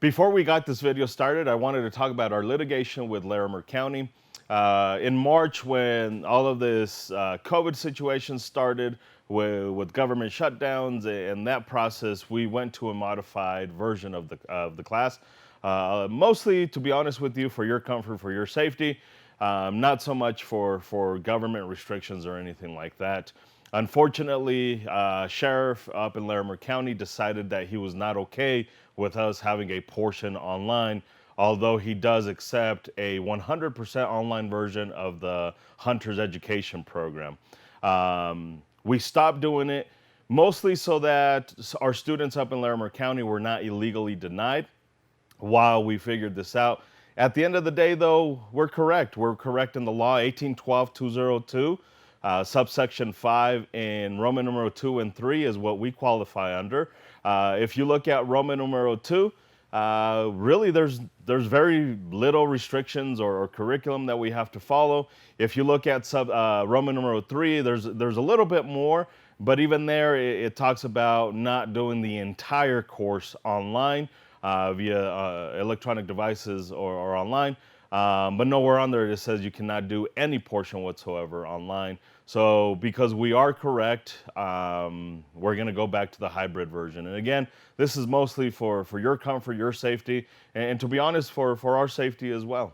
Before we got this video started, I wanted to talk about our litigation with Larimer County. In March, when all of this COVID situation started with government shutdowns and that process, we went to a modified version of the class. Mostly, to be honest with you, for your comfort, for your safety, not so much for government restrictions or anything like that. Unfortunately, sheriff up in Larimer County decided that he was not okay with us having a portion online, although he does accept a 100% online version of the Hunter's Education program. We stopped doing it mostly so that our students up in Larimer County were not illegally denied while we figured this out. At the end of the day, though, we're correct. We're correct in the law, 1812-202, subsection 5 in Roman numeral 2 and 3 is what we qualify under. If you look at Roman numeral 2, really there's very little restrictions or curriculum that we have to follow. If you look at Roman numeral 3, there's a little bit more, but even there it talks about not doing the entire course online via electronic devices or online. But nowhere on there it says you cannot do any portion whatsoever online. So because we are correct, we're going to go back to the hybrid version. And again, this is mostly for your comfort, your safety, and to be honest, for our safety as well.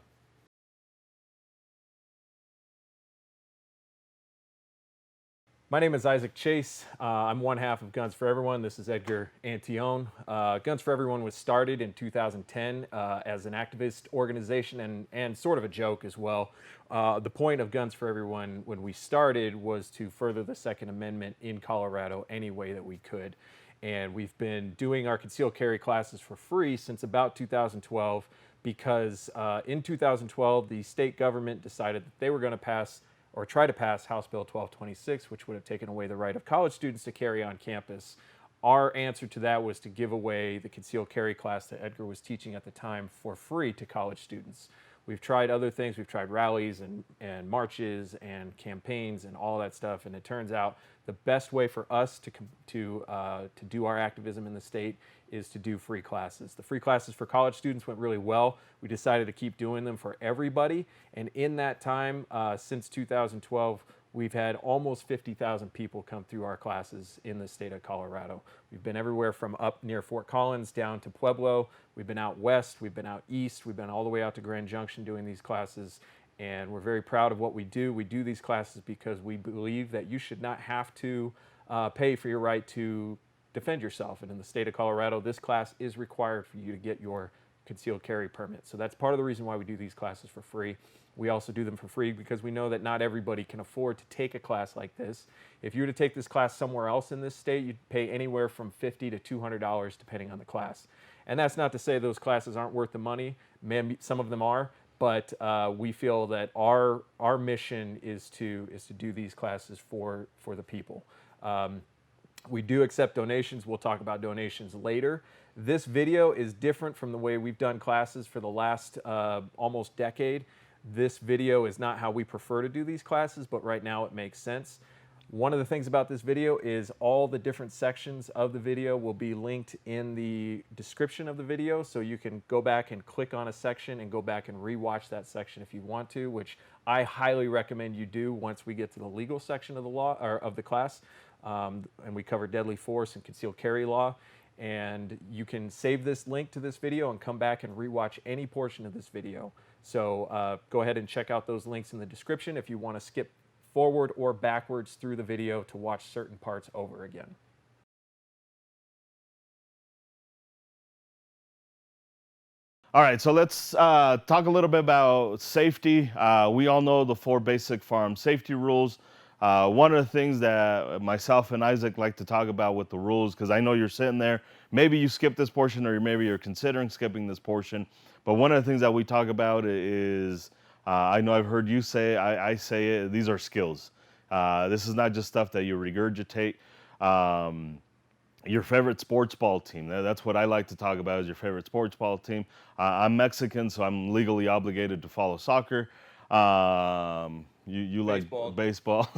My name is Isaac Chase. I'm one half of Guns for Everyone. This is Edgar Antione. Guns for Everyone was started in 2010 as an activist organization and sort of a joke as well. The point of Guns for Everyone when we started was to further the Second Amendment in Colorado any way that we could. And we've been doing our concealed carry classes for free since about 2012 because in 2012 the state government decided that they were going to pass or try to pass House Bill 1226, which would have taken away the right of college students to carry on campus. Our answer to that was to give away the concealed carry class that Edgar was teaching at the time for free to college students. We've tried other things. We've tried rallies and marches and campaigns and all that stuff. And it turns out the best way for us to do our activism in the state is to do free classes. The free classes for college students went really well. We decided to keep doing them for everybody. And in that time, since 2012, we've had almost 50,000 people come through our classes in the state of Colorado. We've been everywhere from up near Fort Collins down to Pueblo. We've been out west, we've been out east, we've been all the way out to Grand Junction doing these classes. And we're very proud of what we do. We do these classes because we believe that you should not have to pay for your right to defend yourself. And in the state of Colorado, this class is required for you to get your concealed carry permit. So that's part of the reason why we do these classes for free. We also do them for free because we know that not everybody can afford to take a class like this. If you were to take this class somewhere else in this state, you'd pay anywhere from $50 to $200 depending on the class. And that's not to say those classes aren't worth the money. Maybe some of them are, but we feel that our mission is to do these classes for the people. We do accept donations. We'll talk about donations later. This video is different from the way we've done classes for the last almost decade. This video is not how we prefer to do these classes, but right now it makes sense. One of the things about this video is all the different sections of the video will be linked in the description of the video, so you can go back and click on a section and go back and rewatch that section if you want to, which I highly recommend you do once we get to the legal section of the law or of the class, and we cover deadly force and concealed carry law. And you can save this link to this video and come back and rewatch any portion of this video. So go ahead and check out those links in the description if you want to skip forward or backwards through the video to watch certain parts over again. All right, so let's talk a little bit about safety. We all know the 4 basic farm safety rules. One of the things that myself and Isaac like to talk about with the rules, because I know you're sitting there, maybe you skipped this portion or maybe you're considering skipping this portion, but one of the things that we talk about is, I know I've heard you say, I say it, these are skills. This is not just stuff that you regurgitate. Your favorite sports ball team. That's what I like to talk about, is your favorite sports ball team. I'm Mexican, so I'm legally obligated to follow soccer. You like baseball.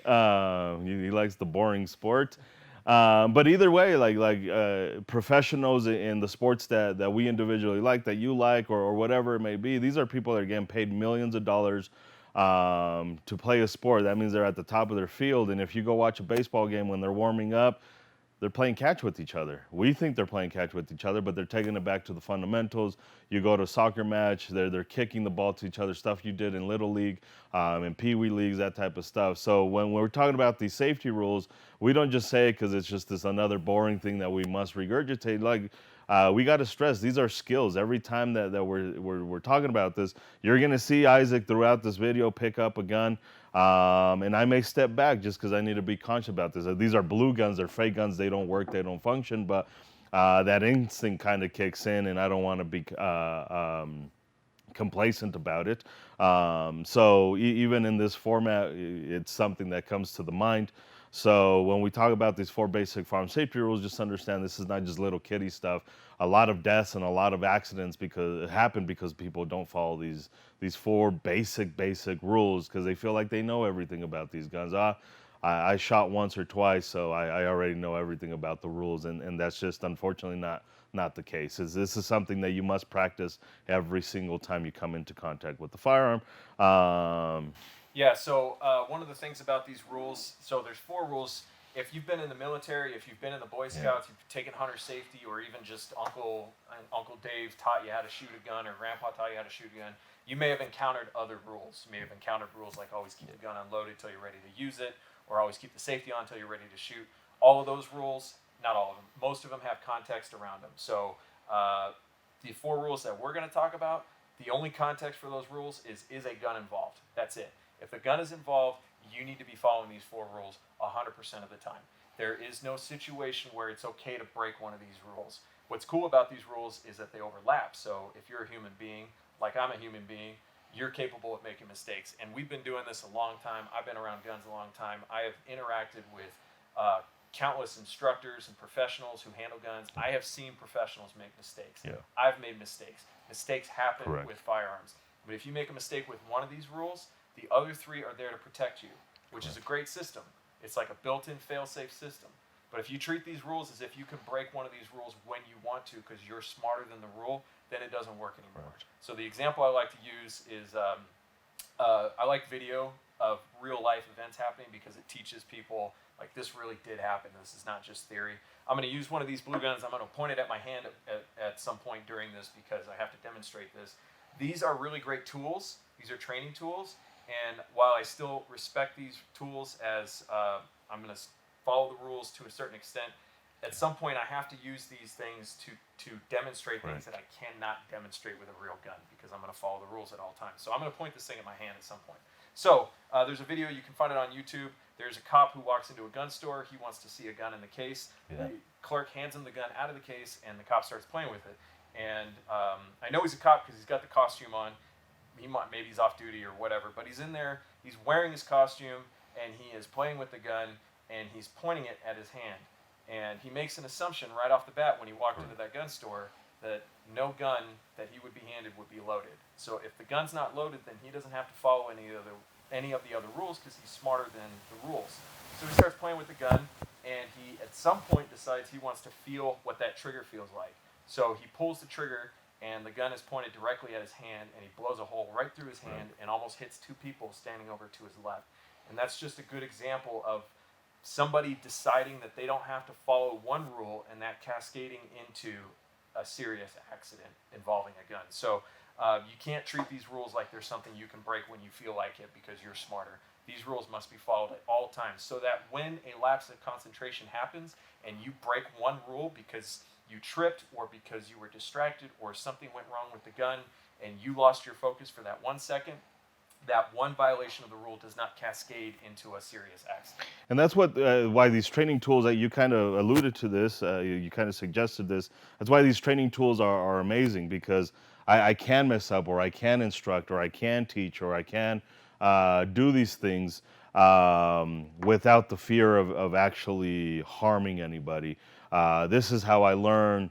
He likes the boring sport. But either way, professionals in the sports that we individually like, that you like, or whatever it may be, these are people that are getting paid millions of dollars to play a sport. That means they're at the top of their field. And if you go watch a baseball game when they're warming up, they're playing catch with each other. We think they're playing catch with each other, but they're taking it back to the fundamentals. You go to a soccer match, they're kicking the ball to each other, stuff you did in little league, in pee wee leagues, that type of stuff. So when we're talking about these safety rules, we don't just say it because it's just this another boring thing that we must regurgitate. We got to stress these are skills. Every time that we're talking about this, you're gonna see Isaac throughout this video pick up a gun. And I may step back just because I need to be conscious about this. These are blue guns, they're fake guns, they don't work, they don't function, but that instinct kind of kicks in, and I don't want to be complacent about it. So even in this format, it's something that comes to the mind. So when we talk about these 4 basic farm safety rules, just understand this is not just little kiddie stuff. A lot of deaths and a lot of accidents because happen because people don't follow these 4 basic rules because they feel like they know everything about these guns. I shot once or twice, so I already know everything about the rules, and that's just unfortunately not the case. This is something that you must practice every single time you come into contact with the firearm. Yeah, so one of the things about these rules, so there's 4 rules. If you've been in the military, if you've been in the Boy Scouts, you've taken hunter safety, or even just Uncle Dave taught you how to shoot a gun, or Grandpa taught you how to shoot a gun, you may have encountered other rules. You may have encountered rules like always keep the gun unloaded until you're ready to use it, or always keep the safety on until you're ready to shoot. All of those rules, not all of them, most of them have context around them. So the 4 rules that we're going to talk about, the only context for those rules is a gun involved. That's it. If a gun is involved, you need to be following these 4 rules 100% of the time. There is no situation where it's okay to break one of these rules. What's cool about these rules is that they overlap. So if you're a human being, like I'm a human being, you're capable of making mistakes. And we've been doing this a long time. I've been around guns a long time. I have interacted with countless instructors and professionals who handle guns. I have seen professionals make mistakes. Yeah. I've made mistakes. Mistakes happen Correct. with firearms. But if you make a mistake with one of these rules, the other 3 are there to protect you, which is a great system. It's like a built-in fail-safe system. But if you treat these rules as if you can break one of these rules when you want to because you're smarter than the rule, then it doesn't work anymore. Right. So the example I like to use is I like video of real-life events happening because it teaches people, like, this really did happen. This is not just theory. I'm going to use one of these blue guns. I'm going to point it at my hand at some point during this because I have to demonstrate this. These are really great tools. These are training tools. And while I still respect these tools as I'm going to follow the rules to a certain extent, at some point I have to use these things to demonstrate things that I cannot demonstrate with a real gun because I'm going to follow the rules at all times. So I'm going to point this thing at my hand at some point. So there's a video, you can find it on YouTube. There's a cop who walks into a gun store. He wants to see a gun in the case. The clerk hands him the gun out of the case, and the cop starts playing with it. And I know he's a cop because he's got the costume on. Maybe he's off duty or whatever, but he's in there, he's wearing his costume, and he is playing with the gun, and he's pointing it at his hand. And he makes an assumption right off the bat when he walked into that gun store that no gun that he would be handed would be loaded. So if the gun's not loaded, then he doesn't have to follow any of the other rules because he's smarter than the rules. So he starts playing with the gun, and he at some point decides he wants to feel what that trigger feels like. So he pulls the trigger, and the gun is pointed directly at his hand, and he blows a hole right through his hand and almost hits 2 people standing over to his left. And that's just a good example of somebody deciding that they don't have to follow one rule and that cascading into a serious accident involving a gun. So you can't treat these rules like there's something you can break when you feel like it because you're smarter. These rules must be followed at all times so that when a lapse of concentration happens and you break one rule because you tripped or because you were distracted or something went wrong with the gun and you lost your focus for that 1 second, that one violation of the rule does not cascade into a serious accident. And that's why these training tools that you kind of alluded to this, you kind of suggested this. That's why these training tools are amazing because I can mess up, or I can instruct, or I can teach, or I can do these things without the fear of actually harming anybody. This is how I learn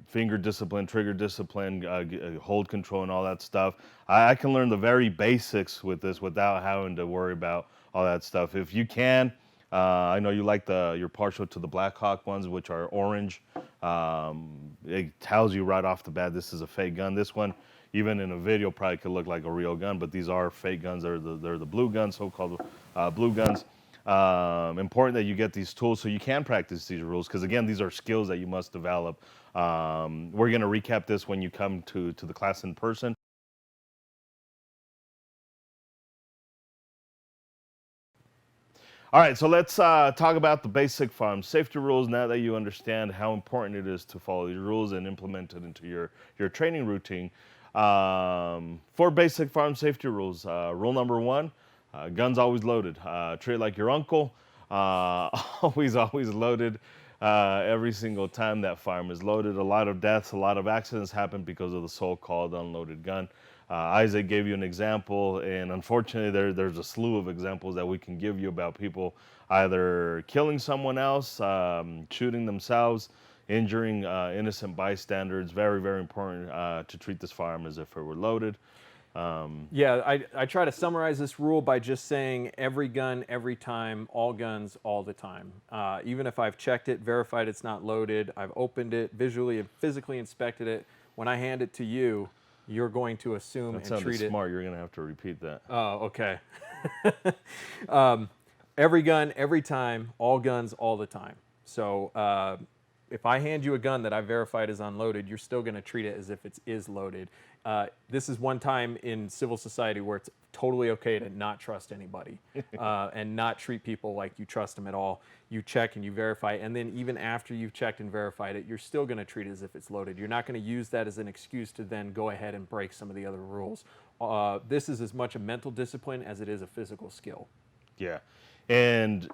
finger discipline, trigger discipline, hold control, and all that stuff. I can learn the very basics with this without having to worry about all that stuff. If you can, I know you like you're partial to the Black Hawk ones, which are orange. It tells you right off the bat this is a fake gun. This one, even in a video, probably could look like a real gun, but these are fake guns. They're the blue guns, so-called blue guns. Important that you get these tools so you can practice these rules, because again, these are skills that you must develop. We're going to recap this when you come to the class in person. All right, so let's talk about the basic farm safety rules now that you understand how important it is to follow these rules and implement it into your training routine. For basic farm safety rules, rule number one, guns always loaded. Treat it like your uncle, always loaded. Every single time that farm is loaded, a lot of deaths, a lot of accidents happen because of the so-called unloaded gun. Isaac gave you an example, and unfortunately, there's a slew of examples that we can give you about people either killing someone else, shooting themselves, injuring innocent bystanders. Very, very important to treat this firearm as if it were loaded. Yeah, I try to summarize this rule by just saying every gun, every time, all guns, all the time. Even if I've checked it, verified it's not loaded, I've opened it, visually and physically inspected it, when I hand it to you, you're going to assume and treat it. Smart. You're going to have to repeat that. Oh, okay. Every gun, every time, all guns, all the time. So if I hand you a gun that I verified is unloaded, you're still going to treat it as if it is loaded. This is one time in civil society where it's totally okay to not trust anybody and not treat people like you trust them at all. You check and you verify, and then even after you've checked and verified it, you're still going to treat it as if it's loaded. You're not going to use that as an excuse to then go ahead and break some of the other rules. This is as much a mental discipline as it is a physical skill. Yeah. And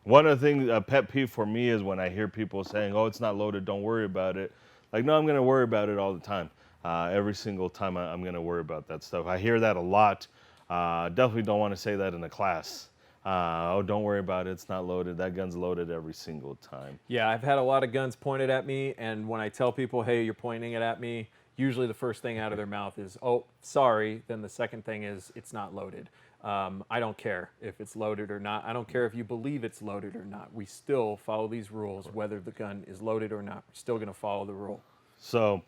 one of the things, a pet peeve for me is when I hear people saying, oh, it's not loaded, don't worry about it. Like, no, I'm going to worry about it all the time. Every single time I'm going to worry about that stuff. I hear that a lot. Definitely don't want to say that in a class. Oh, don't worry about it, it's not loaded. That gun's loaded every single time. Yeah, I've had a lot of guns pointed at me, and when I tell people, hey, you're pointing it at me, usually the first thing out of their mouth is, oh, sorry. Then the second thing is, it's not loaded. I don't care if it's loaded or not. I don't care if you believe it's loaded or not. We still follow these rules, whether the gun is loaded or not. We're still going to follow the rule. So,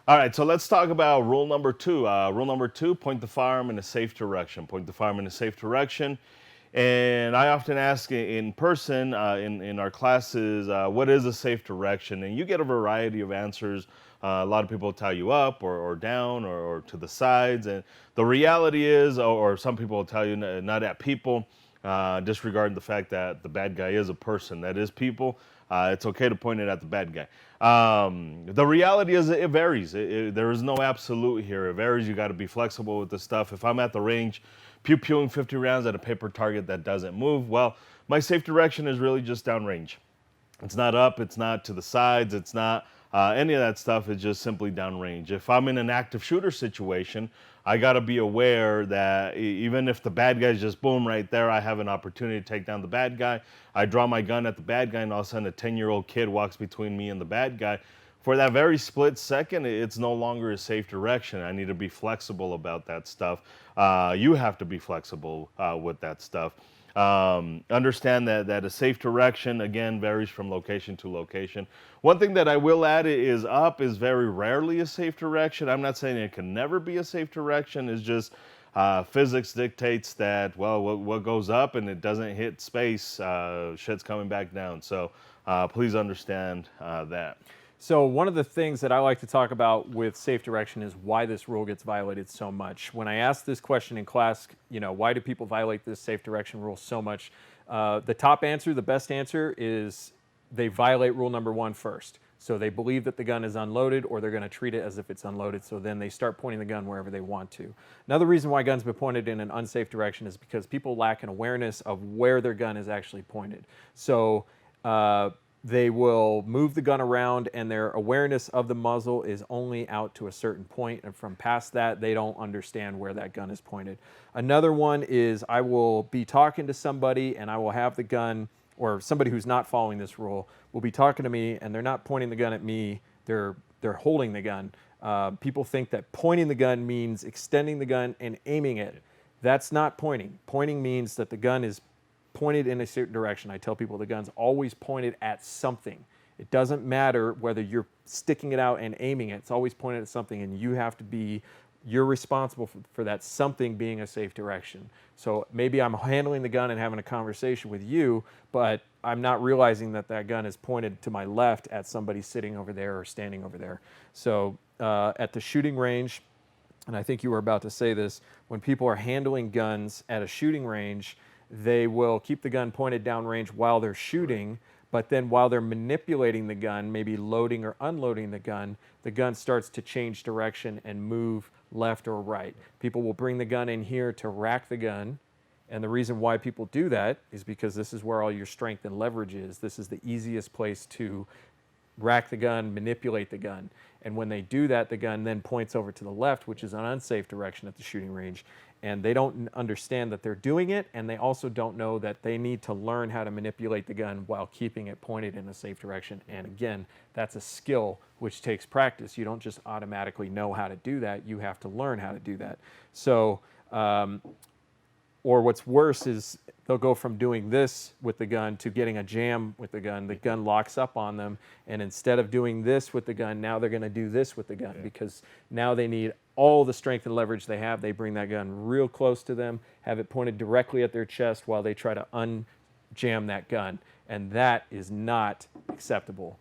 all right, so let's talk about rule number two. Rule number two, point the firearm in a safe direction. Point the firearm in a safe direction. And I often ask in person, in our classes, what is a safe direction? And you get a variety of answers. A lot of people tell you up or down or to the sides. And the reality is, or some people will tell you not at people, disregarding the fact that the bad guy is a person. That is people. It's okay to point it at the bad guy. The reality is it varies. There is no absolute here. It varies. You got to be flexible with this stuff. If I'm at the range pew-pewing 50 rounds at a paper target that doesn't move, well, my safe direction is really just downrange. It's not up, it's not to the sides, it's not any of that stuff. It's just simply downrange. If I'm in an active shooter situation, I got to be aware that even if the bad guy's just boom right there, I have an opportunity to take down the bad guy. I draw my gun at the bad guy, and all of a sudden a 10-year-old kid walks between me and the bad guy. For that very split second, it's no longer a safe direction. I need to be flexible about that stuff. You have to be flexible with that stuff. Understand that a safe direction, again, varies from location to location. One thing that I will add is up is very rarely a safe direction. I'm not saying it can never be a safe direction. It's just physics dictates that, well, what goes up and it doesn't hit space, shit's coming back down. So please understand that. So one of the things that I like to talk about with safe direction is why this rule gets violated so much. When I ask this question in class, why do people violate this safe direction rule so much? The top answer, the best answer is they violate rule number one first. So they believe that the gun is unloaded, or they're going to treat it as if it's unloaded. So then they start pointing the gun wherever they want to. Another reason why guns have been pointed in an unsafe direction is because people lack an awareness of where their gun is actually pointed. So they will move the gun around, and their awareness of the muzzle is only out to a certain point, and from past that, they don't understand where that gun is pointed. Another one is I will be talking to somebody, and I will have the gun, or somebody who's not following this rule will be talking to me, and they're not pointing the gun at me, they're holding the gun. People think that pointing the gun means extending the gun and aiming it. That's not pointing. Pointing means that the gun is pointed in a certain direction. I tell people the gun's always pointed at something. It doesn't matter whether you're sticking it out and aiming it. It's always pointed at something, and you're responsible for that something being a safe direction. So maybe I'm handling the gun and having a conversation with you, but I'm not realizing that that gun is pointed to my left at somebody sitting over there or standing over there. So at the shooting range, and I think you were about to say this, when people are handling guns at a shooting range, they will keep the gun pointed downrange while they're shooting, but then while they're manipulating the gun, maybe loading or unloading the gun starts to change direction and move left or right. People will bring the gun in here to rack the gun, and the reason why people do that is because this is where all your strength and leverage is. This is the easiest place to rack the gun, manipulate the gun. And when they do that, the gun then points over to the left, which is an unsafe direction at the shooting range. And they don't understand that they're doing it, and they also don't know that they need to learn how to manipulate the gun while keeping it pointed in a safe direction. And again, that's a skill which takes practice. You don't just automatically know how to do that. You have to learn how to do that. So, or what's worse is they'll go from doing this with the gun to getting a jam with the gun. The gun locks up on them, and instead of doing this with the gun, now they're going to do this with the gun because now they need all the strength and leverage they have. They bring that gun real close to them, have it pointed directly at their chest while they try to unjam that gun, and that is not acceptable.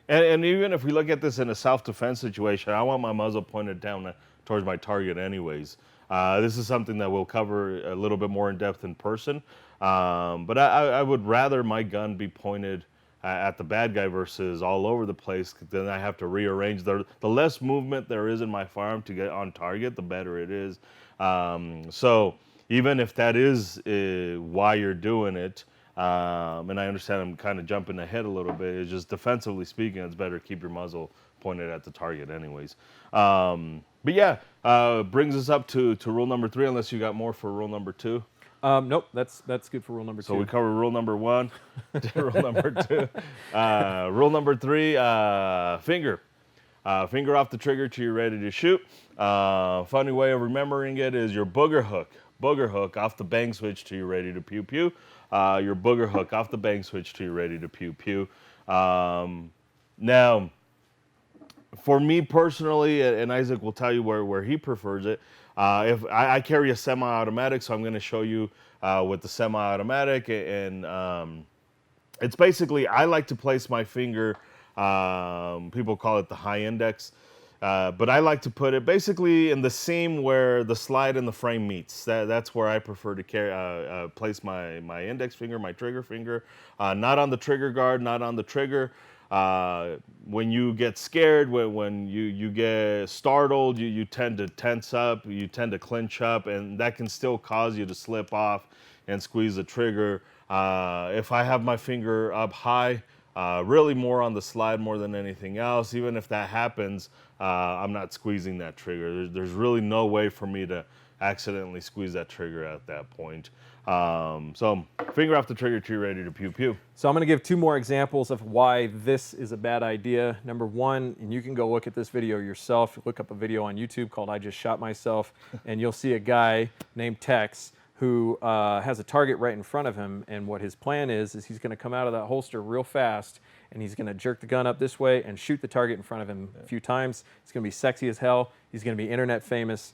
And even if we look at this in a self-defense situation, I want my muzzle pointed down towards my target anyways. This is something that we'll cover a little bit more in depth in person. But I would rather my gun be pointed at the bad guy versus all over the place. Then I have to rearrange. The less movement there is in my firearm to get on target, the better it is. So even if that is why you're doing it, and I understand I'm kind of jumping ahead a little bit, it's just defensively speaking, it's better to keep your muzzle pointed at the target anyways. But yeah, brings us up to rule number 3, unless you got more for rule number 2. Nope, that's good for rule number 2. So we cover rule number 1, rule number 2. Rule number 3, finger. Finger off the trigger till you're ready to shoot. Funny way of remembering it is your booger hook. Booger hook off the bang switch till you're ready to pew pew. Your booger hook off the bang switch till you're ready to pew pew. Now, for me personally, and Isaac will tell you where he prefers it. If I carry a semi-automatic, so I'm going to show you with the semi-automatic, and it's basically I like to place my finger. People call it the high index, but I like to put it basically in the seam where the slide and the frame meets. That's where I prefer to place my index finger, my trigger finger, not on the trigger guard, not on the trigger. When you get scared, when you get startled, you tend to tense up, you tend to clench up, and that can still cause you to slip off and squeeze the trigger. If I have my finger up high, really more on the slide more than anything else, even if that happens, I'm not squeezing that trigger. There's really no way for me to accidentally squeeze that trigger at that point. So finger off the trigger till you're ready to pew pew. So I'm going to give 2 more examples of why this is a bad idea. Number 1, and you can go look at this video yourself. Look up a video on YouTube called I Just Shot Myself, and you'll see a guy named Tex who has a target right in front of him, and what his plan is he's going to come out of that holster real fast, and he's going to jerk the gun up this way and shoot the target in front of him a few times. It's going to be sexy as hell. He's going to be internet famous.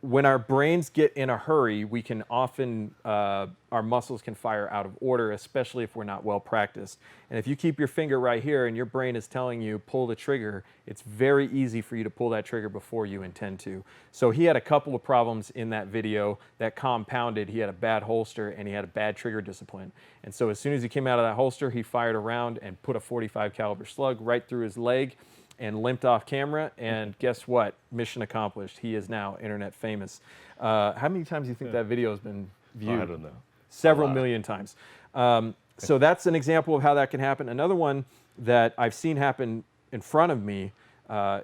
When our brains get in a hurry, we can often, our muscles can fire out of order, especially if we're not well practiced. And if you keep your finger right here and your brain is telling you pull the trigger, it's very easy for you to pull that trigger before you intend to. So he had a couple of problems in that video that compounded. He had a bad holster and he had a bad trigger discipline. And so as soon as he came out of that holster, he fired around and put a .45 caliber slug right through his leg and limped off camera, and guess what? Mission accomplished. He is now internet famous. How many times do you think that video has been viewed? I don't know. Several million times. So that's an example of how that can happen. Another one that I've seen happen in front of me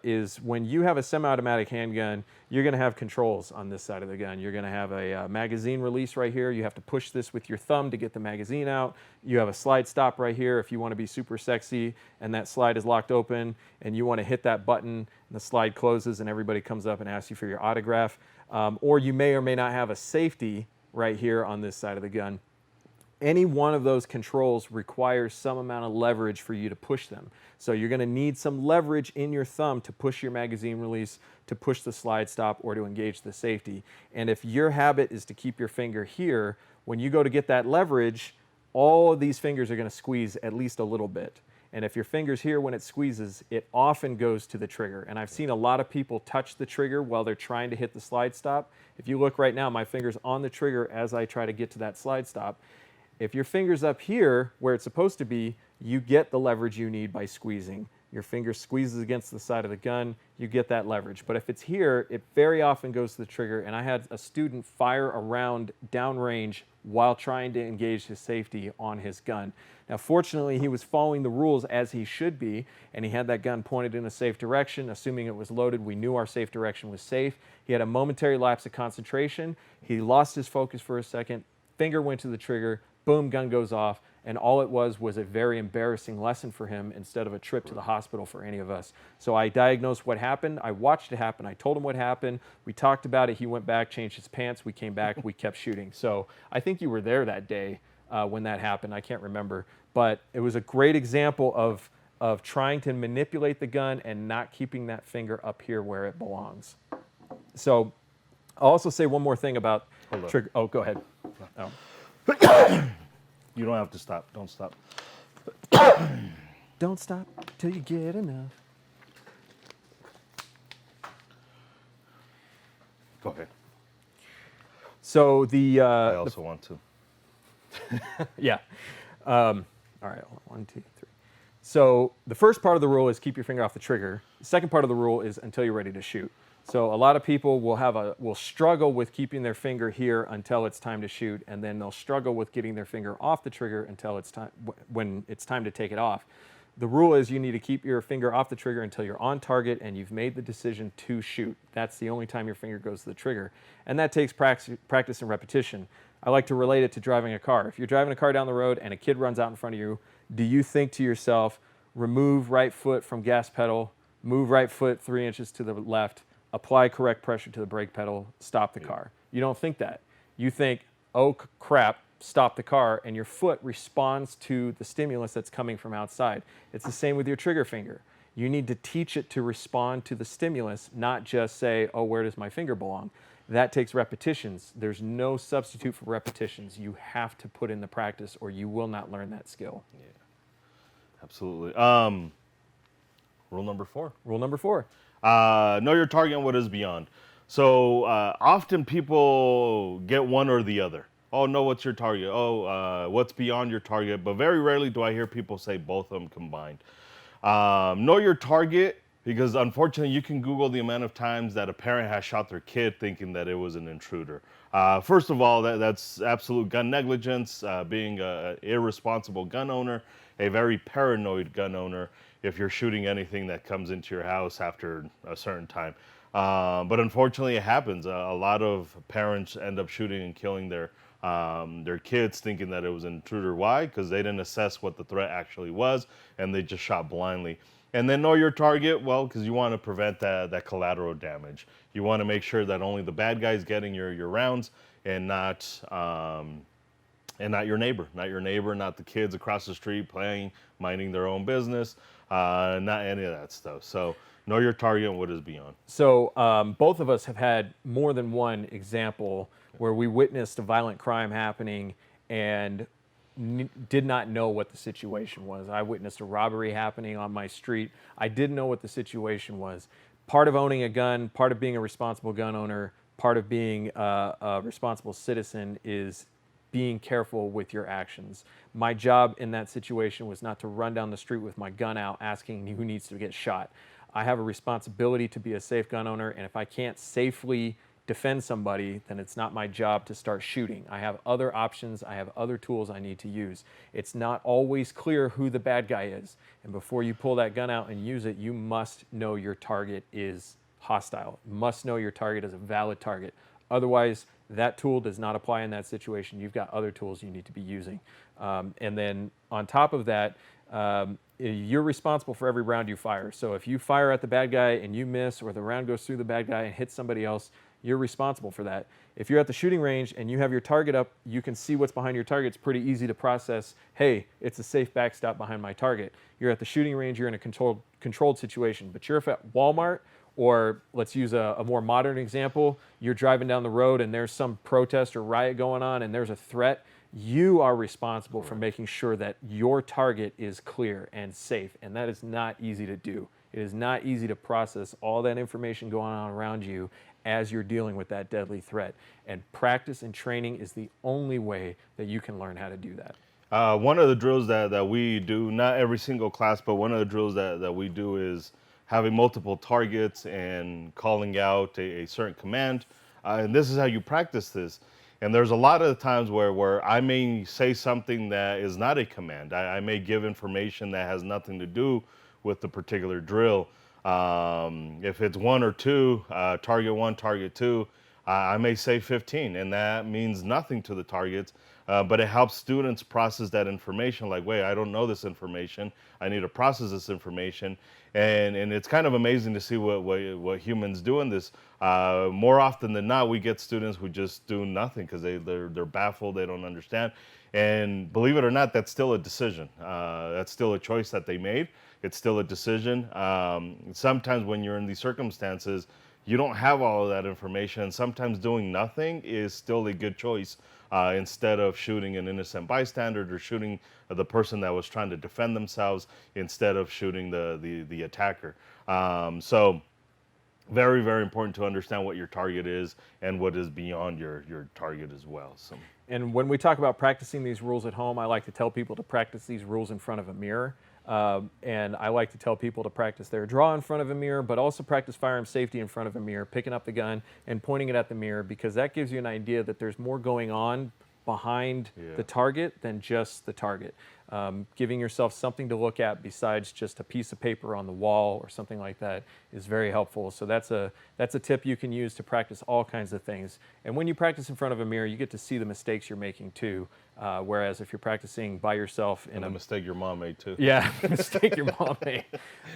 is when you have a semi-automatic handgun, you're going to have controls on this side of the gun. You're going to have a magazine release right here. You have to push this with your thumb to get the magazine out. You have a slide stop right here if you want to be super sexy and that slide is locked open and you want to hit that button and the slide closes and everybody comes up and asks you for your autograph. Or you may or may not have a safety right here on this side of the gun. any one of those controls requires some amount of leverage for you to push them. So you're going to need some leverage in your thumb to push your magazine release, to push the slide stop, or to engage the safety. And if your habit is to keep your finger here, when you go to get that leverage, all of these fingers are going to squeeze at least a little bit. And if your finger's here when it squeezes, it often goes to the trigger. And I've seen a lot of people touch the trigger while they're trying to hit the slide stop. If you look right now, my finger's on the trigger as I try to get to that slide stop. If your finger's up here where it's supposed to be, you get the leverage you need by squeezing. Your finger squeezes against the side of the gun, you get that leverage. But if it's here, it very often goes to the trigger. And I had a student fire a round downrange while trying to engage his safety on his gun. Now, fortunately, he was following the rules as he should be, and he had that gun pointed in a safe direction. Assuming it was loaded, we knew our safe direction was safe. He had a momentary lapse of concentration. He lost his focus for a second, finger went to the trigger, boom, gun goes off, and all it was a very embarrassing lesson for him instead of a trip to the hospital for any of us. So I diagnosed what happened, I watched it happen, I told him what happened, we talked about it, he went back, changed his pants, we came back, we kept shooting. So I think you were there that day when that happened, I can't remember. But it was a great example of trying to manipulate the gun and not keeping that finger up here where it belongs. So I'll also say one more thing about trigger. Oh, go ahead. Oh. You don't have to stop. Don't stop. Don't stop till you get enough. Go ahead. So I also want to. Yeah. All right. 1, 2, 3. So the first part of the rule is keep your finger off the trigger. The second part of the rule is until you're ready to shoot. So a lot of people will struggle with keeping their finger here until it's time to shoot, and then they'll struggle with getting their finger off the trigger until it's time when it's time to take it off. The rule is you need to keep your finger off the trigger until you're on target and you've made the decision to shoot. That's the only time your finger goes to the trigger, and that takes practice and repetition. I like to relate it to driving a car. If you're driving a car down the road and a kid runs out in front of you, do you think to yourself, remove right foot from gas pedal, move right foot 3 inches to the left, apply correct pressure to the brake pedal, stop the car? You don't think that. You think, oh crap, stop the car, and your foot responds to the stimulus that's coming from outside. It's the same with your trigger finger. You need to teach it to respond to the stimulus, not just say, oh, where does my finger belong? That takes repetitions. There's no substitute for repetitions. You have to put in the practice or you will not learn that skill. Yeah, absolutely. Rule number 4. Rule number 4. Know your target and what is beyond. So often people get one or the other. Oh, know what's your target. Oh, what's beyond your target. But very rarely do I hear people say both of them combined. Know your target, because unfortunately you can Google the amount of times that a parent has shot their kid thinking that it was an intruder. First of all, that's absolute gun negligence, being an irresponsible gun owner, a very paranoid gun owner if you're shooting anything that comes into your house after a certain time. But unfortunately it happens. A lot of parents end up shooting and killing their kids thinking that it was an intruder. Why? Because they didn't assess what the threat actually was and they just shot blindly. And then know your target, well, because you want to prevent that collateral damage. You want to make sure that only the bad guy's getting your rounds and not your neighbor. Not your neighbor, not the kids across the street playing, minding their own business, not any of that stuff. So know your target and what is beyond. So both of us have had more than one example where we witnessed a violent crime happening and did not know what the situation was. I witnessed a robbery happening on my street. I didn't know what the situation was. Part of owning a gun, part of being a responsible gun owner, part of being a responsible citizen is being careful with your actions. My job in that situation was not to run down the street with my gun out asking who needs to get shot. I have a responsibility to be a safe gun owner, and if I can't safely defend somebody, then it's not my job to start shooting. I have other options, I have other tools I need to use. It's not always clear who the bad guy is, and before you pull that gun out and use it, you must know your target is hostile. You must know your target is a valid target. Otherwise, that tool does not apply in that situation. You've got other tools you need to be using. And then on top of that, you're responsible for every round you fire. So if you fire at the bad guy and you miss, or the round goes through the bad guy and hits somebody else, you're responsible for that. If you're at the shooting range and you have your target up, you can see what's behind your target. It's pretty easy to process, hey, it's a safe backstop behind my target. You're at the shooting range, you're in a controlled situation. But you're at Walmart, or let's use a more modern example, you're driving down the road and there's some protest or riot going on and there's a threat. You are responsible for making sure that your target is clear and safe, and that is not easy to do. It is not easy to process all that information going on around you as you're dealing with that deadly threat. And practice and training is the only way that you can learn how to do that. One of the drills that we do, not every single class, but one of the drills that we do is having multiple targets and calling out a certain command. And this is how you practice this. And there's a lot of times where I may say something that is not a command. I may give information that has nothing to do with the particular drill. If it's 1 or 2, target 1, target 2, I may say 15, and that means nothing to the targets, but it helps students process that information. Like, wait, I don't know this information. I need to process this information, and it's kind of amazing to see what humans do in this. More often than not, we get students who just do nothing because they're baffled, they don't understand, and believe it or not, that's still a decision. That's still a choice that they made. It's still a decision. Sometimes when you're in these circumstances, you don't have all of that information, and sometimes doing nothing is still a good choice instead of shooting an innocent bystander or shooting the person that was trying to defend themselves instead of shooting the attacker. So very, very important to understand what your target is and what is beyond your target as well. So. And when we talk about practicing these rules at home, I like to tell people to practice these rules in front of a mirror. And I like to tell people to practice their draw in front of a mirror, but also practice firearm safety in front of a mirror, picking up the gun and pointing it at the mirror, because that gives you an idea that there's more going on behind the target than just the target. Giving yourself something to look at besides just a piece of paper on the wall or something like that is very helpful. So that's a tip you can use to practice all kinds of things. And when you practice in front of a mirror, you get to see the mistakes you're making too. Whereas if you're practicing by yourself in a mistake your mom made too. Yeah, mistake your mom made.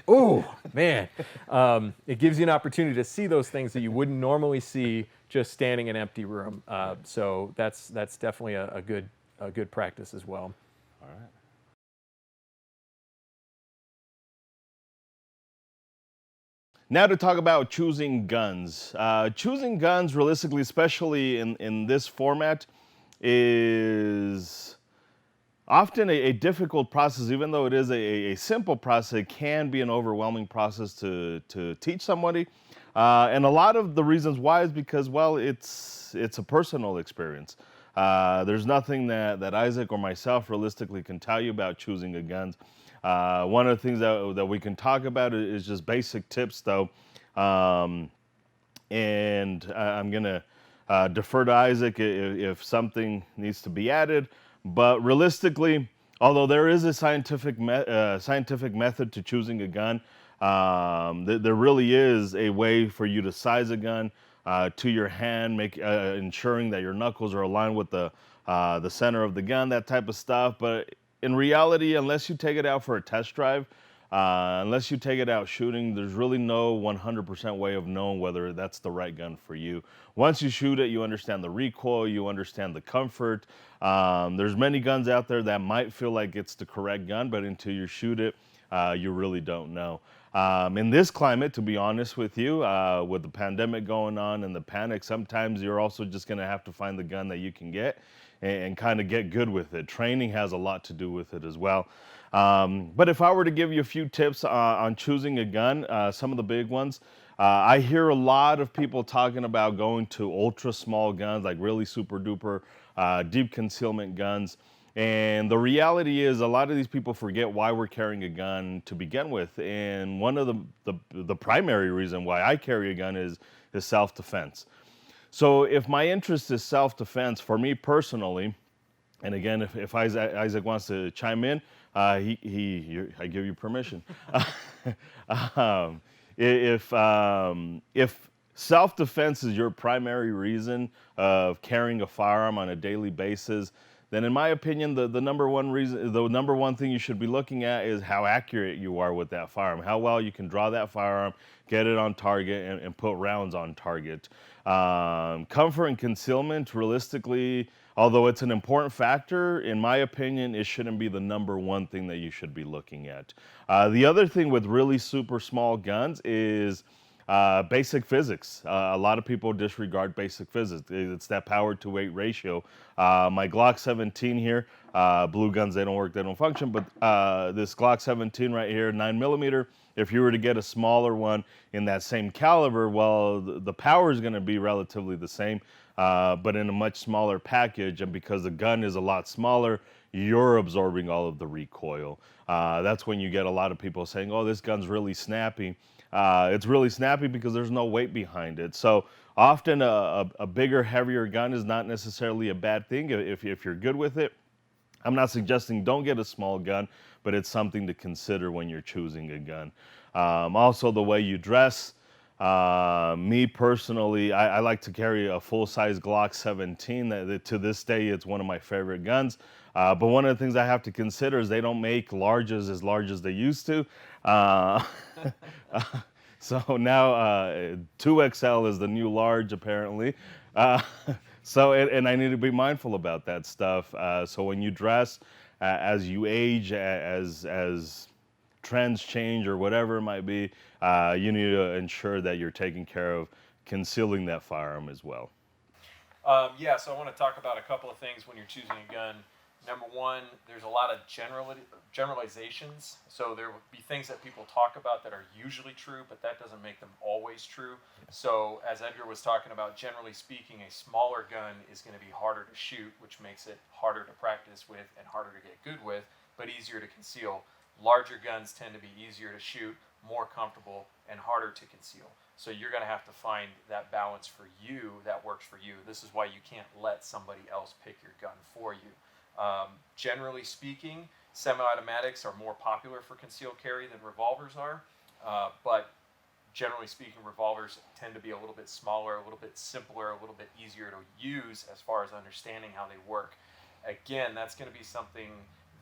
Oh man, it gives you an opportunity to see those things that you wouldn't normally see just standing in an empty room. So that's definitely a good practice as well. All right. Now to talk about choosing guns. Choosing guns realistically, especially in this format, is often a difficult process. Even though it is a simple process, it can be an overwhelming process to teach somebody. And a lot of the reasons why is because, well, it's a personal experience. There's nothing that Isaac or myself realistically can tell you about choosing a gun. One of the things that we can talk about is just basic tips, though. And I'm going to defer to Isaac if something needs to be added. But realistically, although there is a scientific method to choosing a gun, there really is a way for you to size a gun to your hand, ensuring that your knuckles are aligned with the center of the gun, that type of stuff. But in reality, unless you take it out for a test drive, unless you take it out shooting, there's really no 100% way of knowing whether that's the right gun for you. Once you shoot it, you understand the recoil, you understand the comfort. There's many guns out there that might feel like it's the correct gun, but until you shoot it, you really don't know. In this climate, to be honest with you, with the pandemic going on and the panic, sometimes you're also just going to have to find the gun that you can get and kind of get good with it. Training has a lot to do with it as well. But if I were to give you a few tips on choosing a gun, some of the big ones, I hear a lot of people talking about going to ultra small guns, like really super duper deep concealment guns. And the reality is a lot of these people forget why we're carrying a gun to begin with. And one of the primary reason why I carry a gun is self-defense. So if my interest is self-defense, for me personally, and again, if Isaac wants to chime in, I give you permission. If self-defense is your primary reason of carrying a firearm on a daily basis, then in my opinion, the number one reason, the number one thing you should be looking at is how accurate you are with that firearm, how well you can draw that firearm, get it on target, and put rounds on target. Comfort and concealment, realistically, although it's an important factor, in my opinion, it shouldn't be the number one thing that you should be looking at. The other thing with really super small guns is basic physics. A lot of people disregard basic physics. It's that power to weight ratio. My Glock 17 here, blue guns, they don't work, they don't function, but this Glock 17 right here, 9mm, if you were to get a smaller one in that same caliber, well, the power is going to be relatively the same, but in a much smaller package. And because the gun is a lot smaller, you're absorbing all of the recoil. That's when you get a lot of people saying, oh, this gun's really snappy. It's really snappy because there's no weight behind it. So often a bigger, heavier gun is not necessarily a bad thing if you're good with it. I'm not suggesting don't get a small gun, but it's something to consider when you're choosing a gun. Also, the way you dress. Me personally, I like to carry a full-size Glock 17. That to this day, it's one of my favorite guns. But one of the things I have to consider is they don't make larges as large as they used to. Uh, so now 2XL is the new large, apparently. Uh, and I need to be mindful about that stuff. So when you dress, as you age, as trends change or whatever it might be, you need to ensure that you're taking care of concealing that firearm as well. Yeah, so I want to talk about a couple of things when you're choosing a gun. Number one, there's a lot of generalizations. So there will be things that people talk about that are usually true, but that doesn't make them always true. So as Edgar was talking about, generally speaking, a smaller gun is going to be harder to shoot, which makes it harder to practice with and harder to get good with, but easier to conceal. Larger guns tend to be easier to shoot, more comfortable, and harder to conceal. So you're going to have to find that balance for you that works for you. This is why you can't let somebody else pick your gun for you. Generally speaking, semi-automatics are more popular for concealed carry than revolvers are, but generally speaking, revolvers tend to be a little bit smaller, a little bit simpler, a little bit easier to use as far as understanding how they work. Again, that's going to be something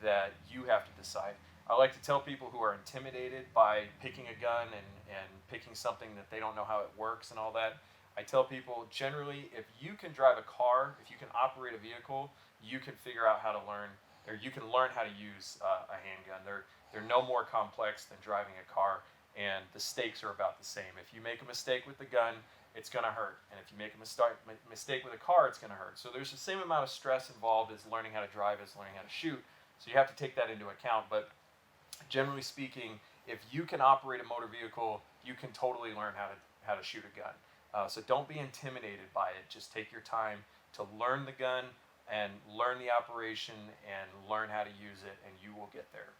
that you have to decide. I like to tell people who are intimidated by picking a gun and picking something that they don't know how it works and all that. I tell people, generally, if you can drive a car, if you can operate a vehicle, you can figure out how to learn, or you can learn how to use a handgun. They're no more complex than driving a car, and the stakes are about the same. If you make a mistake with the gun, it's going to hurt. And if you make a mistake with a car, it's going to hurt. So there's the same amount of stress involved as learning how to drive as learning how to shoot. So you have to take that into account. But generally speaking, if you can operate a motor vehicle, you can totally learn how to shoot a gun. So don't be intimidated by it. Just take your time to learn the gun and learn the operation and learn how to use it, and you will get there.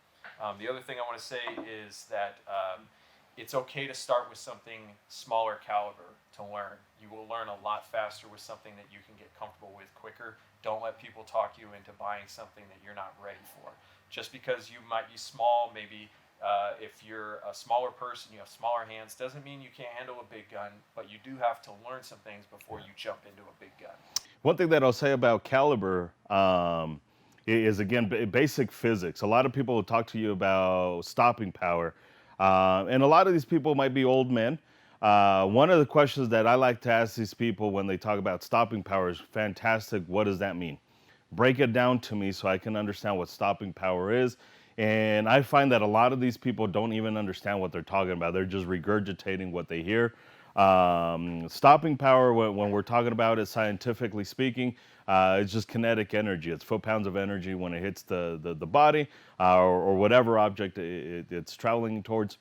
The other thing I want to say is that it's okay to start with something smaller caliber to learn. You will learn a lot faster with something that you can get comfortable with quicker. Don't let people talk you into buying something that you're not ready for. Just because you might be small, maybe if you're a smaller person, you have smaller hands, doesn't mean you can't handle a big gun, but you do have to learn some things before you jump into a big gun. One thing that I'll say about caliber is, again, basic physics. A lot of people will talk to you about stopping power, and a lot of these people might be old men. One of the questions that I like to ask these people when they talk about stopping power is, fantastic, what does that mean? Break it down to me so I can understand what stopping power is. And I find that a lot of these people don't even understand what they're talking about. They're just regurgitating what they hear. Stopping power, when we're talking about it scientifically speaking, it's just kinetic energy. It's foot-pounds of energy when it hits the body or whatever object it's traveling towards.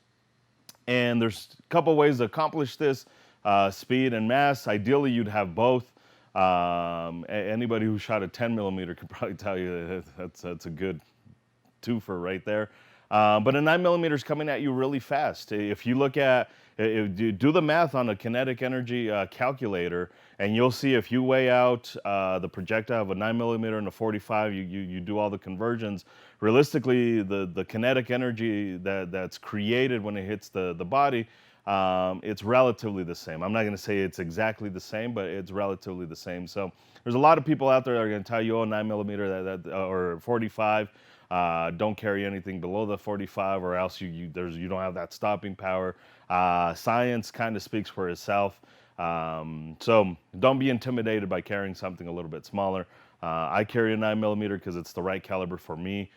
And there's a couple ways to accomplish this, speed and mass. Ideally, you'd have both. Anybody who shot a 10mm could probably tell you that's a good twofer right there. But a 9mm is coming at you really fast. If you look at, if you do the math on a kinetic energy calculator, and you'll see if you weigh out the projectile of a 9mm and a 45, you do all the conversions. Realistically, the kinetic energy that's created when it hits the body it's relatively the same. I'm not going to say it's exactly the same, but it's relatively the same. So there's a lot of people out there that are going to tell you, oh, 9mm or 45. Don't carry anything below the 45, or else you don't have that stopping power. Science kind of speaks for itself. So don't be intimidated by carrying something a little bit smaller. I carry a 9mm because it's the right caliber for me.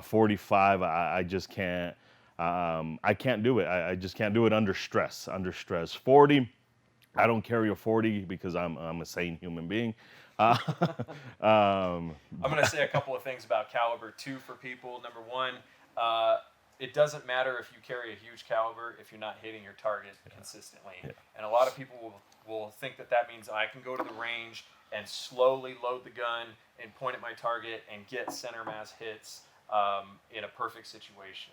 45, I just can't. I can't do it. I just can't do it under stress. Under stress. 40, I don't carry a 40 because I'm a sane human being. Uh, I'm going to say a couple of things about caliber too for people. Number one, it doesn't matter if you carry a huge caliber if you're not hitting your target consistently. And a lot of people will think that that means I can go to the range and slowly load the gun and point at my target and get center mass hits in a perfect situation.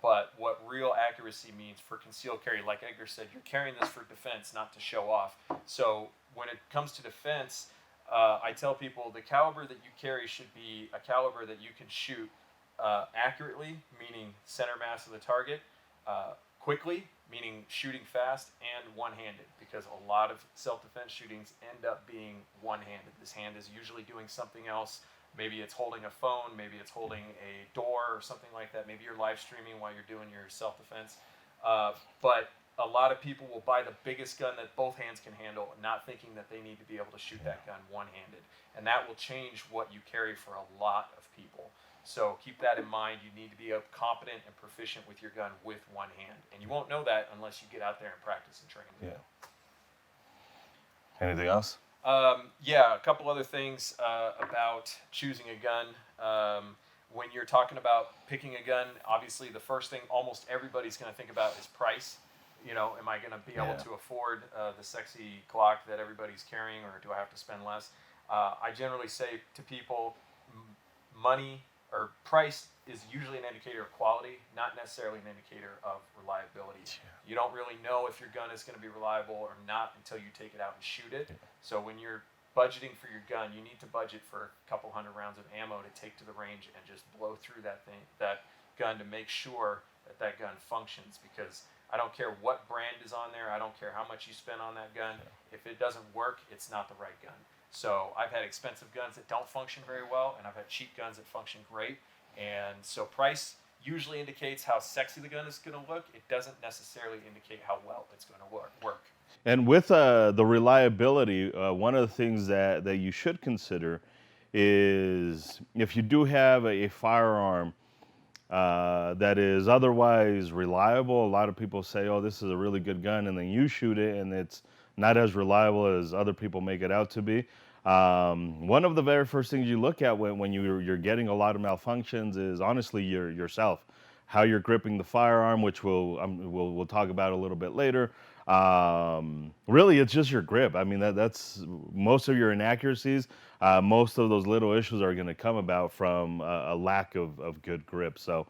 But what real accuracy means for concealed carry, like Edgar said, you're carrying this for defense, not to show off. So when it comes to defense, I tell people the caliber that you carry should be a caliber that you can shoot accurately, meaning center mass of the target, quickly, meaning shooting fast, and one-handed, because a lot of self-defense shootings end up being one-handed. This hand is usually doing something else. Maybe it's holding a phone, maybe it's holding a door or something like that. Maybe you're live streaming while you're doing your self-defense. But a lot of people will buy the biggest gun that both hands can handle, not thinking that they need to be able to shoot that gun one-handed. And that will change what you carry for a lot of people. So keep that in mind. You need to be competent and proficient with your gun with one hand. And you won't know that unless you get out there and practice and train. Yeah. Anything else? Yeah, a couple other things about choosing a gun. When you're talking about picking a gun, obviously the first thing almost everybody's going to think about is price. You know, am I going to be able to afford the sexy Glock that everybody's carrying, or do I have to spend less? I generally say to people, money or price is usually an indicator of quality, not necessarily an indicator of reliability. You don't really know if your gun is going to be reliable or not until you take it out and shoot it. So when you're budgeting for your gun, you need to budget for a couple hundred rounds of ammo to take to the range and just blow through that gun to make sure that gun functions, because I don't care what brand is on there, I don't care how much you spend on that gun. If it doesn't work, it's not the right gun. So I've had expensive guns that don't function very well, and I've had cheap guns that function great. And so price usually indicates how sexy the gun is going to look. It doesn't necessarily indicate how well it's going to work. And with the reliability, one of the things that you should consider is if you do have a firearm that is otherwise reliable. A lot of people say, oh, this is a really good gun, and then you shoot it and it's not as reliable as other people make it out to be. One of the very first things you look at when you're getting a lot of malfunctions is honestly yourself, how you're gripping the firearm, which we'll talk about a little bit later. Really, it's just your grip. I mean, that's most of your inaccuracies. Most of those little issues are going to come about from a lack of good grip. So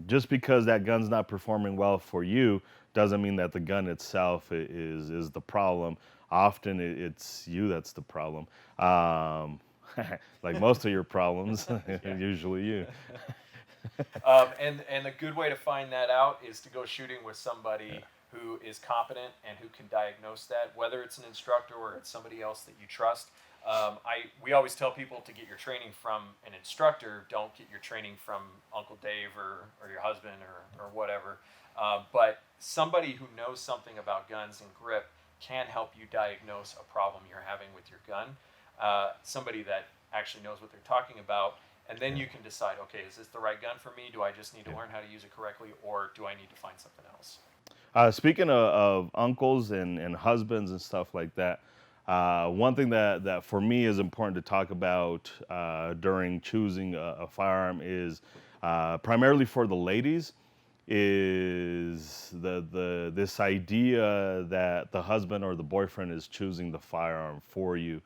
just because that gun's not performing well for you doesn't mean that the gun itself is the problem. Often it's you that's the problem. Like most of your problems, usually you. And a good way to find that out is to go shooting with somebody who is competent and who can diagnose that, whether it's an instructor or it's somebody else that you trust. We always tell people to get your training from an instructor. Don't get your training from Uncle Dave or your husband or whatever. But somebody who knows something about guns and grip can help you diagnose a problem you're having with your gun. Somebody that actually knows what they're talking about. And then you can decide, okay, is this the right gun for me? Do I just need to learn how to use it correctly, or do I need to find something else? Speaking of uncles and husbands and stuff like that, one thing that for me is important to talk about during choosing a firearm is primarily for the ladies, is this idea that the husband or the boyfriend is choosing the firearm for you.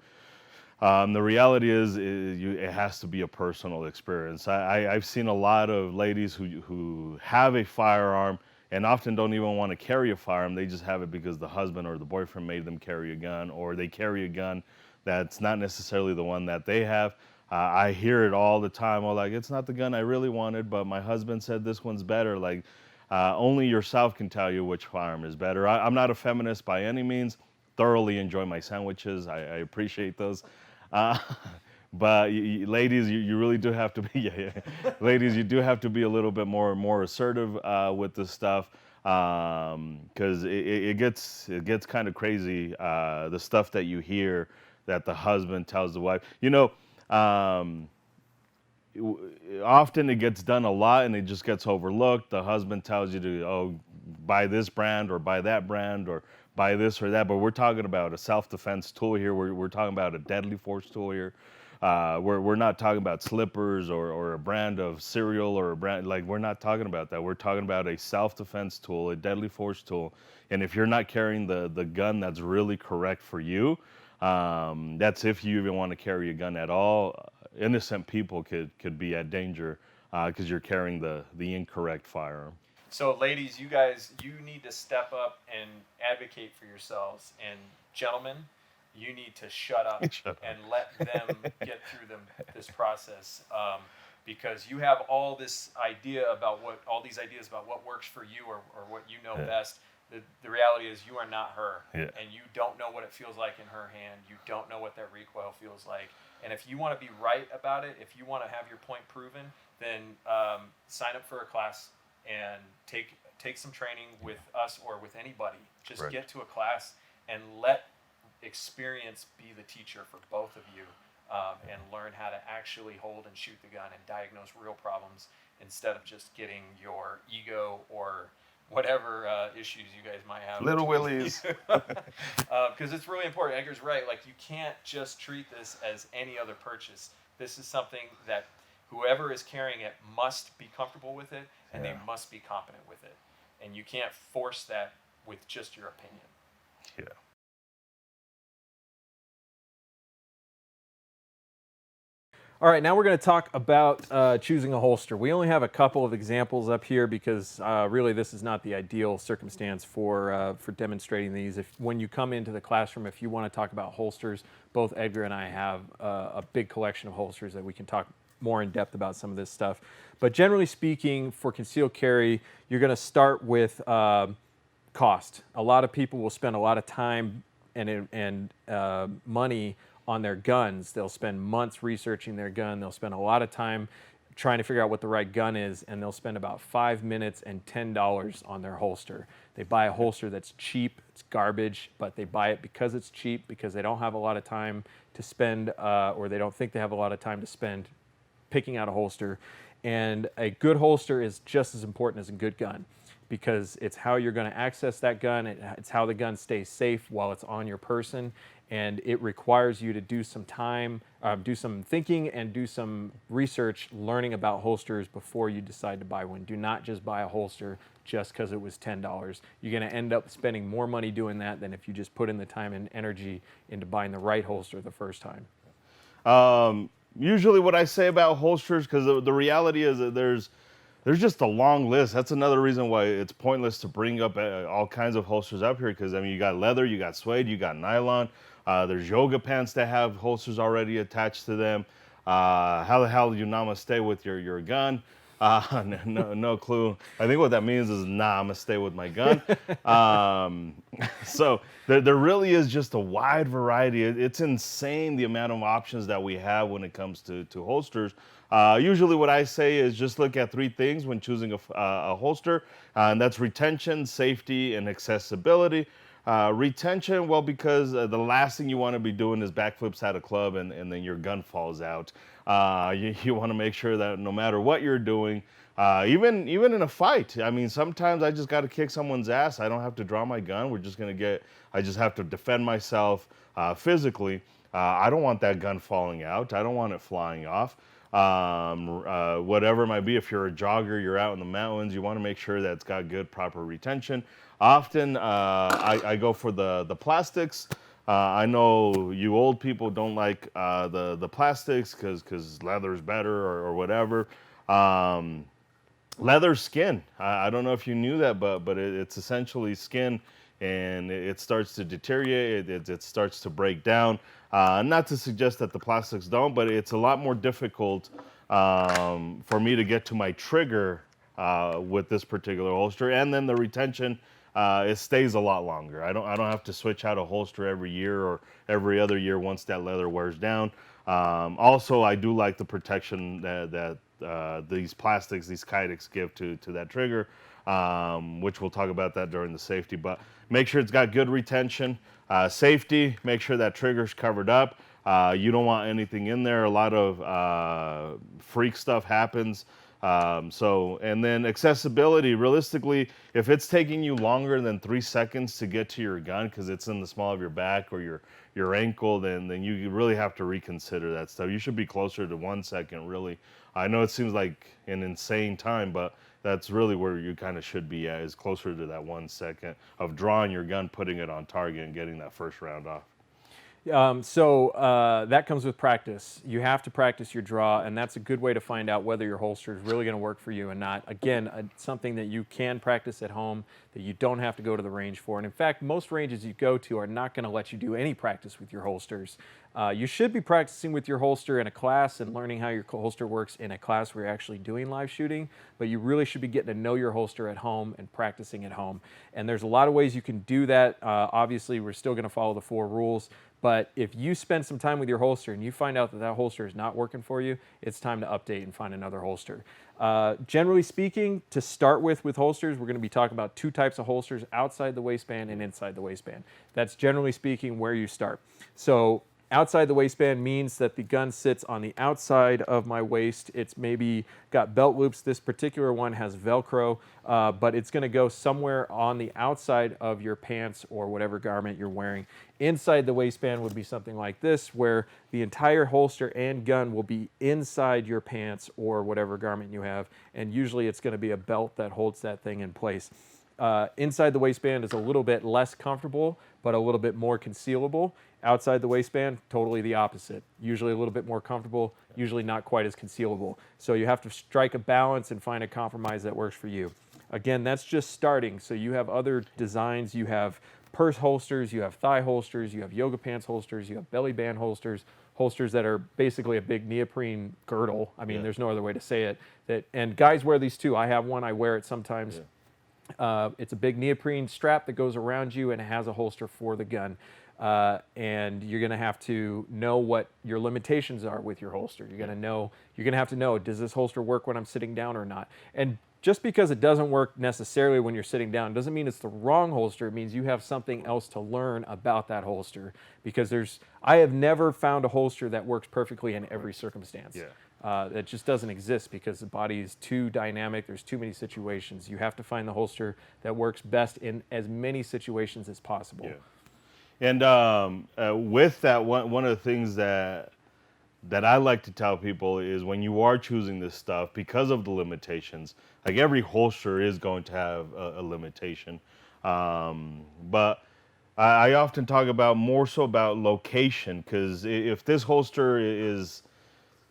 The reality is it has to be a personal experience. I've seen a lot of ladies who have a firearm and often don't even want to carry a firearm. They just have it because the husband or the boyfriend made them carry a gun, or they carry a gun that's not necessarily the one that they have. I hear it all the time. Oh, like, it's not the gun I really wanted, but my husband said this one's better. Like, Only yourself can tell you which firearm is better. I'm not a feminist by any means. Thoroughly enjoy my sandwiches. I appreciate those. Uh, but ladies, you really do have to be, ladies, you do have to be a little bit more assertive with this stuff, because it gets kind of crazy. The stuff that you hear that the husband tells the wife. Um, Often it gets done a lot and it just gets overlooked. The husband tells you to, buy this brand or buy that brand or buy this or that. But we're talking about a self-defense tool here. We're talking about a deadly force tool here. We're not talking about slippers or a brand of cereal or a brand, like, we're not talking about that. We're talking about a self-defense tool, a deadly force tool. And if you're not carrying the gun that's really correct for you, that's if you even want to carry a gun at all. Innocent people could be at danger because you're carrying the incorrect firearm. So, ladies, you guys, you need to step up and advocate for yourselves. And gentlemen, you need to shut up Shut up. and let them get through this process. Because you have all these ideas about what works for you or what you know best. The reality is you are not her, and you don't know what it feels like in her hand. You don't know what that recoil feels like. And if you want to be right about it, if you want to have your point proven, then sign up for a class and take some training with us or with anybody. Just get to a class and let experience be the teacher for both of you, and learn how to actually hold and shoot the gun and diagnose real problems instead of just getting your ego or whatever issues you guys might have. Little willies. Because it's really important. Edgar's right. Like, you can't just treat this as any other purchase. This is something that whoever is carrying it must be comfortable with it, and they must be competent with it. And you can't force that with just your opinion. Yeah. All right, now we're going to talk about choosing a holster. We only have a couple of examples up here because really this is not the ideal circumstance for demonstrating these. When you come into the classroom, if you want to talk about holsters, both Edgar and I have a big collection of holsters that we can talk more in depth about some of this stuff. But generally speaking, for concealed carry, you're going to start with cost. A lot of people will spend a lot of time and money on their guns. They'll spend months researching their gun. They'll spend a lot of time trying to figure out what the right gun is, and they'll spend about 5 minutes and $10 on their holster. They buy a holster that's cheap, it's garbage, but they buy it because it's cheap, because they don't have a lot of time to spend, or they don't think they have a lot of time to spend picking out a holster. And a good holster is just as important as a good gun, because it's how you're going to access that gun. It's how the gun stays safe while it's on your person. And it requires you to do some time, do some thinking and do some research learning about holsters before you decide to buy one. Do not just buy a holster just because it was $10. You're going to end up spending more money doing that than if you just put in the time and energy into buying the right holster the first time. Usually what I say about holsters, because the reality is that there's just a long list. That's another reason why it's pointless to bring up all kinds of holsters up here, because, I mean, you got leather, you got suede, you got nylon. There's yoga pants that have holsters already attached to them. How the hell do you namaste with your gun? No clue. I think what that means is, nah, I'm gonna stay with my gun. So there really is just a wide variety. It's insane the amount of options that we have when it comes to holsters. Usually what I say is just look at three things when choosing a holster, and that's retention, safety, and accessibility. Retention, well, because the last thing you want to be doing is backflips at a club and then your gun falls out. You want to make sure that no matter what you're doing, even in a fight, I mean, sometimes I just got to kick someone's ass. I don't have to draw my gun. I just have to defend myself physically. I don't want that gun falling out. I don't want it flying off. Whatever it might be, if you're a jogger, you're out in the mountains, you want to make sure that it's got good, proper retention. Often, I go for the plastics. I know you old people don't like the plastics because leather's better or whatever. Leather skin. I don't know if you knew that, but it's essentially skin, and it starts to deteriorate. It starts to break down. Not to suggest that the plastics don't, but it's a lot more difficult for me to get to my trigger with this particular holster, and then the retention. It stays a lot longer. I don't have to switch out a holster every year or every other year once that leather wears down. Also, I do like the protection that these plastics, these Kydex give to that trigger, which we'll talk about that during the safety. But make sure it's got good retention. Safety, make sure that trigger's covered up. You don't want anything in there. A lot of freak stuff happens. And then accessibility, realistically, if it's taking you longer than 3 seconds to get to your gun because it's in the small of your back or your ankle, then you really have to reconsider that stuff. You should be closer to 1 second, really. I know it seems like an insane time, but that's really where you kind of should be at, is closer to that 1 second of drawing your gun, putting it on target, and getting that first round off. That comes with practice. You have to practice your draw, and that's a good way to find out whether your holster is really going to work for you and not. Again, something that you can practice at home, that you don't have to go to the range for. And in fact, most ranges you go to are not going to let you do any practice with your holsters. You should be practicing with your holster in a class and learning how your holster works in a class where you're actually doing live shooting, but you really should be getting to know your holster at home and practicing at home. And there's a lot of ways you can do that. Obviously, we're still going to follow the 4 rules. But if you spend some time with your holster and you find out that that holster is not working for you, it's time to update and find another holster. Generally speaking, to start with holsters, we're going to be talking about 2 types of holsters: outside the waistband and inside the waistband. That's generally speaking where you start. So outside the waistband means that the gun sits on the outside of my waist. It's maybe got belt loops. This particular one has Velcro, but it's going to go somewhere on the outside of your pants or whatever garment you're wearing. Inside the waistband would be something like this, where the entire holster and gun will be inside your pants or whatever garment you have, and usually it's going to be a belt that holds that thing in place. Inside the waistband is a little bit less comfortable, but a little bit more concealable. Outside the waistband, totally the opposite. Usually a little bit more comfortable, usually not quite as concealable. So you have to strike a balance and find a compromise that works for you. Again, that's just starting. So you have other designs. You have purse holsters, you have thigh holsters, you have yoga pants holsters, you have belly band holsters, holsters that are basically a big neoprene girdle. I mean, there's no other way to say it. And guys wear these too. I have one, I wear it sometimes. It's a big neoprene strap that goes around you and it has a holster for the gun. And you're going to have to know what your limitations are with your holster. You're going to have to know, does this holster work when I'm sitting down or not? And just because it doesn't work necessarily when you're sitting down doesn't mean it's the wrong holster. It means you have something else to learn about that holster, because I have never found a holster that works perfectly in every circumstance. It just doesn't exist because the body is too dynamic. There's too many situations. You have to find the holster that works best in as many situations as possible. And with that, one of the things that I like to tell people is, when you are choosing this stuff, because of the limitations, like every holster is going to have a limitation. But I often talk about more so about location, because if this holster is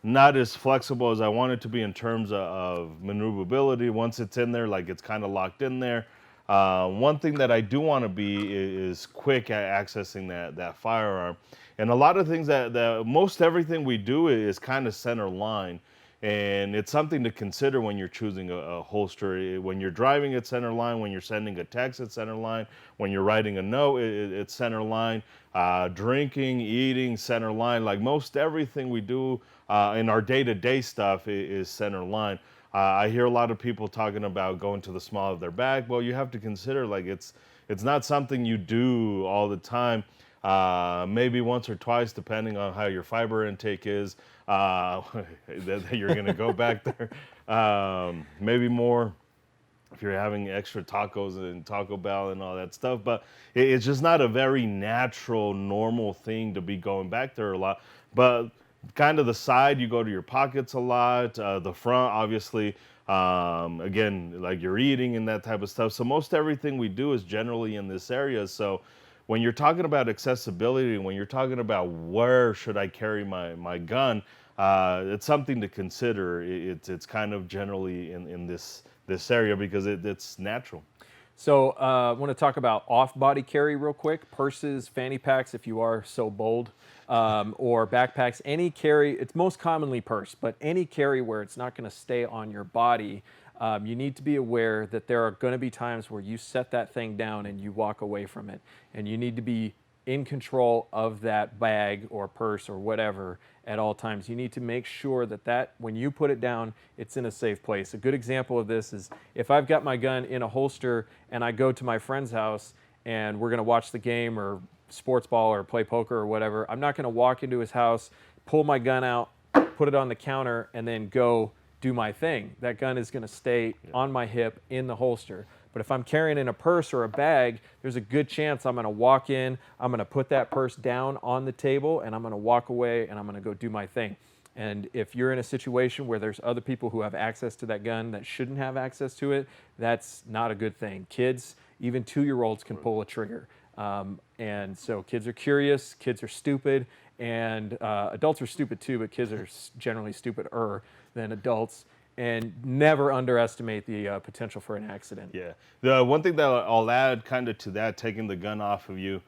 not as flexible as I want it to be in terms of maneuverability, once it's in there, like it's kind of locked in there. One thing that I do want to be is quick at accessing that firearm. And a lot of things that most everything we do is kind of center line. And it's something to consider when you're choosing a holster. When you're driving, it's center line. When you're sending a text, it's center line. When you're writing a note, it's center line. Drinking, eating, center line. Like most everything we do in our day-to-day stuff is center line. I hear a lot of people talking about going to the small of their back. Well, you have to consider, like, it's not something you do all the time. Maybe once or twice, depending on how your fiber intake is, that you're going to go back there. Maybe more if you're having extra tacos and Taco Bell and all that stuff. But it's just not a very natural, normal thing to be going back there a lot. But kind of the side, you go to your pockets a lot. The front, obviously, again, like you're eating and that type of stuff. So most everything we do is generally in this area. So when you're talking about accessibility, when you're talking about where should I carry my gun, it's something to consider. It's kind of generally in this area, because it's natural. So I want to talk about off-body carry real quick. Purses, fanny packs, if you are so bold, or backpacks. Any carry, it's most commonly purse, but any carry where it's not going to stay on your body You need to be aware that there are going to be times where you set that thing down and you walk away from it, and you need to be in control of that bag or purse or whatever at all times. You need to make sure that when you put it down, it's in a safe place. A good example of this is if I've got my gun in a holster and I go to my friend's house and we're going to watch the game or sports ball or play poker or whatever, I'm not going to walk into his house, pull my gun out, put it on the counter, and then go do my thing. That gun is going to stay on my hip in the holster. But if I'm carrying in a purse or a bag, there's a good chance I'm going to walk in, I'm going to put that purse down on the table, and I'm going to walk away and I'm going to go do my thing. And if you're in a situation where there's other people who have access to that gun that shouldn't have access to it, that's not a good thing. Kids, even 2-year-olds can pull a trigger. And so kids are curious, kids are stupid, and adults are stupid too, but kids are generally stupider than adults. And never underestimate the potential for an accident. Yeah. The one thing that I'll add kind of to that, taking the gun off of you,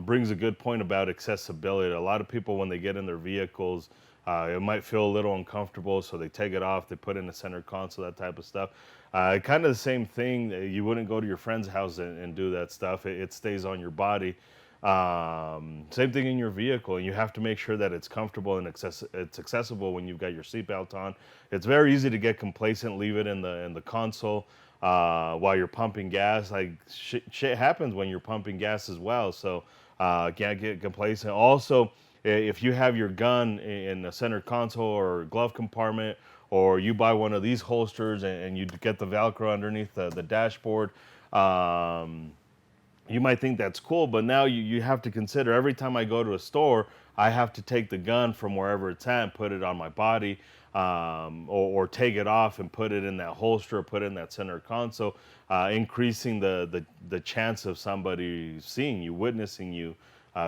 brings a good point about accessibility. A lot of people, when they get in their vehicles, it might feel a little uncomfortable, so they take it off, they put in a center console, that type of stuff. Kind of the same thing. You wouldn't go to your friend's house and do that stuff. It stays on your body. Same thing in your vehicle, and you have to make sure that it's comfortable and it's accessible when you've got your seatbelt on. It's very easy to get complacent, leave it in the console while you're pumping gas. Like shit happens when you're pumping gas as well, so can't get complacent. Also, if you have your gun in a center console or glove compartment, or you buy one of these holsters and you get the Velcro underneath the dashboard, you might think that's cool, but now you have to consider every time I go to a store, I have to take the gun from wherever it's at and put it on my body, or take it off and put it in that holster or put it in that center console, increasing the chance of somebody seeing you, witnessing you,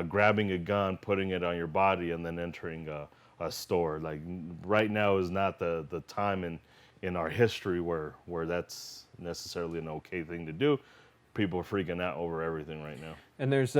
grabbing a gun, putting it on your body, and then entering a store. Like right now is not the time in our history where that's necessarily an okay thing to do. People are freaking out over everything right now. And there's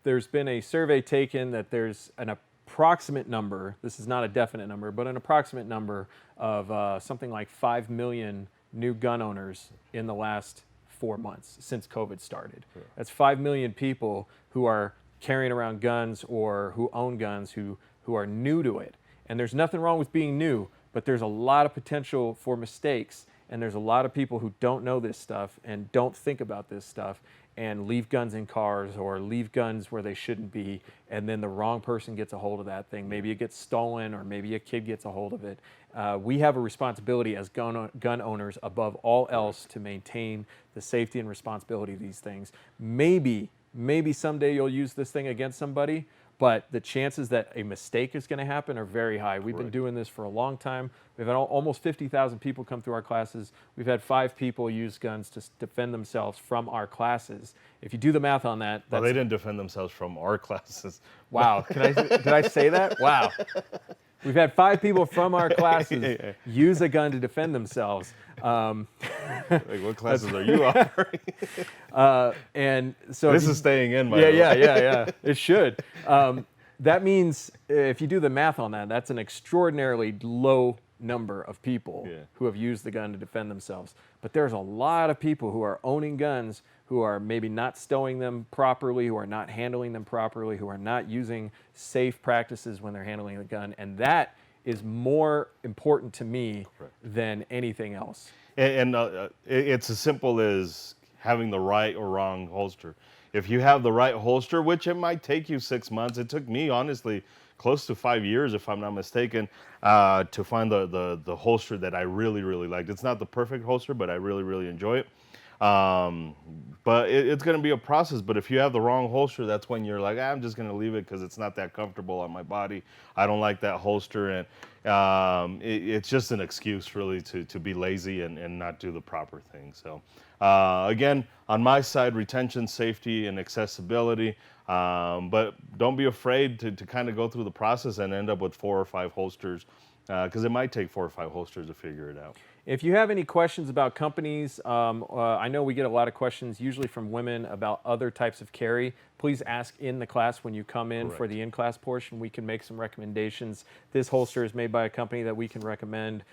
there's been a survey taken that there's an approximate number, this is not a definite number, but an approximate number of something like 5 million new gun owners in the last 4 months since COVID started. Yeah. That's 5 million people who are carrying around guns or who own guns who are new to it. And there's nothing wrong with being new, but there's a lot of potential for mistakes. And there's a lot of people who don't know this stuff and don't think about this stuff and leave guns in cars or leave guns where they shouldn't be, and then the wrong person gets a hold of that thing. Maybe it gets stolen, or maybe a kid gets a hold of it. We have a responsibility as gun owners above all else to maintain the safety and responsibility of these things. Maybe someday you'll use this thing against somebody, but the chances that a mistake is going to happen are very high. We've been doing this for a long time. We've had almost 50,000 people come through our classes. We've had 5 people use guns to defend themselves from our classes. If you do the math on that, well, they didn't defend themselves from our classes. Wow, did I say that? Wow. We've had 5 people from our classes use a gun to defend themselves. Like, what classes are you offering? And so this is staying in, by the way. Yeah. It should. That means if you do the math on that, that's an extraordinarily low number of people who have used the gun to defend themselves. But there's a lot of people who are owning guns who are maybe not stowing them properly, who are not handling them properly, who are not using safe practices when they're handling the gun. And that is more important to me than anything else. And it's as simple as having the right or wrong holster. If you have the right holster, which it might take you 6 months, it took me, honestly, close to 5 years, if I'm not mistaken, to find the holster that I really, really liked. It's not the perfect holster, but I really, really enjoy it. But it's going to be a process. But if you have the wrong holster, that's when you're like, I'm just going to leave it because it's not that comfortable on my body. I don't like that holster. And it's just an excuse, really, to be lazy and not do the proper thing. So, again, on my side, retention, safety, and accessibility. But don't be afraid to kind of go through the process and end up with 4 or 5 holsters because it might take 4 or 5 holsters to figure it out. If you have any questions about companies, I know we get a lot of questions, usually from women, about other types of carry. Please ask in the class when you come in for the in-class portion. We can make some recommendations. This holster is made by a company that we can recommend.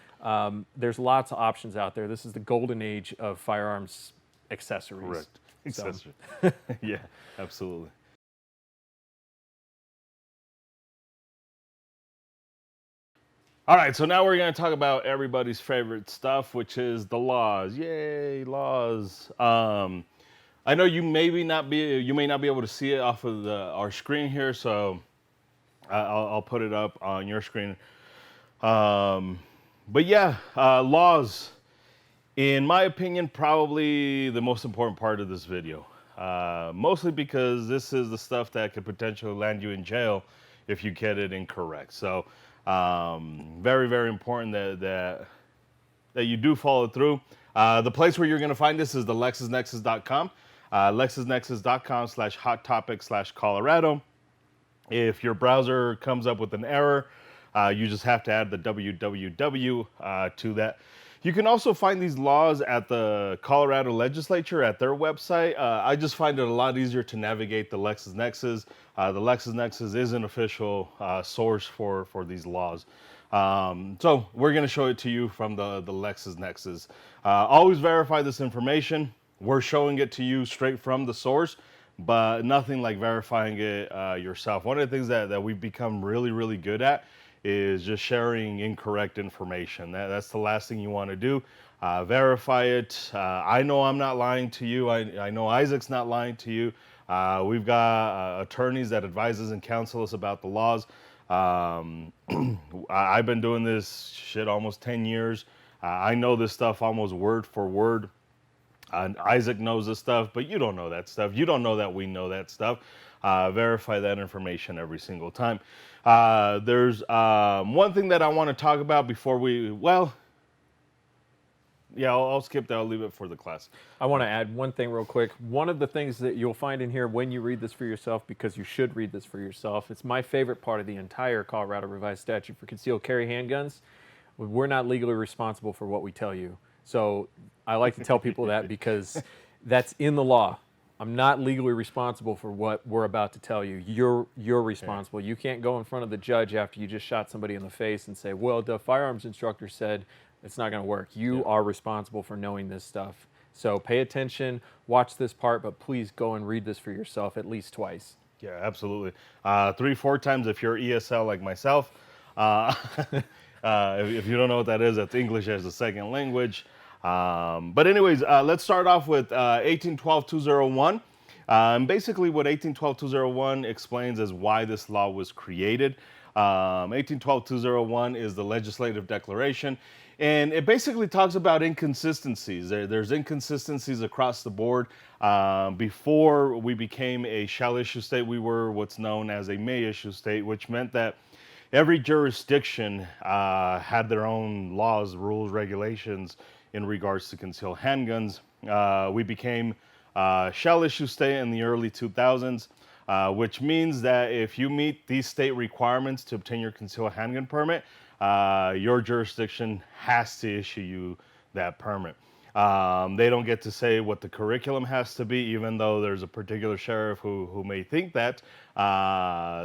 There's lots of options out there. This is the golden age of firearms accessories. Correct. Accessories. Yeah, absolutely. All right, so now we're going to talk about everybody's favorite stuff, which is the laws. Yay, laws. I know you may not be able to see it off of our screen here, so I'll put it up on your screen. But yeah, laws. In my opinion, probably the most important part of this video. Mostly because this is the stuff that could potentially land you in jail if you get it incorrect. So very, very important that you do follow through. The place where you're going to find this is the LexisNexis.com. LexisNexis.com/hot topic/Colorado. If your browser comes up with an error, you just have to add the www to that. You can also find these laws at the Colorado legislature at their website. I just find it a lot easier to navigate the LexisNexis. The LexisNexis is an official source for these laws. So we're going to show it to you from the LexisNexis. Always verify this information. We're showing it to you straight from the source, but nothing like verifying it yourself. One of the things that we've become really, really good at is just sharing incorrect information. That's the last thing you want to do. Verify it. I know I'm not lying to you. I know Isaac's not lying to you. We've got attorneys that advise us and counsel us about the laws. I've been doing this shit almost 10 years. I know this stuff almost word for word. Isaac knows this stuff, but you don't know that stuff. You don't know that we know that stuff. Verify that information every single time. There's one thing that I want to talk about before I'll skip that. I'll leave it for the class. I want to add one thing real quick. One of the things that you'll find in here when you read this for yourself, because you should read this for yourself, it's my favorite part of the entire Colorado Revised Statute for concealed carry handguns. We're not legally responsible for what we tell you. So I like to tell people that because that's in the law. I'm not legally responsible for what we're about to tell you. You're responsible. You can't go in front of the judge after you just shot somebody in the face and say, well, the firearms instructor said it's not going to work. You are responsible for knowing this stuff. So pay attention, watch this part, but please go and read this for yourself at least twice. Yeah, absolutely. 3-4 times if you're ESL like myself. If you don't know what that is, that's English as a second language. But anyways, let's start off with 1812-201. Basically what 1812-201 explains is why this law was created. 1812-201 is the legislative declaration, and it basically talks about inconsistencies. There's inconsistencies across the board. Before we became a shall issue state, we were what's known as a may issue state, which meant that every jurisdiction had their own laws, rules, regulations in regards to concealed handguns. We became shall issue state in the early 2000s, which means that if you meet these state requirements to obtain your concealed handgun permit, your jurisdiction has to issue you that permit. They don't get to say what the curriculum has to be, even though there's a particular sheriff who may think that.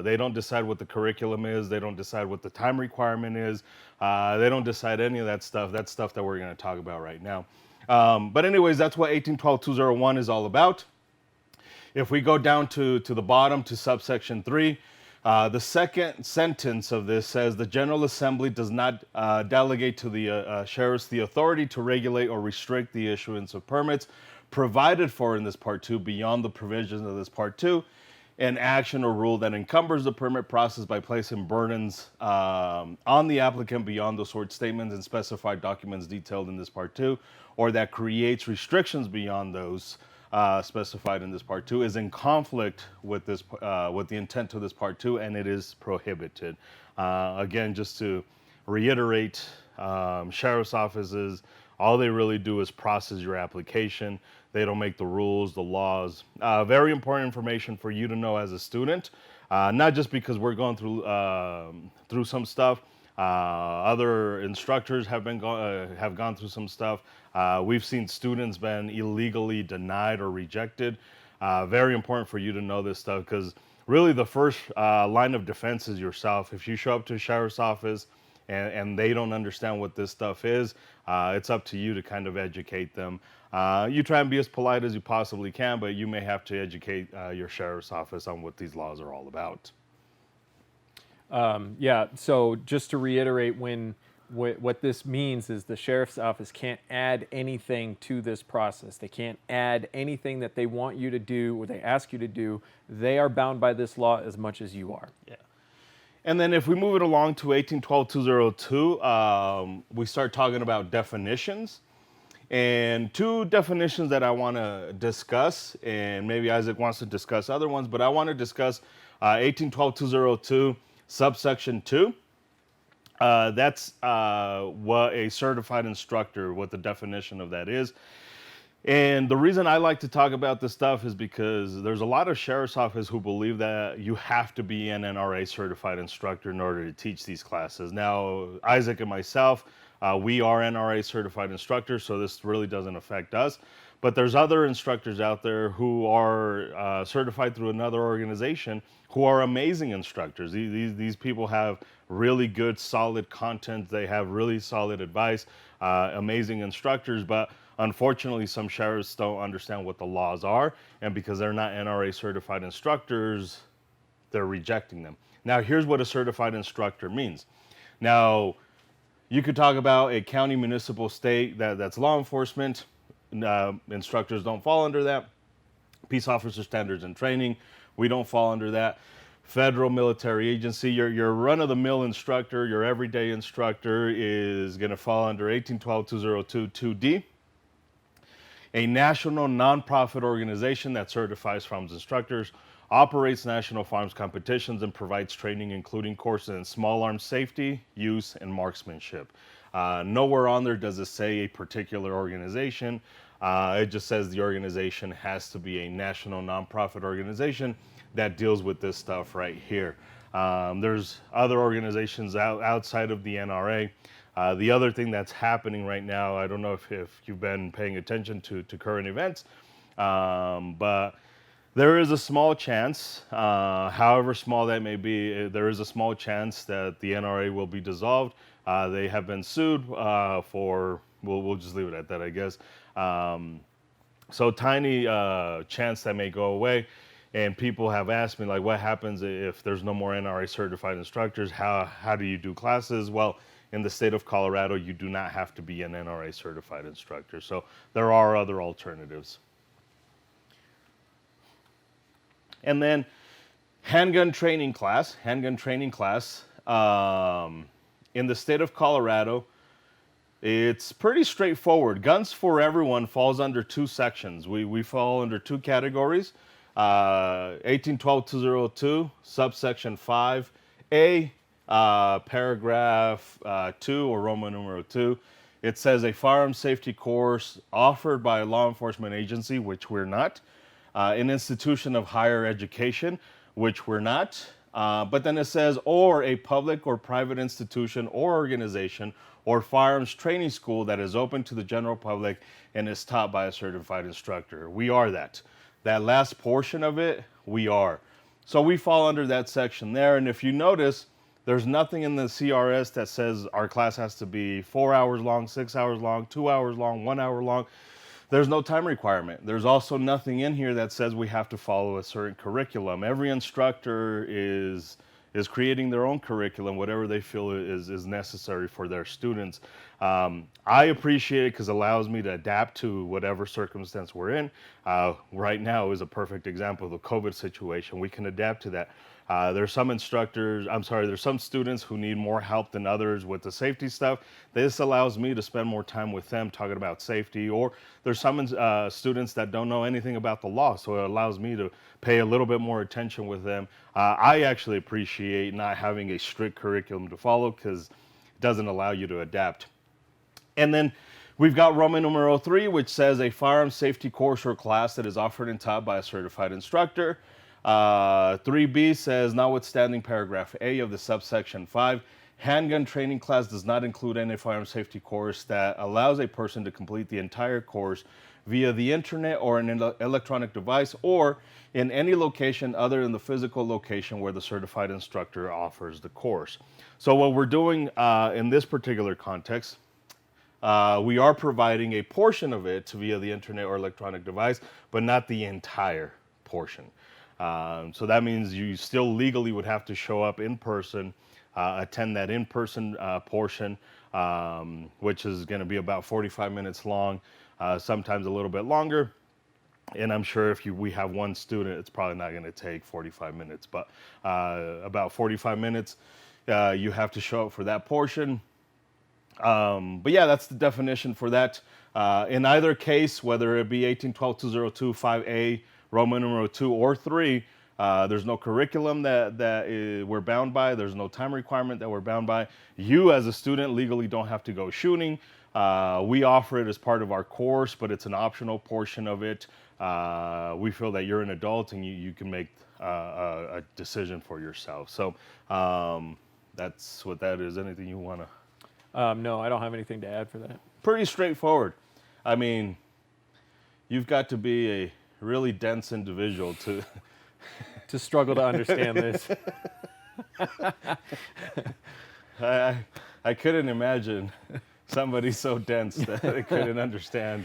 They don't decide what the curriculum is. They don't decide what the time requirement is. They don't decide any of that stuff. That's stuff that we're going to talk about right now. But anyways, that's what 1812-201 is all about. If we go down to the bottom to subsection 3, the second sentence of this says the General Assembly does not delegate to the sheriffs the authority to regulate or restrict the issuance of permits provided for in this Part 2 beyond the provisions of this Part 2, an action or rule that encumbers the permit process by placing burdens on the applicant beyond the sort statements and specified documents detailed in this Part 2, or that creates restrictions beyond those specified in this Part 2 is in conflict with this with the intent of this Part 2, and it is prohibited. Again, just to reiterate, sheriff's offices, all they really do is process your application. They don't make the rules, the laws. Very important information for you to know as a student, not just because we're going through some stuff, Other instructors have have gone through some stuff. We've seen students been illegally denied or rejected. Very important for you to know this stuff because really the first line of defense is yourself. If you show up to a sheriff's office and they don't understand what this stuff is, it's up to you to kind of educate them. You try and be as polite as you possibly can, but you may have to educate your sheriff's office on what these laws are all about. Yeah, so just to reiterate, what this means is the sheriff's office can't add anything to this process. They can't add anything that they want you to do or they ask you to do. They are bound by this law as much as you are. Yeah. And then if we move it along to 1812-202, we start talking about definitions. And two definitions that I want to discuss, and maybe Isaac wants to discuss other ones, but I want to discuss 1812-202, subsection 2. That's what a certified instructor, what the definition of that is. And the reason I like to talk about this stuff is because there's a lot of sheriff's office who believe that you have to be an NRA certified instructor in order to teach these classes. Now, Isaac and myself, we are NRA certified instructors, so this really doesn't affect us. But there's other instructors out there who are certified through another organization who are amazing instructors. These people have really good, solid content. They have really solid advice, amazing instructors, but unfortunately, some sheriffs don't understand what the laws are, and because they're not NRA certified instructors, they're rejecting them. Now, here's what a certified instructor means. Now, you could talk about a county, municipal, state, that's law enforcement. Instructors don't fall under that. Peace officer standards and training, we don't fall under that. Federal military agency, your run-of-the-mill instructor, your everyday instructor is going to fall under 1812-202-2D. A national nonprofit organization that certifies farms instructors, operates national farms competitions, and provides training including courses in small arms safety, use, and marksmanship. Nowhere on there does it say a particular organization. It just says the organization has to be a national nonprofit organization that deals with this stuff right here. There's other organizations outside of the NRA. The other thing that's happening right now, I don't know if you've been paying attention to current events, but there is a small chance, however small that may be, there is a small chance that the NRA will be dissolved. They have been sued for, we'll just leave it at that, I guess. So tiny chance that may go away. And people have asked me, like, what happens if there's no more NRA certified instructors? How do you do classes? Well, in the state of Colorado, you do not have to be an NRA certified instructor. So there are other alternatives. And then handgun training class. In the state of Colorado, it's pretty straightforward. Guns for Everyone falls under two sections. We fall under two categories. 1812-202, subsection 5A, paragraph 2 or Roman numeral 2. It says a firearm safety course offered by a law enforcement agency, which we're not, an institution of higher education, which we're not, but then it says, or a public or private institution or organization or firearms training school that is open to the general public and is taught by a certified instructor. We are that. That last portion of it, we are. So we fall under that section there. And if you notice, there's nothing in the CRS that says our class has to be 4 hours long, 6 hours long, 2 hours long, 1 hour long. There's no time requirement. There's also nothing in here that says we have to follow a certain curriculum. Every instructor is creating their own curriculum, whatever they feel is necessary for their students. I appreciate it because it allows me to adapt to whatever circumstance we're in. Right now is a perfect example of the COVID situation. We can adapt to that. There's some students who need more help than others with the safety stuff. This allows me to spend more time with them talking about safety, or there's some students that don't know anything about the law, so it allows me to pay a little bit more attention with them. I actually appreciate not having a strict curriculum to follow because it doesn't allow you to adapt. And then we've got Roman numeral 3, which says a firearm safety course or class that is offered and taught by a certified instructor. 3B says, notwithstanding paragraph A of the subsection 5, Handgun training class does not include any firearm safety course that allows a person to complete the entire course via the internet or an electronic device or in any location other than the physical location where the certified instructor offers the course. So what we're doing in this particular context, we are providing a portion of it via the internet or electronic device, but not the entire portion. So that means you still legally would have to show up in person, attend that in-person portion, which is going to be about 45 minutes long, sometimes a little bit longer. And I'm sure if we have one student, it's probably not going to take 45 minutes, but about 45 minutes, you have to show up for that portion. But yeah, that's the definition for that. In either case, whether it be 1812-202, 5A, Roman numeral 2 or 3, there's no curriculum that we're bound by. There's no time requirement that we're bound by. You as a student legally don't have to go shooting. We offer it as part of our course, but it's an optional portion of it. We feel that you're an adult and you can make a decision for yourself. So that's what that is. Anything you want to... No, I don't have anything to add for that. Pretty straightforward. I mean, you've got to be a really dense individual to to struggle to understand this. I couldn't imagine somebody so dense that they couldn't understand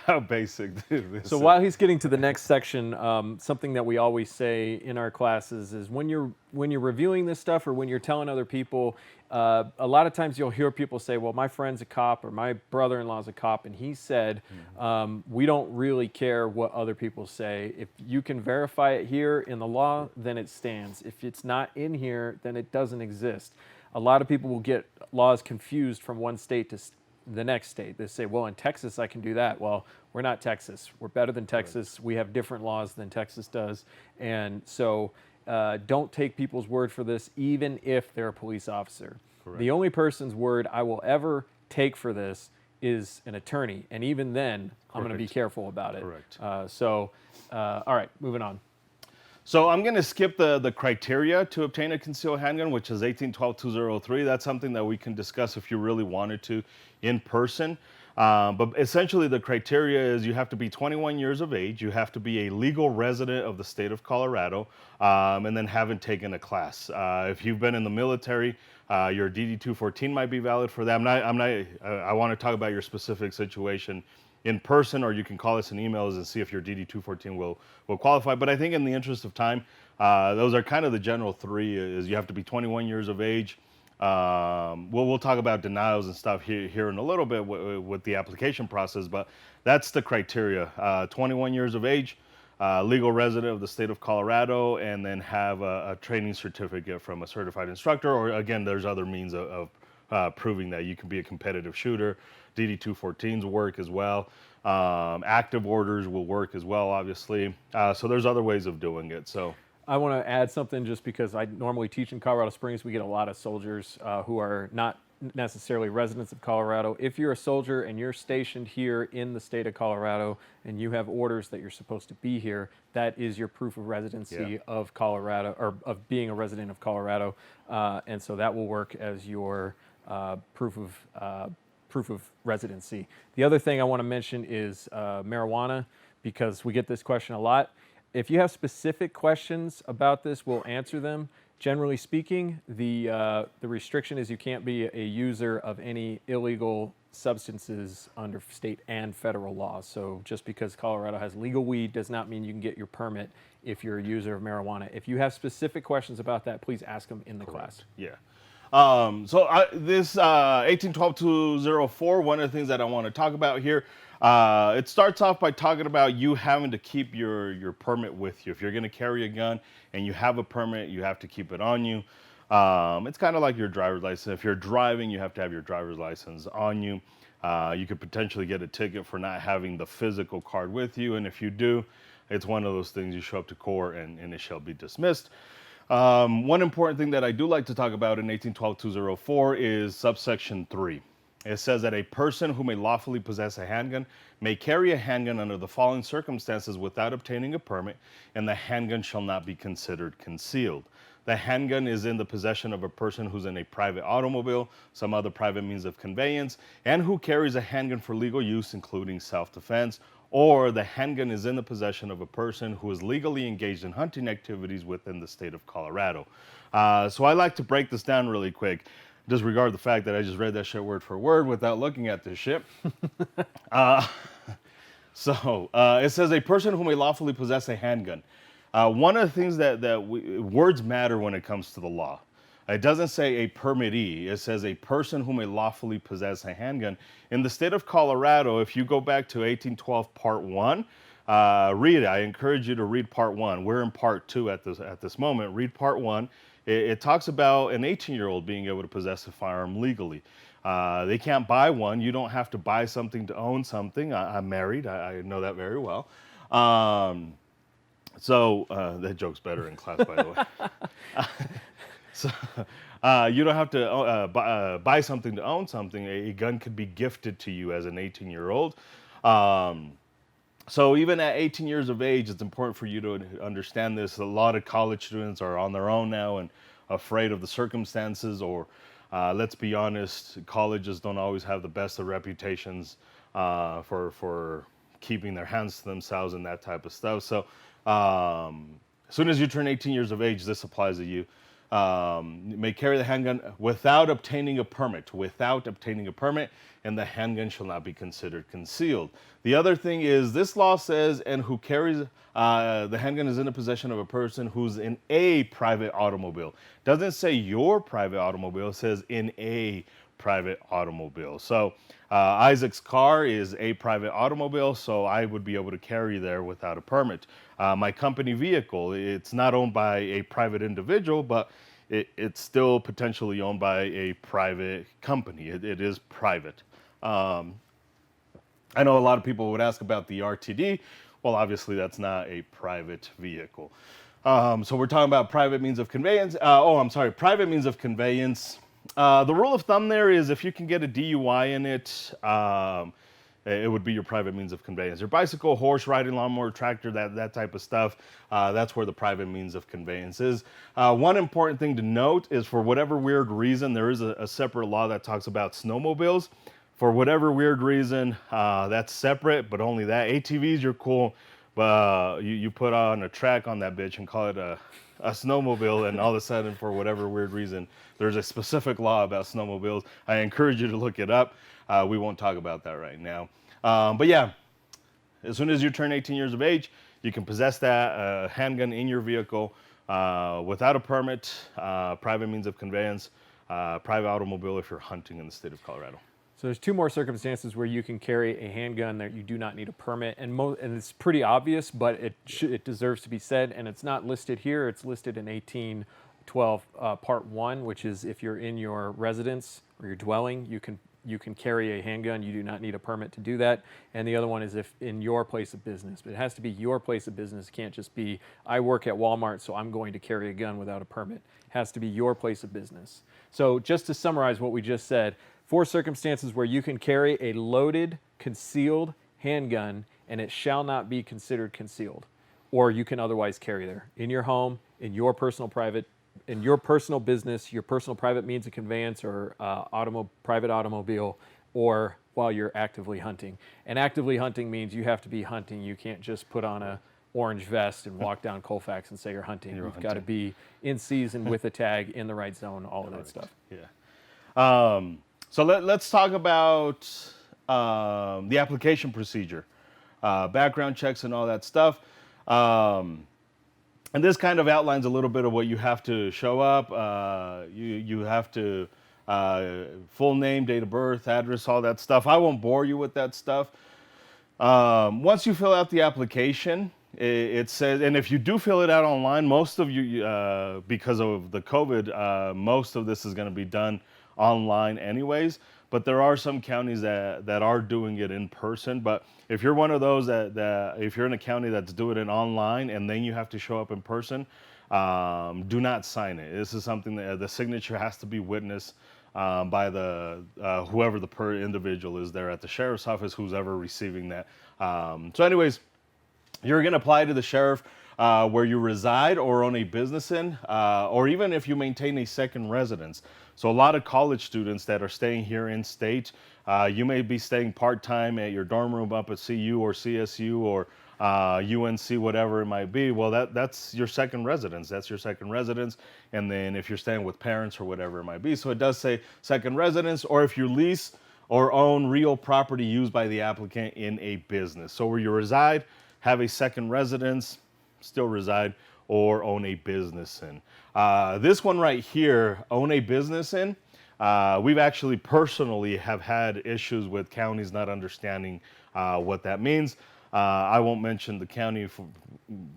how basic this is. So while he's getting to the next section, something that we always say in our classes is when you're reviewing this stuff or when you're telling other people, a lot of times you'll hear people say, well, my friend's a cop or my brother-in-law's a cop, and he said, we don't really care what other people say. If you can verify it here in the law, then it stands. If it's not in here, then it doesn't exist. A lot of people will get laws confused from one state to the next state. They say, well, in Texas, I can do that. Well, we're not Texas. We're better than Texas. We have different laws than Texas does. And so don't take people's word for this, even if they're a police officer. Correct. The only person's word I will ever take for this is an attorney. And even then, I'm going to be careful about it. Correct. All right, moving on. So I'm going to skip the criteria to obtain a concealed handgun, which is 1812-203. That's something that we can discuss if you really wanted to in person. But essentially the criteria is you have to be 21 years of age, you have to be a legal resident of the state of Colorado, and then haven't taken a class. If you've been in the military, your DD-214 might be valid for that. I want to talk about your specific situation in person, or you can call us in emails and see if your DD-214 will qualify. But I think in the interest of time, those are kind of the general three. Is you have to be 21 years of age. We'll talk about denials and stuff here in a little bit with the application process, but that's the criteria. 21 years of age, legal resident of the state of Colorado, and then have a training certificate from a certified instructor, or again, there's other means of proving that you can be a competitive shooter. DD-214s work as well. Active orders will work as well, obviously. So there's other ways of doing it. So I want to add something just because I normally teach in Colorado Springs. We get a lot of soldiers who are not necessarily residents of Colorado. If you're a soldier and you're stationed here in the state of Colorado and you have orders that you're supposed to be here, that is your proof of residency of Colorado, or of being a resident of Colorado. And so that will work as your proof of residency. The other thing I want to mention is marijuana, because we get this question a lot. If you have specific questions about this, we'll answer them. Generally speaking, the restriction is you can't be a user of any illegal substances under state and federal law. So just because Colorado has legal weed does not mean you can get your permit if you're a user of marijuana. If you have specific questions about that, please ask them in the class. Yeah. This 1812-204, one of the things that I want to talk about here, it starts off by talking about you having to keep your permit with you. If you're going to carry a gun and you have a permit, you have to keep it on you. It's kind of like your driver's license. If you're driving, you have to have your driver's license on you. You could potentially get a ticket for not having the physical card with you. And if you do, it's one of those things you show up to court and it shall be dismissed. One important thing that I do like to talk about in 1812-204 is subsection 3. It says that a person who may lawfully possess a handgun may carry a handgun under the following circumstances without obtaining a permit, and the handgun shall not be considered concealed. the handgun is in the possession of a person who's in a private automobile, some other private means of conveyance, and who carries a handgun for legal use, including self-defense, or the handgun is in the possession of a person who is legally engaged in hunting activities within the state of Colorado. So I like to break this down really quick. Disregard the fact that I just read that shit word for word without looking at this shit. It says a person who may lawfully possess a handgun. One of the things words matter when it comes to the law. It doesn't say a permittee. It says a person who may lawfully possess a handgun. In the state of Colorado, if you go back to 1812 Part 1, read it. I encourage you to read Part 1. We're in Part 2 at this moment. Read Part 1. It talks about an 18-year-old being able to possess a firearm legally. They can't buy one. You don't have to buy something to own something. I'm married. I know that very well. That joke's better in class, by the way. So you don't have to buy something to own something. A gun could be gifted to you as an 18-year-old. So even at 18 years of age, it's important for you to understand this. A lot of college students are on their own now and afraid of the circumstances, or let's be honest, colleges don't always have the best of reputations for keeping their hands to themselves and that type of stuff. So as soon as you turn 18 years of age, this applies to you. You may carry the handgun without obtaining a permit. And the handgun shall not be considered concealed. The other thing is, this law says, and who carries the handgun is in the possession of a person who's in a private automobile. Doesn't say your private automobile, it says in a private automobile. So Isaac's car is a private automobile, so I would be able to carry there without a permit. My company vehicle, it's not owned by a private individual, but it's still potentially owned by a private company. It is private. I know a lot of people would ask about the RTD. Well, obviously that's not a private vehicle. So we're talking about private means of conveyance. Private means of conveyance. The rule of thumb there is if you can get a DUI in it, it would be your private means of conveyance. Your bicycle, horse riding, lawnmower, tractor, that type of stuff, that's where the private means of conveyance is. One important thing to note is, for whatever weird reason, there is a separate law that talks about snowmobiles. For whatever weird reason, that's separate, but only that. ATVs, you're cool, but you put on a track on that bitch and call it a snowmobile, and all of a sudden, for whatever weird reason, there's a specific law about snowmobiles. I encourage you to look it up. We won't talk about that right now. But yeah, as soon as you turn 18 years of age, you can possess that handgun in your vehicle without a permit, private means of conveyance, private automobile if you're hunting in the state of Colorado. So there's two more circumstances where you can carry a handgun that you do not need a permit, and it's pretty obvious, but it deserves to be said, and it's not listed here. It's listed in 1812 Part 1, which is if you're in your residence or your dwelling, you can carry a handgun. You do not need a permit to do that. And the other one is if in your place of business. But it has to be your place of business. It can't just be, I work at Walmart, so I'm going to carry a gun without a permit. It has to be your place of business. So just to summarize what we just said, 4 circumstances where you can carry a loaded, concealed handgun and it shall not be considered concealed, or you can otherwise carry there in your home, in your personal business, your personal private means of conveyance, or private automobile, or while you're actively hunting. And actively hunting means you have to be hunting. You can't just put on a orange vest and walk down Colfax and say you're hunting. You've got to be in season with a tag, in the right zone, all of that stuff. Yeah. So let's talk about the application procedure, background checks and all that stuff. And this kind of outlines a little bit of what you have to show up. You have to, full name, date of birth, address, all that stuff. I won't bore you with that stuff. Once you fill out the application, it says, and if you do fill it out online, most of you, because of the COVID, most of this is going to be done online anyways, but there are some counties that are doing it in person. But if you're one of those that if you're in a county that's doing it online and then you have to show up in person, do not sign it. This is something that the signature has to be witnessed by the whoever the per individual is there at the sheriff's office, who's ever receiving that. So anyways, you're going to apply to the sheriff. where you reside or own a business in, or even if you maintain a second residence. So a lot of college students that are staying here in state, you may be staying part-time at your dorm room up at CU or CSU or UNC, whatever it might be. Well, that's your second residence. That's your second residence. And then if you're staying with parents or whatever it might be. So it does say second residence, or if you lease or own real property used by the applicant in a business. So where you reside, have a second residence, still reside, or own a business in. This one right here, own a business in, we've actually personally have had issues with counties not understanding what that means. I won't mention the county for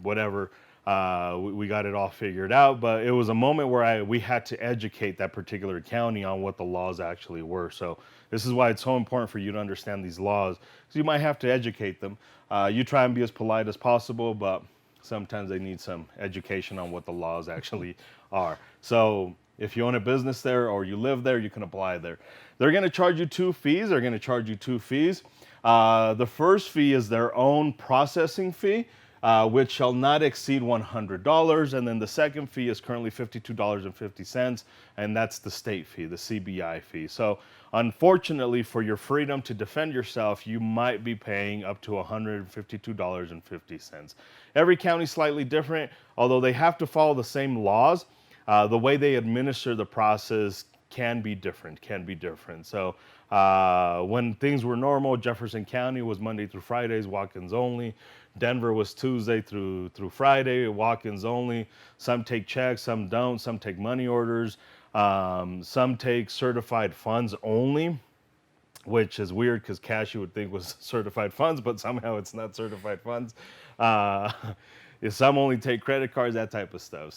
whatever. We got it all figured out, but it was a moment where we had to educate that particular county on what the laws actually were. So this is why it's so important for you to understand these laws, because you might have to educate them. You try and be as polite as possible, but sometimes they need some education on what the laws actually are. So if you own a business there or you live there, you can apply there. They're going to charge you two fees. The first fee is their own processing fee, which shall not exceed $100. And then the second fee is currently $52.50, and that's the state fee, the CBI fee. So unfortunately, for your freedom to defend yourself, you might be paying up to $152.50. Every county is slightly different, although they have to follow the same laws. The way they administer the process can be different. So when things were normal, Jefferson County was Monday through Fridays, walk-ins only. Denver was Tuesday through Friday, walk-ins only. Some take checks, some don't. Some take money orders. Some take certified funds only, which is weird because cash you would think was certified funds, but somehow it's not certified funds. Some only take credit cards, that type of stuff.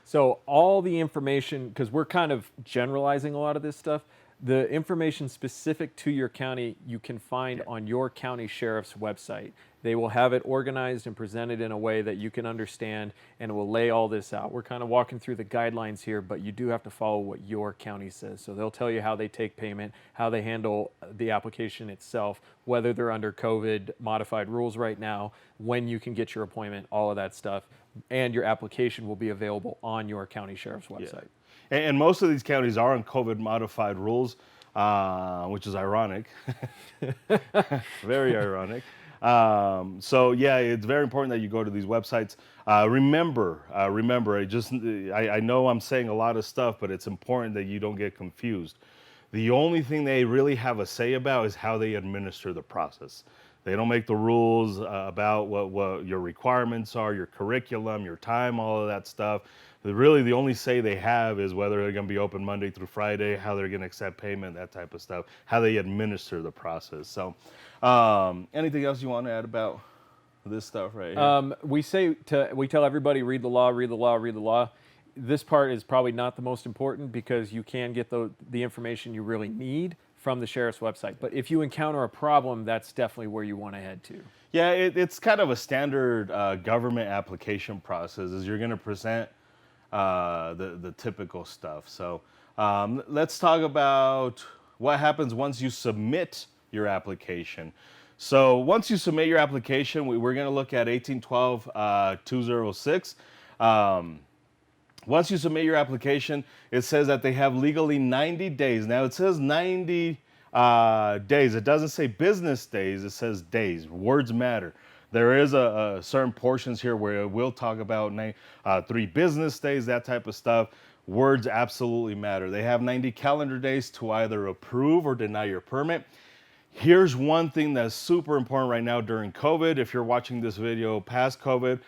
So all the information, because we're kind of generalizing a lot of this stuff, the information specific to your county you can find on your county sheriff's website. They will have it organized and presented in a way that you can understand, and it will lay all this out. We're kind of walking through the guidelines here, but you do have to follow what your county says. So they'll tell you how they take payment, how they handle the application itself, whether they're under COVID modified rules right now, when you can get your appointment, all of that stuff. And your application will be available on your county sheriff's website. Yeah. And most of these counties are on COVID modified rules, which is ironic. Very ironic. So yeah, it's very important that you go to these websites. Remember, I know I'm saying a lot of stuff, but it's important that you don't get confused. The only thing they really have a say about is how they administer the process. They don't make the rules about what your requirements are, your curriculum, your time, all of that stuff. Really, the only say they have is whether they're going to be open Monday through Friday, how they're going to accept payment, that type of stuff, how they administer the process. So anything else you want to add about this stuff right here? We tell everybody, read the law, read the law, read the law. This part is probably not the most important because you can get the information you really need from the sheriff's website. But if you encounter a problem, that's definitely where you want to head to. Yeah, it's kind of a standard government application process. Is you're going to present the typical stuff. So let's talk about what happens once you submit your application. So once you submit your application, we're going to look at 1812-206. Once you submit your application, it says that they have legally 90 days. Now it says 90 days. It doesn't say business days. It says days. Words matter. There is a certain portions here where it will talk about 3 business days, that type of stuff. Words absolutely matter. They have 90 calendar days to either approve or deny your permit. Here's one thing that's super important right now during COVID. If you're watching this video past COVID,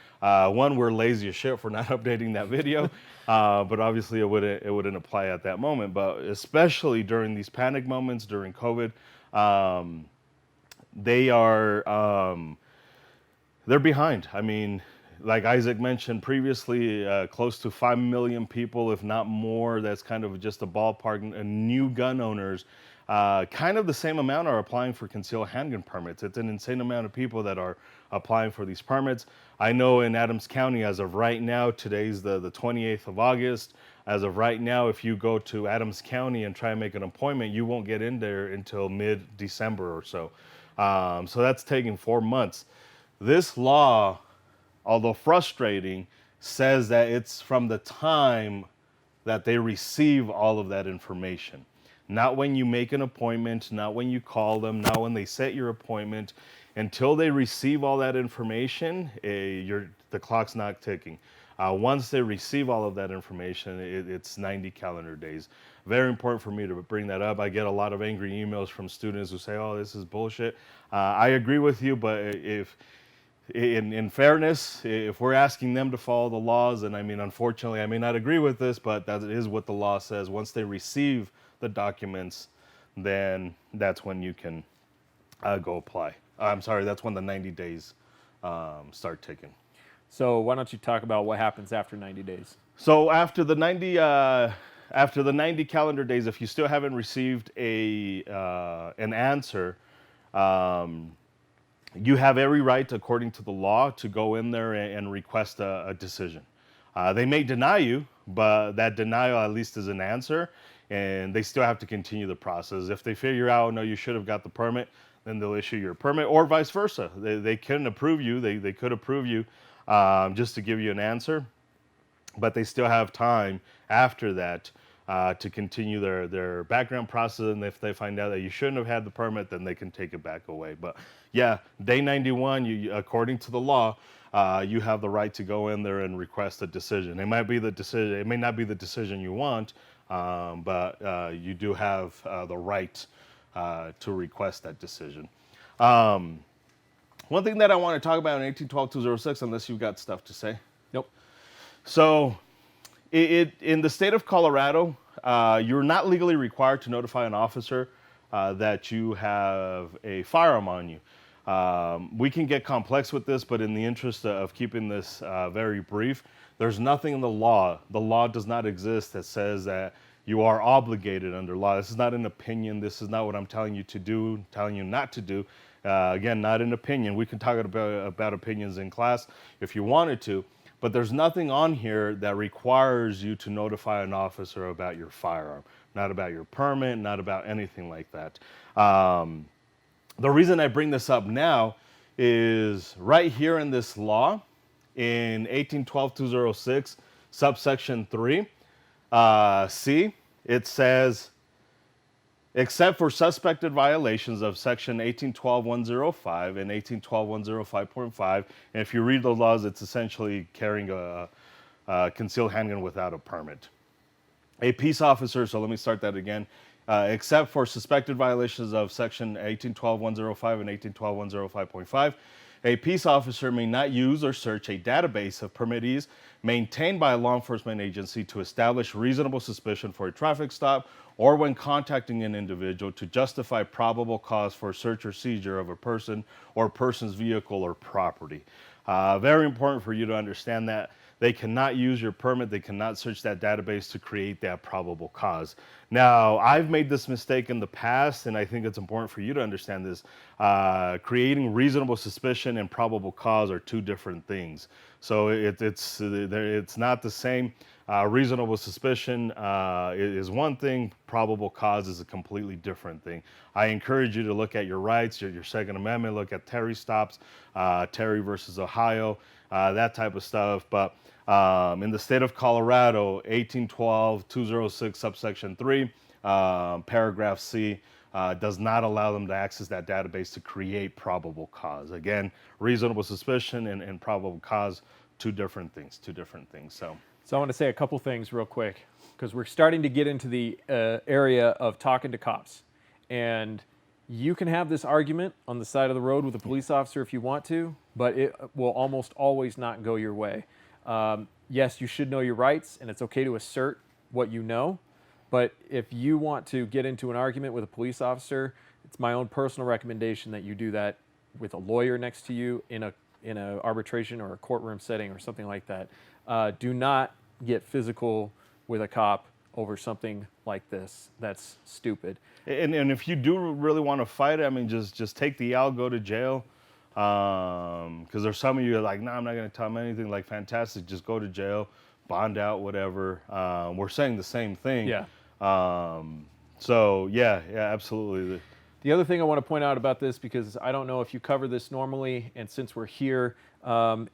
one, we're lazy as shit for not updating that video, but obviously it wouldn't apply at that moment. But especially during these panic moments during COVID, they're behind. I mean, like Isaac mentioned previously, close to 5 million people, if not more. That's kind of just a ballpark. New gun owners. Kind of the same amount are applying for concealed handgun permits. It's an insane amount of people that are applying for these permits. I know in Adams County, as of right now, today's the 28th of August. As of right now, if you go to Adams County and try and make an appointment, you won't get in there until mid-December or so. So that's taking 4 months. This law although frustrating, says that it's from the time that they receive all of that information. Not when you make an appointment, not when you call them, not when they set your appointment. Until they receive all that information, the clock's not ticking. Once they receive all of that information, it's 90 calendar days. Very important for me to bring that up. I get a lot of angry emails from students who say, "Oh, this is bullshit." I agree with you, but if in fairness, if we're asking them to follow the laws, and I mean, unfortunately, I may not agree with this, but that is what the law says. Once they receive the documents, then that's when you can go apply. I'm sorry, that's when the 90 days start ticking. So why don't you talk about what happens after 90 days? So after the 90 calendar days, if you still haven't received an answer, you have every right, according to the law, to go in there and request a decision. They may deny you, but that denial at least is an answer, and they still have to continue the process. If they figure out, no, you should have got the permit, then they'll issue your permit, or vice versa. They couldn't approve you. They could approve you just to give you an answer, but they still have time after that to continue their background process. And if they find out that you shouldn't have had the permit, then they can take it back away. But yeah, day 91, according to the law, you have the right to go in there and request a decision. It might be the decision. It may not be the decision you want, but you do have the right to request that decision. One thing that I want to talk about in 1812-206, unless you've got stuff to say. Nope. So, in the state of Colorado, you're not legally required to notify an officer that you have a firearm on you. We can get complex with this, but in the interest of keeping this very brief, there's nothing in the law. The law does not exist that says that you are obligated under law. This is not an opinion. This is not what I'm telling you to do, telling you not to do. Again, not an opinion. We can talk about opinions in class if you wanted to, but there's nothing on here that requires you to notify an officer about your firearm, not about your permit, not about anything like that. The reason I bring this up now is right here in this law, in 1812-206, subsection 3, C, it says, except for suspected violations of section 1812-105 and 1812-105.5, and if you read the laws, it's essentially carrying a concealed handgun without a permit. A peace officer, so let me start that again, except for suspected violations of section 1812-105 and 1812-105.5, a peace officer may not use or search a database of permittees maintained by a law enforcement agency to establish reasonable suspicion for a traffic stop, or when contacting an individual to justify probable cause for search or seizure of a person or person's vehicle or property. Very important for you to understand that. They cannot use your permit. They cannot search that database to create that probable cause. Now, I've made this mistake in the past, and I think it's important for you to understand this. Creating reasonable suspicion and probable cause are two different things. So it's not the same. Reasonable suspicion is one thing. Probable cause is a completely different thing. I encourage you to look at your rights, your Second Amendment, look at Terry stops, Terry versus Ohio, that type of stuff. But in the state of Colorado, 1812-206 subsection 3, paragraph C, does not allow them to access that database to create probable cause. Again, reasonable suspicion and probable cause, two different things. So I want to say a couple things real quick, because we're starting to get into the area of talking to cops. And you can have this argument on the side of the road with a police officer if you want to, but it will almost always not go your way. Yes, you should know your rights, and it's okay to assert what you know. But if you want to get into an argument with a police officer, it's my own personal recommendation that you do that with a lawyer next to you in a arbitration or a courtroom setting or something like that. Do not get physical with a cop over something like this. That's stupid. And if you do really want to fight it, I mean, just take the L, go to jail. Because there's some of you like, no, I'm not going to tell them anything. Like, fantastic, just go to jail, bond out, whatever. We're saying the same thing. Yeah. So yeah, absolutely. The other thing I want to point out about this, because I don't know if you cover this normally, and since we're here,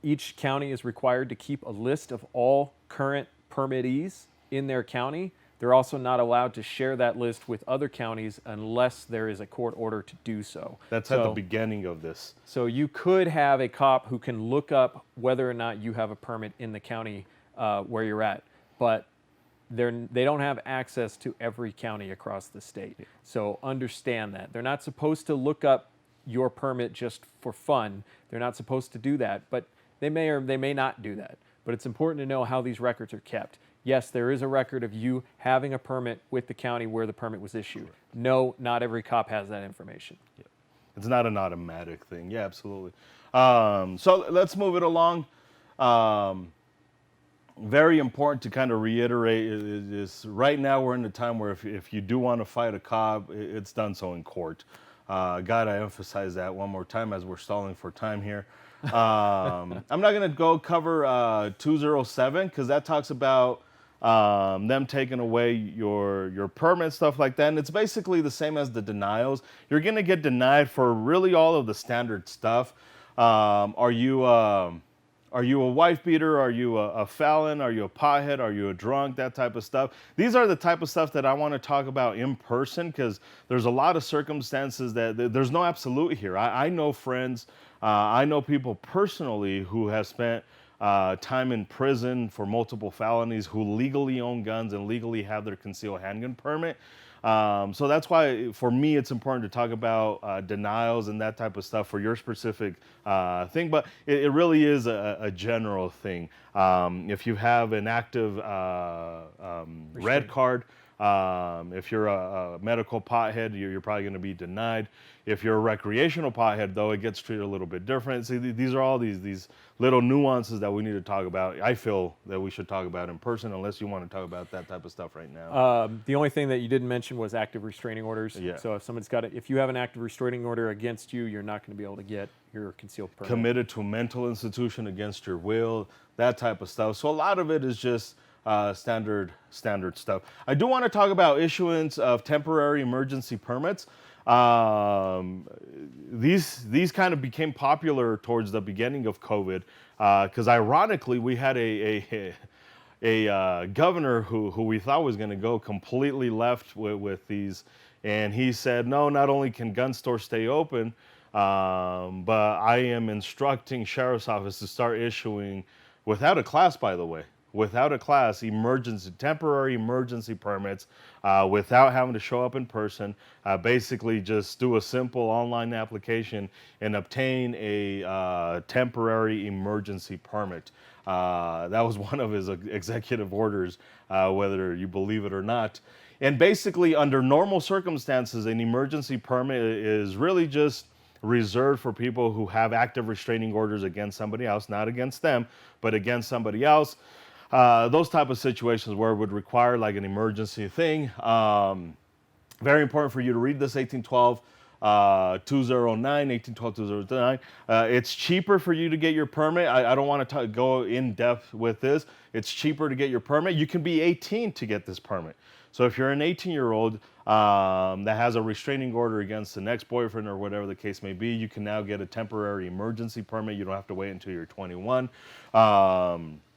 each county is required to keep a list of all current permittees in their county. They're also not allowed to share that list with other counties unless there is a court order to do so. That's at the beginning of this. So you could have a cop who can look up whether or not you have a permit in the county where you're at, but they don't have access to every county across the state. So understand that. They're not supposed to look up your permit just for fun. They're not supposed to do that, but they may or they may not do that. But it's important to know how these records are kept. Yes, there is a record of you having a permit with the county where the permit was issued. No, not every cop has that information. Yeah. It's not an automatic thing. Yeah, absolutely. So let's move it along. Very important to kind of reiterate is right now we're in a time where if you do want to fight a cop, it's done so in court. Gotta emphasize that one more time as we're stalling for time here. I'm not going to go cover 207 because that talks about them taking away your permit, stuff like that. And it's basically the same as the denials. You're going to get denied for really all of the standard stuff. Are you a wife beater? Are you a felon? Are you a pothead? Are you a drunk? That type of stuff. These are the type of stuff that I want to talk about in person because there's a lot of circumstances that there's no absolute here. I know friends, I know people personally who have spent time in prison for multiple felonies who legally own guns and legally have their concealed handgun permit. So that's why, for me, it's important to talk about denials and that type of stuff for your specific thing. But it really is a general thing. If you have an active red card, if you're a medical pothead, you're probably going to be denied. If you're a recreational pothead, though, it gets treated a little bit different. See, these are all these little nuances that we need to talk about. I feel that we should talk about in person, unless you want to talk about that type of stuff right now. The only thing that you didn't mention was active restraining orders. Yeah. So if you have an active restraining order against you, you're not going to be able to get your concealed permit. Committed to a mental institution against your will, that type of stuff. So a lot of it is just standard stuff. I do want to talk about issuance of temporary emergency permits. These kind of became popular towards the beginning of COVID because ironically we had a governor who we thought was going to go completely left with these, and he said, no, not only can gun stores stay open, but I am instructing sheriff's office to start issuing, without a class, by the way, without a class, temporary emergency permits, without having to show up in person. Basically just do a simple online application and obtain a temporary emergency permit. That was one of his executive orders, whether you believe it or not. And basically, under normal circumstances, an emergency permit is really just reserved for people who have active restraining orders against somebody else, not against them, but against somebody else. Those type of situations where it would require like an emergency thing. Very important for you to read this 1812 209, 1812 209. It's cheaper for you to get your permit. I don't want to go in depth with this. It's cheaper to get your permit. You can be 18 to get this permit. So if you're an 18-year-old that has a restraining order against an ex-boyfriend or whatever the case may be, you can now get a temporary emergency permit. You don't have to wait until you're 21.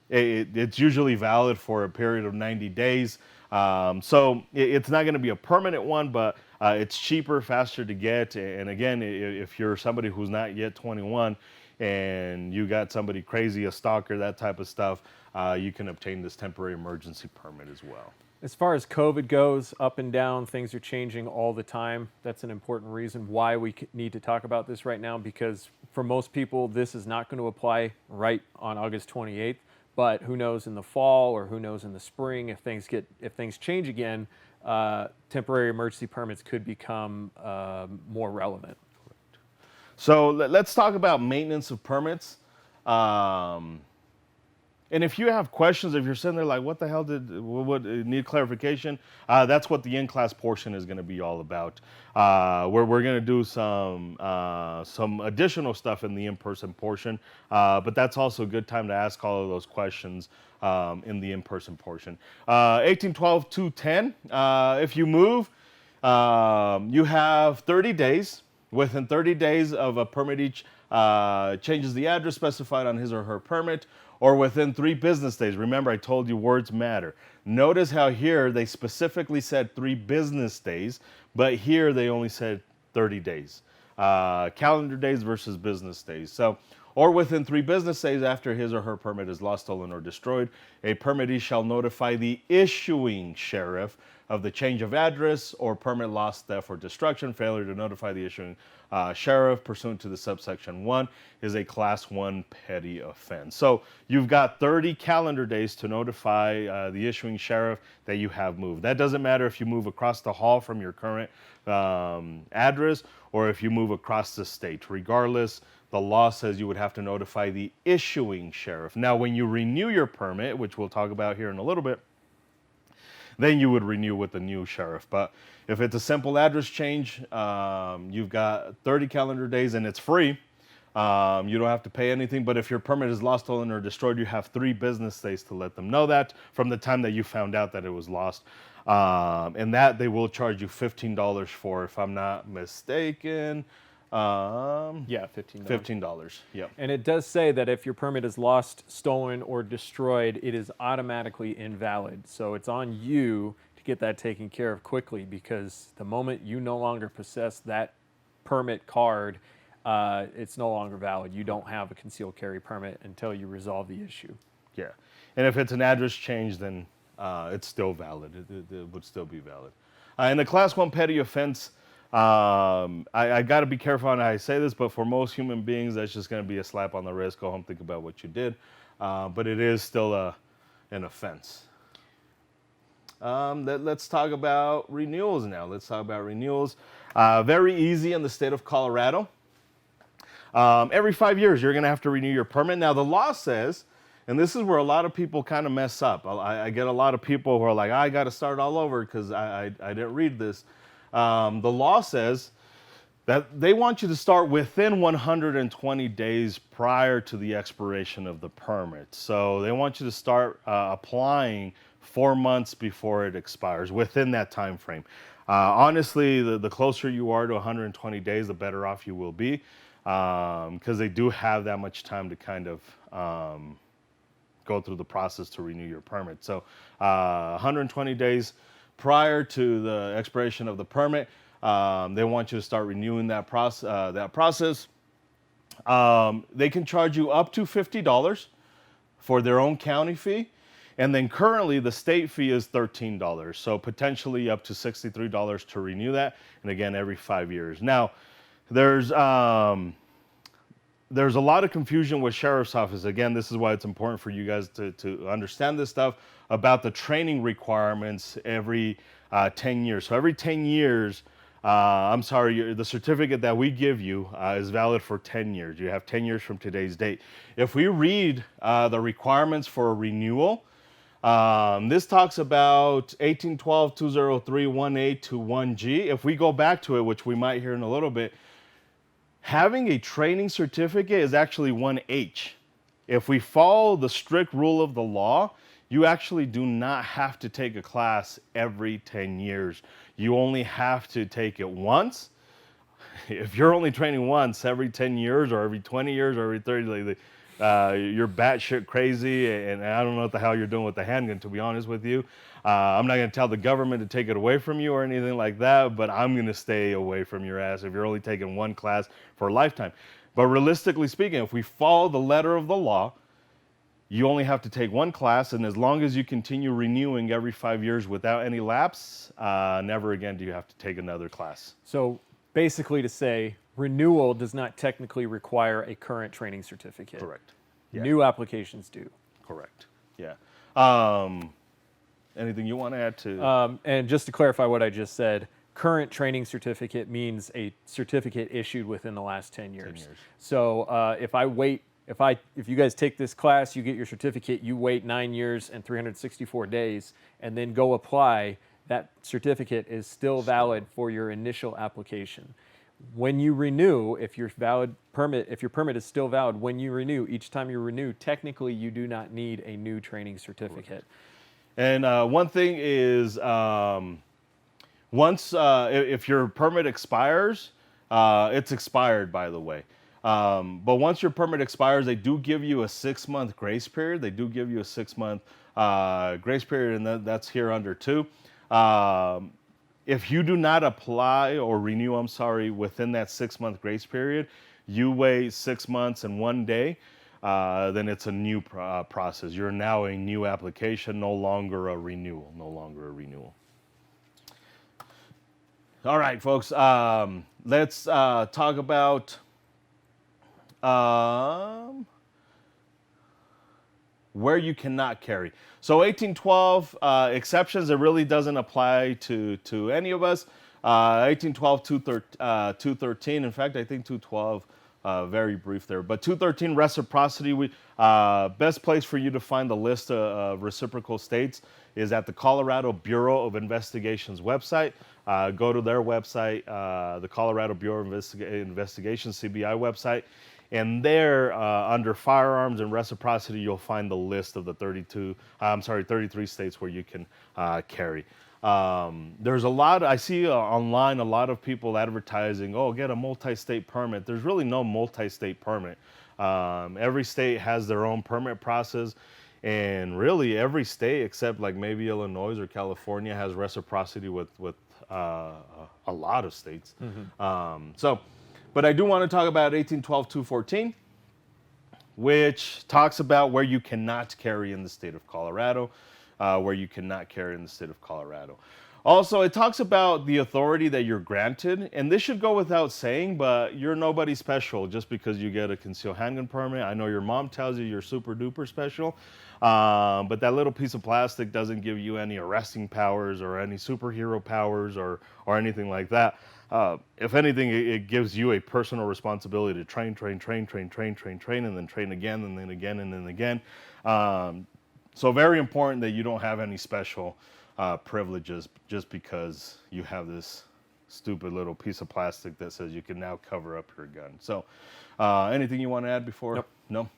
It's usually valid for a period of 90 days. So it's not going to be a permanent one, but it's cheaper, faster to get. And again, if you're somebody who's not yet 21 and you got somebody crazy, a stalker, that type of stuff, you can obtain this temporary emergency permit as well. As far as COVID goes, up and down, things are changing all the time. That's an important reason why we need to talk about this right now, because for most people, this is not going to apply right on August 28th. But who knows in the fall, or who knows in the spring, if things change again, temporary emergency permits could become more relevant. So let's talk about maintenance of permits. And if you have questions, if you're sitting there like, what the hell what need clarification? That's what the in-class portion is going to be all about. We're going to do some additional stuff in the in-person portion, but that's also a good time to ask all of those questions in the in-person portion. 1812-210, if you move, You have 30 days. Within 30 days of a permittee changes the address specified on his or her permit, or within 3 business days. Remember, I told you words matter. Notice how here they specifically said 3 business days, but here they only said 30 days. Calendar days versus business days. So, or within 3 business days after his or her permit is lost, stolen, or destroyed, a permittee shall notify the issuing sheriff of the change of address or permit loss, theft, or destruction. Failure to notify the issuing sheriff pursuant to the subsection 1 is a class 1 petty offense. So you've got 30 calendar days to notify the issuing sheriff that you have moved. That doesn't matter if you move across the hall from your current address or if you move across the state. Regardless, the law says you would have to notify the issuing sheriff. Now, when you renew your permit, which we'll talk about here in a little bit, then you would renew with the new sheriff. But if it's a simple address change, you've got 30 calendar days and it's free. You don't have to pay anything. But if your permit is lost, stolen, or destroyed, you have 3 business days to let them know that from the time that you found out that it was lost. And that they will charge you $15 for, if I'm not mistaken. Yeah, $15. $15. Yep. And it does say that if your permit is lost, stolen, or destroyed, it is automatically invalid. So it's on you to get that taken care of quickly, because the moment you no longer possess that permit card, it's no longer valid. You don't have a concealed carry permit until you resolve the issue. Yeah. And if it's an address change, then it's still valid. It would still be valid. And the class 1 petty offense, I got to be careful on how I say this, but for most human beings, that's just going to be a slap on the wrist. Go home, think about what you did. But it is still an offense. Let's talk about renewals now. Very easy in the state of Colorado. Every 5 years, you're going to have to renew your permit. Now, the law says, and this is where a lot of people kind of mess up. I get a lot of people who are like, I got to start all over because I didn't read this. The law says that they want you to start within 120 days prior to the expiration of the permit. So they want you to start applying 4 months before it expires, within that time frame. Honestly, the closer you are to 120 days, the better off you will be, because they do have that much time to kind of go through the process to renew your permit. So 120 days prior to the expiration of the permit, they want you to start renewing that process. They can charge you up to $50 for their own county fee. And then currently the state fee is $13. So potentially up to $63 to renew that. And again, every 5 years. Now, there's a lot of confusion with sheriff's office. Again, this is why it's important for you guys to understand this stuff about the training requirements every 10 years. So every 10 years, the certificate that we give you is valid for 10 years. You have 10 years from today's date. If we read the requirements for a renewal, this talks about 1812-203-18 to 1G. If we go back to it, which we might hear in a little bit, having a training certificate is actually 1H. If we follow the strict rule of the law, you actually do not have to take a class every 10 years. You only have to take it once. If you're only training once every 10 years or every 20 years or every 30, you're batshit crazy, and I don't know what the hell you're doing with the handgun, to be honest with you. I'm not going to tell the government to take it away from you or anything like that, but I'm going to stay away from your ass if you're only taking one class for a lifetime. But realistically speaking, if we follow the letter of the law, you only have to take one class, and as long as you continue renewing every 5 years without any lapse, never again do you have to take another class. So basically to say, renewal does not technically require a current training certificate. Correct. Yeah. New applications do. Correct. Yeah. Anything you want to add to? And just to clarify what I just said, current training certificate means a certificate issued within the last 10 years. 10 years. So if you guys take this class, you get your certificate, you wait 9 years and 364 days, and then go apply, that certificate is still valid for your initial application. When you renew, if your permit is still valid, when you renew, each time you renew, technically you do not need a new training certificate. And one thing is, Once, if your permit expires, it's expired, by the way. But once your permit expires, they do give you a 6-month grace period. They do give you a 6-month grace period, and that's here under two. If you do not apply or renew, I'm sorry, within that 6-month grace period, you wait 6 months and 1 day, then it's a new process. You're now a new application, no longer a renewal, no longer a renewal. All right, folks, let's talk about where you cannot carry. So 1812 exceptions, it really doesn't apply to any of us. 1812, 213, in fact, I think 212, very brief there. But 213, reciprocity, best place for you to find the list of reciprocal states is at the Colorado Bureau of Investigation's website. Go to their website, the Colorado Bureau of Investigation, CBI website. And there, under firearms and reciprocity, you'll find the list of the 33 states where you can carry. There's a lot, I see online a lot of people advertising, oh, get a multi-state permit. There's really no multi-state permit. Every state has their own permit process. And really every state except like maybe Illinois or California has reciprocity with a lot of states. But I do want to talk about 1812-214, which talks about where you cannot carry in the state of Colorado, where you cannot carry in the state of Colorado. Also, it talks about the authority that you're granted, and this should go without saying, but you're nobody special just because you get a concealed handgun permit. I know your mom tells you you're super duper special, but that little piece of plastic doesn't give you any arresting powers or any superhero powers or anything like that. If anything, it gives you a personal responsibility to train, and then train again, and then again, and then again. So very important that you don't have any special privileges just because you have this stupid little piece of plastic that says you can now cover up your gun. So anything you want to add before? Nope. No?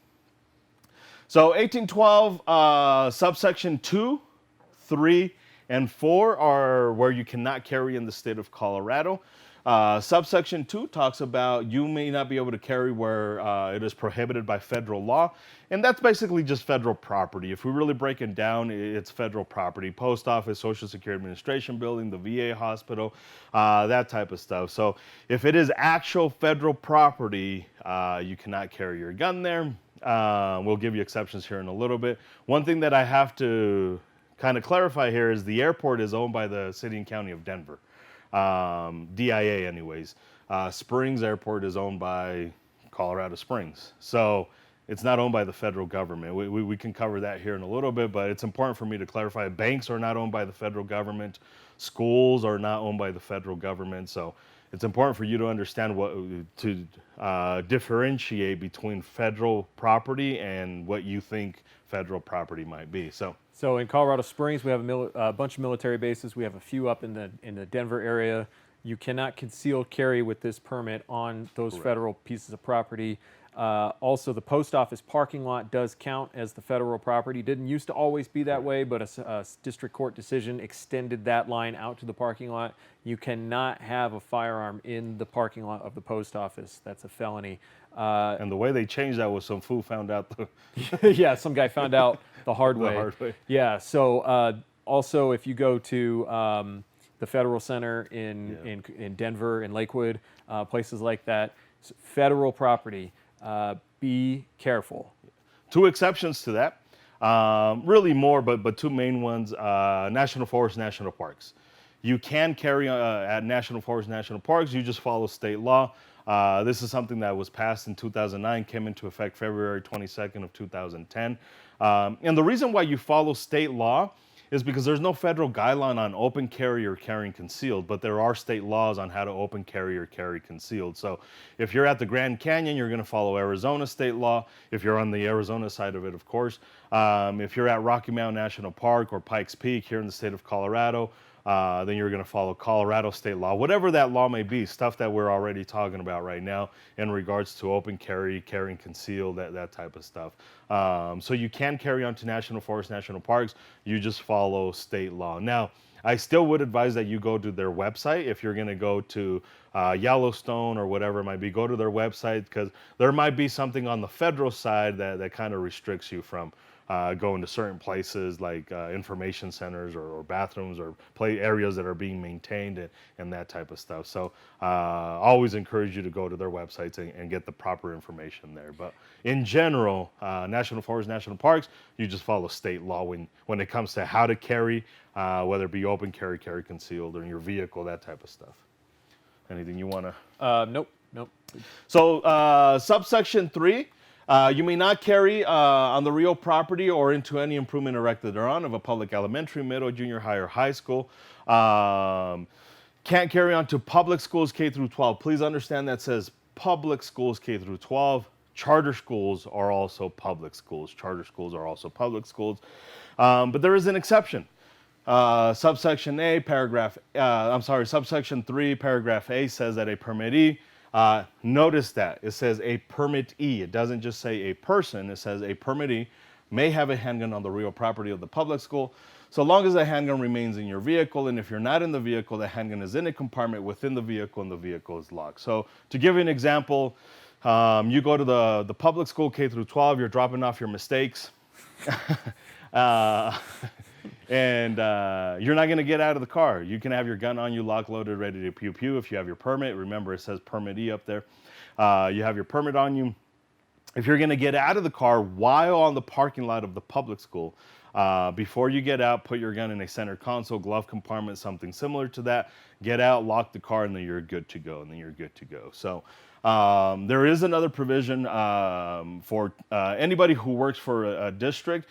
So 1812, subsection 2, 3, and 4 are where you cannot carry in the state of Colorado. Subsection 2 talks about you may not be able to carry where it is prohibited by federal law. And that's basically just federal property. If we really break it down, it's federal property. Post office, Social Security Administration building, the VA hospital, that type of stuff. So if it is actual federal property, you cannot carry your gun there. We'll give you exceptions here in a little bit. One thing that I have to kind of clarify here is the airport is owned by the city and county of Denver. DIA anyways. Springs Airport is owned by Colorado Springs. So it's not owned by the federal government. We can cover that here in a little bit, but it's important for me to clarify. Banks are not owned by the federal government. Schools are not owned by the federal government. So it's important for you to understand to differentiate between federal property and what you think federal property might be. So in Colorado Springs, we have a bunch of military bases. We have a few up in the Denver area. You cannot conceal carry with this permit on those Correct. federal pieces of property. Also, the post office parking lot does count as the federal property. Didn't used to always be that way, but a district court decision extended that line out to the parking lot. You cannot have a firearm in the parking lot of the post office. That's a felony. And the way they changed that was some fool found out. Yeah, some guy found out the hard way. The hard way. Yeah, so also if you go to the Federal Center in Denver, in Lakewood, places like that, federal property, be careful. 2 exceptions to that. Really more, but 2 main ones, national forests, national parks. You can carry at national forests, national parks, you just follow state law. This is something that was passed in 2009, came into effect February 22nd of 2010. And the reason why you follow state law is because there's no federal guideline on open carry or carrying concealed, but there are state laws on how to open carry or carry concealed. So if you're at the Grand Canyon, you're going to follow Arizona state law. If you're on the Arizona side of it, of course. If you're at Rocky Mountain National Park or Pikes Peak here in the state of Colorado, then you're going to follow Colorado state law, whatever that law may be, stuff that we're already talking about right now in regards to open carry, carrying concealed, that type of stuff. So you can carry on to national forests, national parks, you just follow state law. Now, I still would advise that you go to their website if you're going to go to Yellowstone or whatever it might be. Go to their website because there might be something on the federal side that kind of restricts you from going to certain places like information centers or bathrooms or play areas that are being maintained and that type of stuff. So always encourage you to go to their websites and get the proper information there. But in general, national forests, national parks, you just follow state law when it comes to how to carry, whether it be open carry, carry concealed, or in your vehicle, that type of stuff. Anything you want to? Nope. So subsection 3, you may not carry on the real property or into any improvement erected thereon of a public elementary, middle, junior high, or high school. Can't carry on to public schools K through 12. Please understand that says public schools K through 12. Charter schools are also public schools. Charter schools are also public schools. But there is an exception. Subsection 3, paragraph A says that a permittee, notice that it says a permittee. It doesn't just say a person, it says a permittee may have a handgun on the real property of the public school, so long as the handgun remains in your vehicle, and if you're not in the vehicle, the handgun is in a compartment within the vehicle and the vehicle is locked. So to give you an example, you go to the public school K through 12, you're dropping off your mistakes. And you're not going to get out of the car. You can have your gun on you, lock loaded, ready to pew pew. If you have your permit, remember it says permittee up there. You have your permit on you. If you're going to get out of the car while on the parking lot of the public school, before you get out, put your gun in a center console, glove compartment, something similar to that. Get out, lock the car, and then you're good to go. So there is another provision for anybody who works for a district.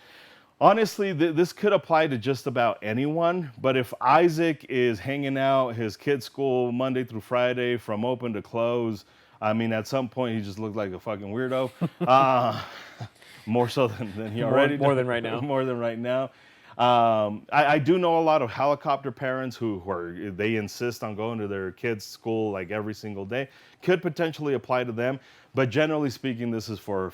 Honestly, this could apply to just about anyone, but if Isaac is hanging out his kid's school Monday through Friday from open to close, I mean, at some point he just looked like a fucking weirdo. More so than he already more than right now. More than right now. I do know a lot of helicopter parents who they insist on going to their kids' school like every single day. Could potentially apply to them, but generally speaking, this is for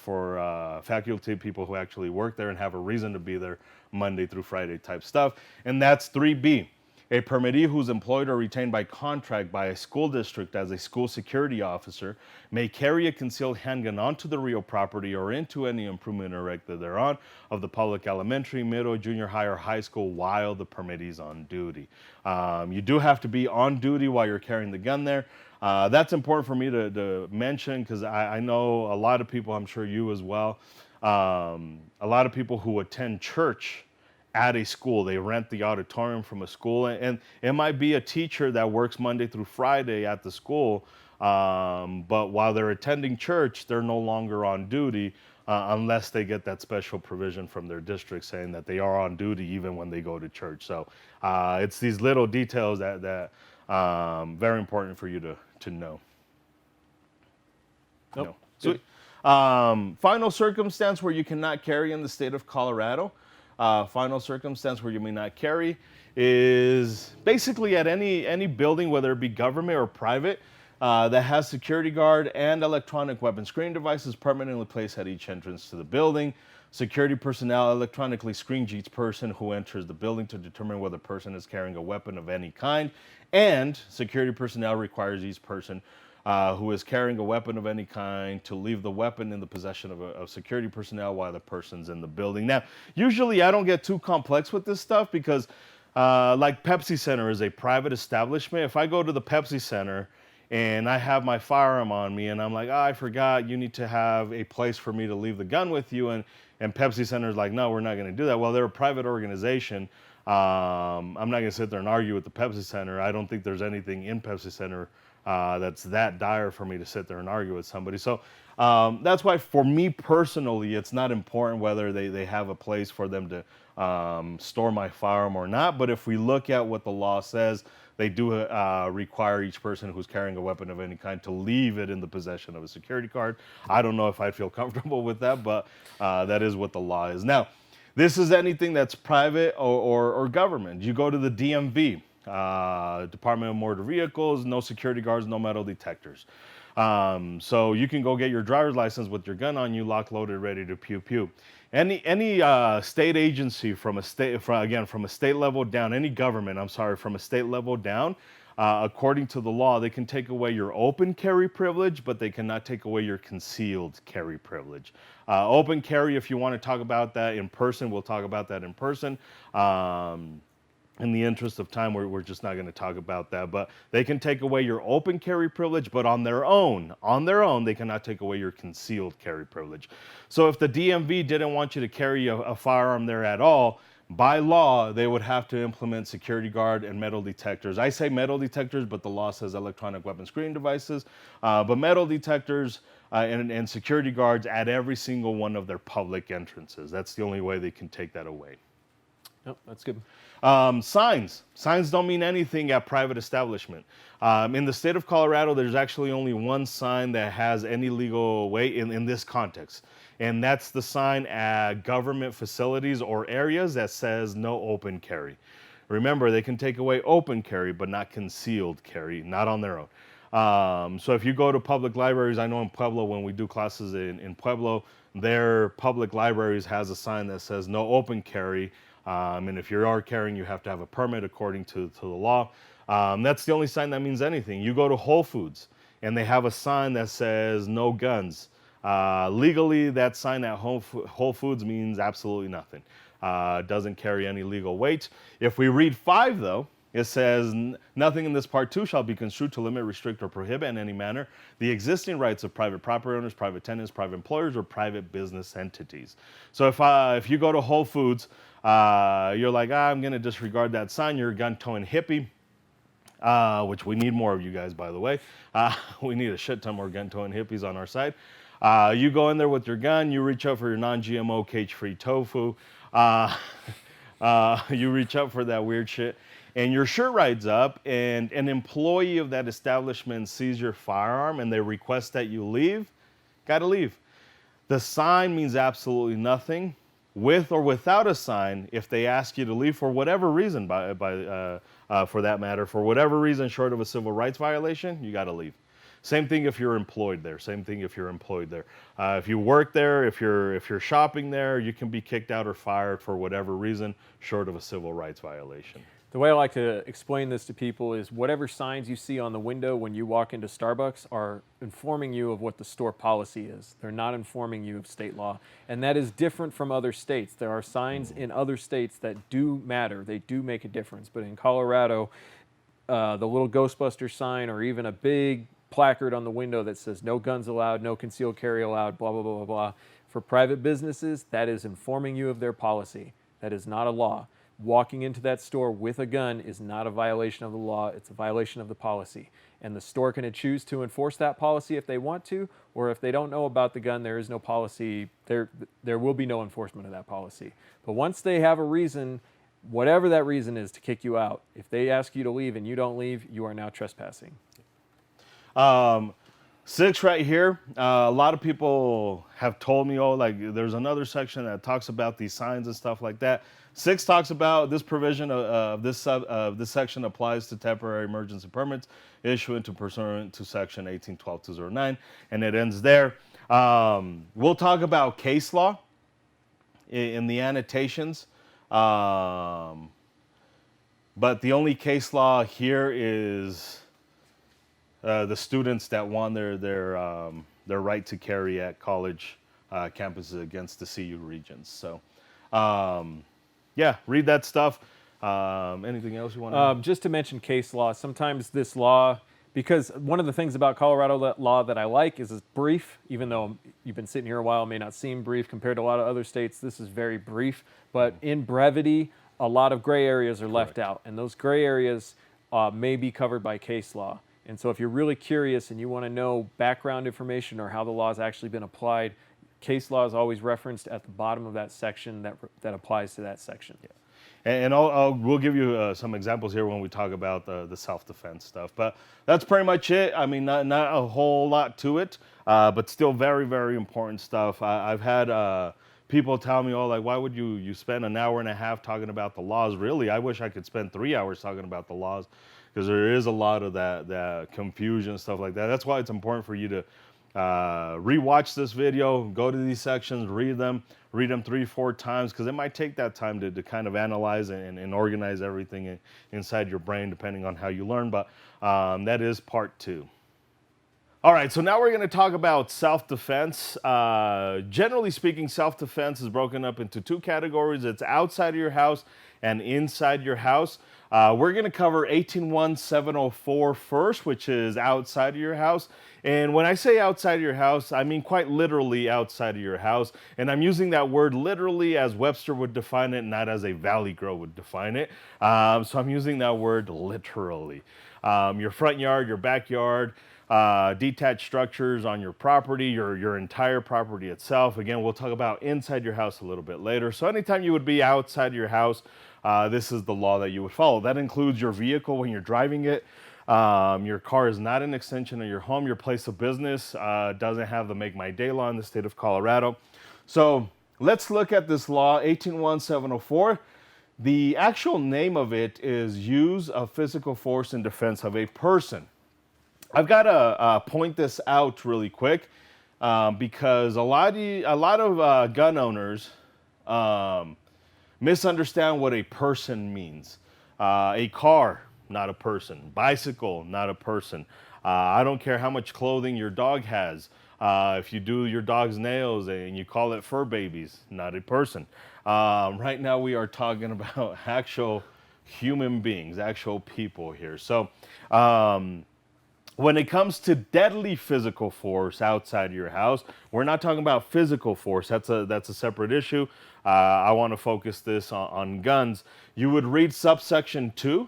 faculty, people who actually work there and have a reason to be there Monday through Friday type stuff. And that's 3B. A permittee who's employed or retained by contract by a school district as a school security officer may carry a concealed handgun onto the real property or into any improvement erected thereon of the public elementary, middle, junior high, or high school while the permittee is on duty. You do have to be on duty while you're carrying the gun there. That's important for me to mention because I know a lot of people, I'm sure you as well, a lot of people who attend church at a school. They rent the auditorium from a school, and it might be a teacher that works Monday through Friday at the school, but while they're attending church, they're no longer on duty unless they get that special provision from their district saying that they are on duty even when they go to church. So it's these little details that very important for you to know. Nope. So, final circumstance where you cannot carry in the state of Colorado. Final circumstance where you may not carry is basically at any building, whether it be government or private, that has security guard and electronic weapon screening devices permanently placed at each entrance to the building. Security personnel electronically screen each person who enters the building to determine whether the person is carrying a weapon of any kind. And security personnel requires each person who is carrying a weapon of any kind to leave the weapon in the possession of security personnel while the person's in the building. Now, usually I don't get too complex with this stuff because like Pepsi Center is a private establishment. If I go to the Pepsi Center and I have my firearm on me and I'm like, I forgot, you need to have a place for me to leave the gun with you. And Pepsi Center is like, no, we're not going to do that. Well, they're a private organization. I'm not going to sit there and argue with the Pepsi Center. I don't think there's anything in Pepsi Center that's that dire for me to sit there and argue with somebody. So that's why for me personally, it's not important whether they have a place for them to store my firearm or not. But if we look at what the law says, they do require each person who's carrying a weapon of any kind to leave it in the possession of a security guard. I don't know if I'd feel comfortable with that, but that is what the law is. Now, this is anything that's private or government. You go to the DMV. Department of Motor Vehicles, no security guards, no metal detectors. So you can go get your driver's license with your gun on you, locked, loaded, ready to pew pew. Any state agency from a state level down, any government, I'm sorry, from a state level down, according to the law, they can take away your open carry privilege, but they cannot take away your concealed carry privilege. Open carry, if you want to talk about that in person, we'll talk about that in person. In the interest of time, we're just not going to talk about that. But they can take away your open carry privilege, but on their own, they cannot take away your concealed carry privilege. So if the DMV didn't want you to carry a firearm there at all, by law, they would have to implement security guard and metal detectors. I say metal detectors, but the law says electronic weapon screening devices. But metal detectors and security guards at every single one of their public entrances. That's the only way they can take that away. Nope, that's good. Signs. Signs don't mean anything at private establishment. In the state of Colorado, there's actually only one sign that has any legal weight in this context. And that's the sign at government facilities or areas that says no open carry. Remember, they can take away open carry, but not concealed carry, not on their own. So if you go to public libraries, I know in Pueblo, when we do classes in Pueblo, their public libraries has a sign that says no open carry. And if you are carrying, you have to have a permit according to the law. That's the only sign that means anything. You go to Whole Foods and they have a sign that says no guns. Legally, that sign at Whole Foods means absolutely nothing. Doesn't carry any legal weight. If we read 5, though, it says, nothing in this part 2 shall be construed to limit, restrict, or prohibit in any manner the existing rights of private property owners, private tenants, private employers, or private business entities. So if you go to Whole Foods, you're like, I'm going to disregard that sign. You're a gun-toting hippie, which we need more of you guys, by the way. We need a shit ton more gun-toting hippies on our side. You go in there with your gun. You reach out for your non-GMO, cage-free tofu. You reach out for that weird shit. And your shirt rides up, and an employee of that establishment sees your firearm, and they request that you leave. Got to leave. The sign means absolutely nothing. With or without a sign, if they ask you to leave for whatever reason, for that matter, for whatever reason short of a civil rights violation, you got to leave. Same thing if you're employed there. If you work there, if you're shopping there, you can be kicked out or fired for whatever reason short of a civil rights violation. The way I like to explain this to people is whatever signs you see on the window when you walk into Starbucks are informing you of what the store policy is. They're not informing you of state law. And that is different from other states. There are signs in other states that do matter. They do make a difference. But in Colorado, the little Ghostbuster sign or even a big placard on the window that says no guns allowed, no concealed carry allowed, blah, blah, blah, blah, blah. For private businesses, that is informing you of their policy. That is not a law. Walking into that store with a gun is not a violation of the law. It's a violation of the policy. And the store can choose to enforce that policy if they want to, or if they don't know about the gun, there is no policy. There will be no enforcement of that policy. But once they have a reason, whatever that reason is to kick you out, if they ask you to leave and you don't leave, you are now trespassing. 6 right here. A lot of people have told me, there's another section that talks about these signs and stuff like that. 6 talks about this provision of this section applies to temporary emergency permits issued pursuant to section 1812-209, and it ends there. We'll talk about case law in the annotations, but the only case law here is the students that won their right to carry at college campuses against the CU regents. So, yeah, read that stuff. Anything else you want to Just to mention case law, sometimes this law, because one of the things about Colorado law that I like is it's brief, even though you've been sitting here a while, it may not seem brief compared to a lot of other states. This is very brief, but in brevity, a lot of gray areas are left out, and those gray areas may be covered by case law. And so if you're really curious and you want to know background information or how the law has actually been applied, case law is always referenced at the bottom of that section that applies to that section. Yeah. And we'll give you some examples here when we talk about the self-defense stuff. But that's pretty much it. I mean, not a whole lot to it, but still very, very important stuff. I've had people tell me, oh, like, why would you spend an hour and a half talking about the laws? Really, I wish I could spend 3 hours talking about the laws, because there is a lot of that confusion, stuff like that. That's why it's important for you to rewatch this video, go to these sections, read them 3-4 times, because it might take that time to kind of analyze and organize everything inside your brain, depending on how you learn. But that is part 2. All right, so now we're going to talk about self-defense. Generally speaking, self-defense is broken up into 2 categories. It's outside of your house and inside your house. We're going to cover 18-1-704 first, which is outside of your house. And when I say outside of your house, I mean quite literally outside of your house. And I'm using that word literally as Webster would define it, not as a Valley Girl would define it. So I'm using that word literally. Your front yard, your backyard, detached structures on your property, your entire property itself. Again, we'll talk about inside your house a little bit later. So anytime you would be outside your house, this is the law that you would follow. That includes your vehicle when you're driving it. Your car is not an extension of your home. Your place of business doesn't have the Make My Day law in the state of Colorado. So let's look at this law, 18-1-704. The actual name of it is use of physical force in defense of a person. I've got to point this out really quick because a lot of gun owners misunderstand what a person means. A car, not a person. Bicycle, not a person. I don't care how much clothing your dog has. If you do your dog's nails and you call it fur babies, not a person. Right now we are talking about actual human beings, actual people here. So when it comes to deadly physical force outside of your house, we're not talking about physical force. That's a separate issue. I want to focus this on guns. You would read subsection 2,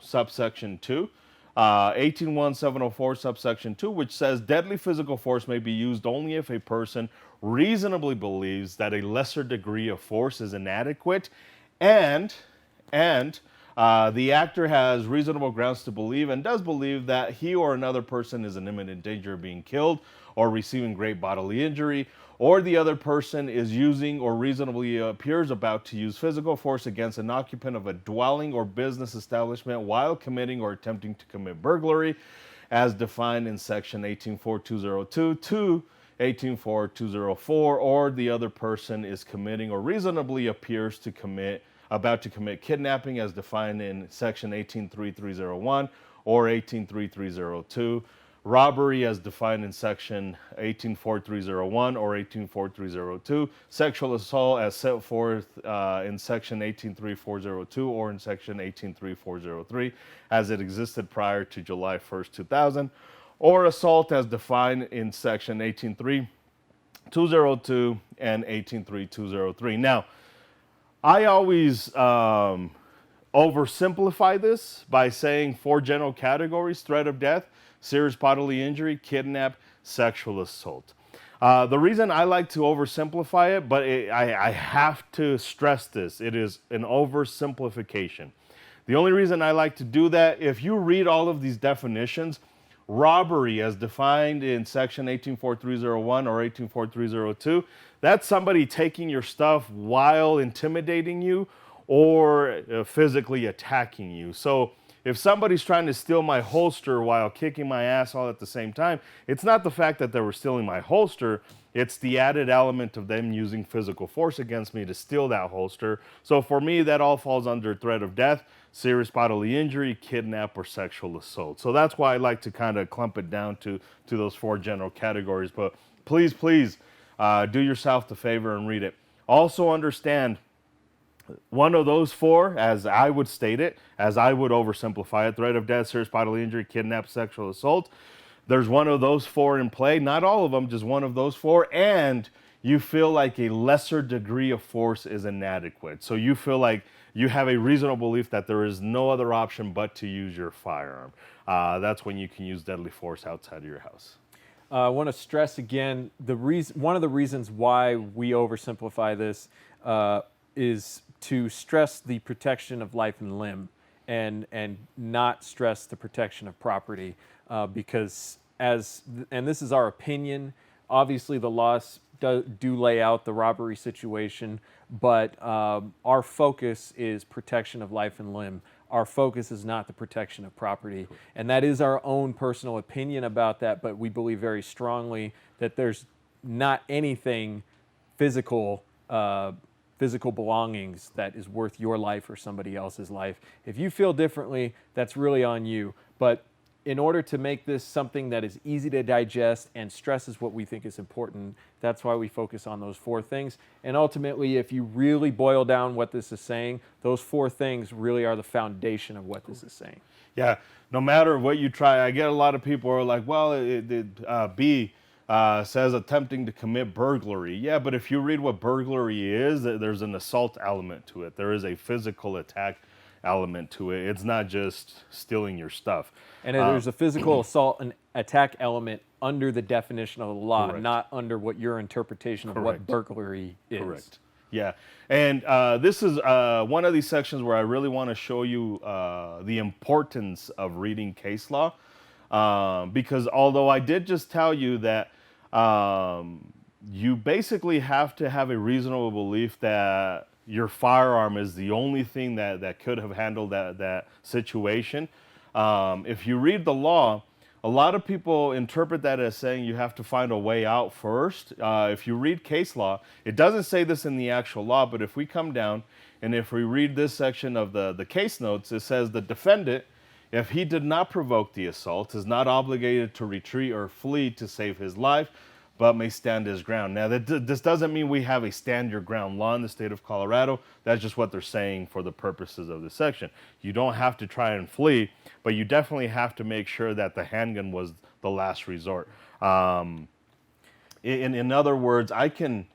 18-1-704, subsection 2, which says deadly physical force may be used only if a person reasonably believes that a lesser degree of force is inadequate and the actor has reasonable grounds to believe and does believe that he or another person is in imminent danger of being killed or receiving great bodily injury, or the other person is using or reasonably appears about to use physical force against an occupant of a dwelling or business establishment while committing or attempting to commit burglary, as defined in section 18-4202 to 18-4204, or the other person is committing or reasonably appears to about to commit kidnapping as defined in section 18-3301 or 18-3302, robbery as defined in section 18-4301 or 18-4302, sexual assault as set forth in section 18-3402 or in section 18-3403 as it existed prior to July 1st, 2000, or assault as defined in section 18-3202 and 18-3203. Now, I always oversimplify this by saying 4 general categories: threat of death, serious bodily injury, kidnap, sexual assault. The reason I like to oversimplify it, but I have to stress this, it is an oversimplification. The only reason I like to do that, if you read all of these definitions, robbery as defined in section 18-4301 or 18-4302, that's somebody taking your stuff while intimidating you or physically attacking you. So if somebody's trying to steal my holster while kicking my ass all at the same time, it's not the fact that they were stealing my holster, it's the added element of them using physical force against me to steal that holster. So for me, that all falls under threat of death, serious bodily injury, kidnap, or sexual assault. So that's why I like to kind of clump it down to those 4 general categories. But please, do yourself the favor and read it. Also understand, one of those 4, as I would state it, as I would oversimplify it, threat of death, serious bodily injury, kidnap, sexual assault, there's one of those 4 in play, not all of them, just one of those 4, and you feel like a lesser degree of force is inadequate. So you feel like you have a reasonable belief that there is no other option but to use your firearm. That's when you can use deadly force outside of your house. I want to stress again, one of the reasons why we oversimplify this is to stress the protection of life and limb and not stress the protection of property, because and this is our opinion, obviously the laws do lay out the robbery situation, but our focus is protection of life and limb. Our focus is not the protection of property. And that is our own personal opinion about that, but we believe very strongly that there's not anything physical, physical belongings that is worth your life or somebody else's life. If you feel differently, that's really on you. But in order to make this something that is easy to digest and stresses what we think is important, that's why we focus on those 4 things. And ultimately, if you really boil down what this is saying, those 4 things really are the foundation of what this is saying. Yeah, no matter what you try, I get a lot of people who are like, well, B says attempting to commit burglary. Yeah, but if you read what burglary is, there's an assault element to it. There is a physical attack element to it. It's not just stealing your stuff. And there's a physical assault and attack element under the definition of the law, Correct. not under what your interpretation of what burglary is. Correct. Yeah, and this is one of these sections where I really want to show you the importance of reading case law, because although I did just tell you that you basically have to have a reasonable belief that your firearm is the only thing that could have handled that situation. If you read the law, a lot of people interpret that as saying you have to find a way out first. If you read case law, it doesn't say this in the actual law, but if we come down and if we read this section of the case notes, it says the defendant, if he did not provoke the assault, is not obligated to retreat or flee to save his life, but may stand his ground. Now, this doesn't mean we have a stand your ground law in the state of Colorado. That's just what they're saying for the purposes of this section. You don't have to try and flee, but you definitely have to make sure that the handgun was the last resort. In other words, I can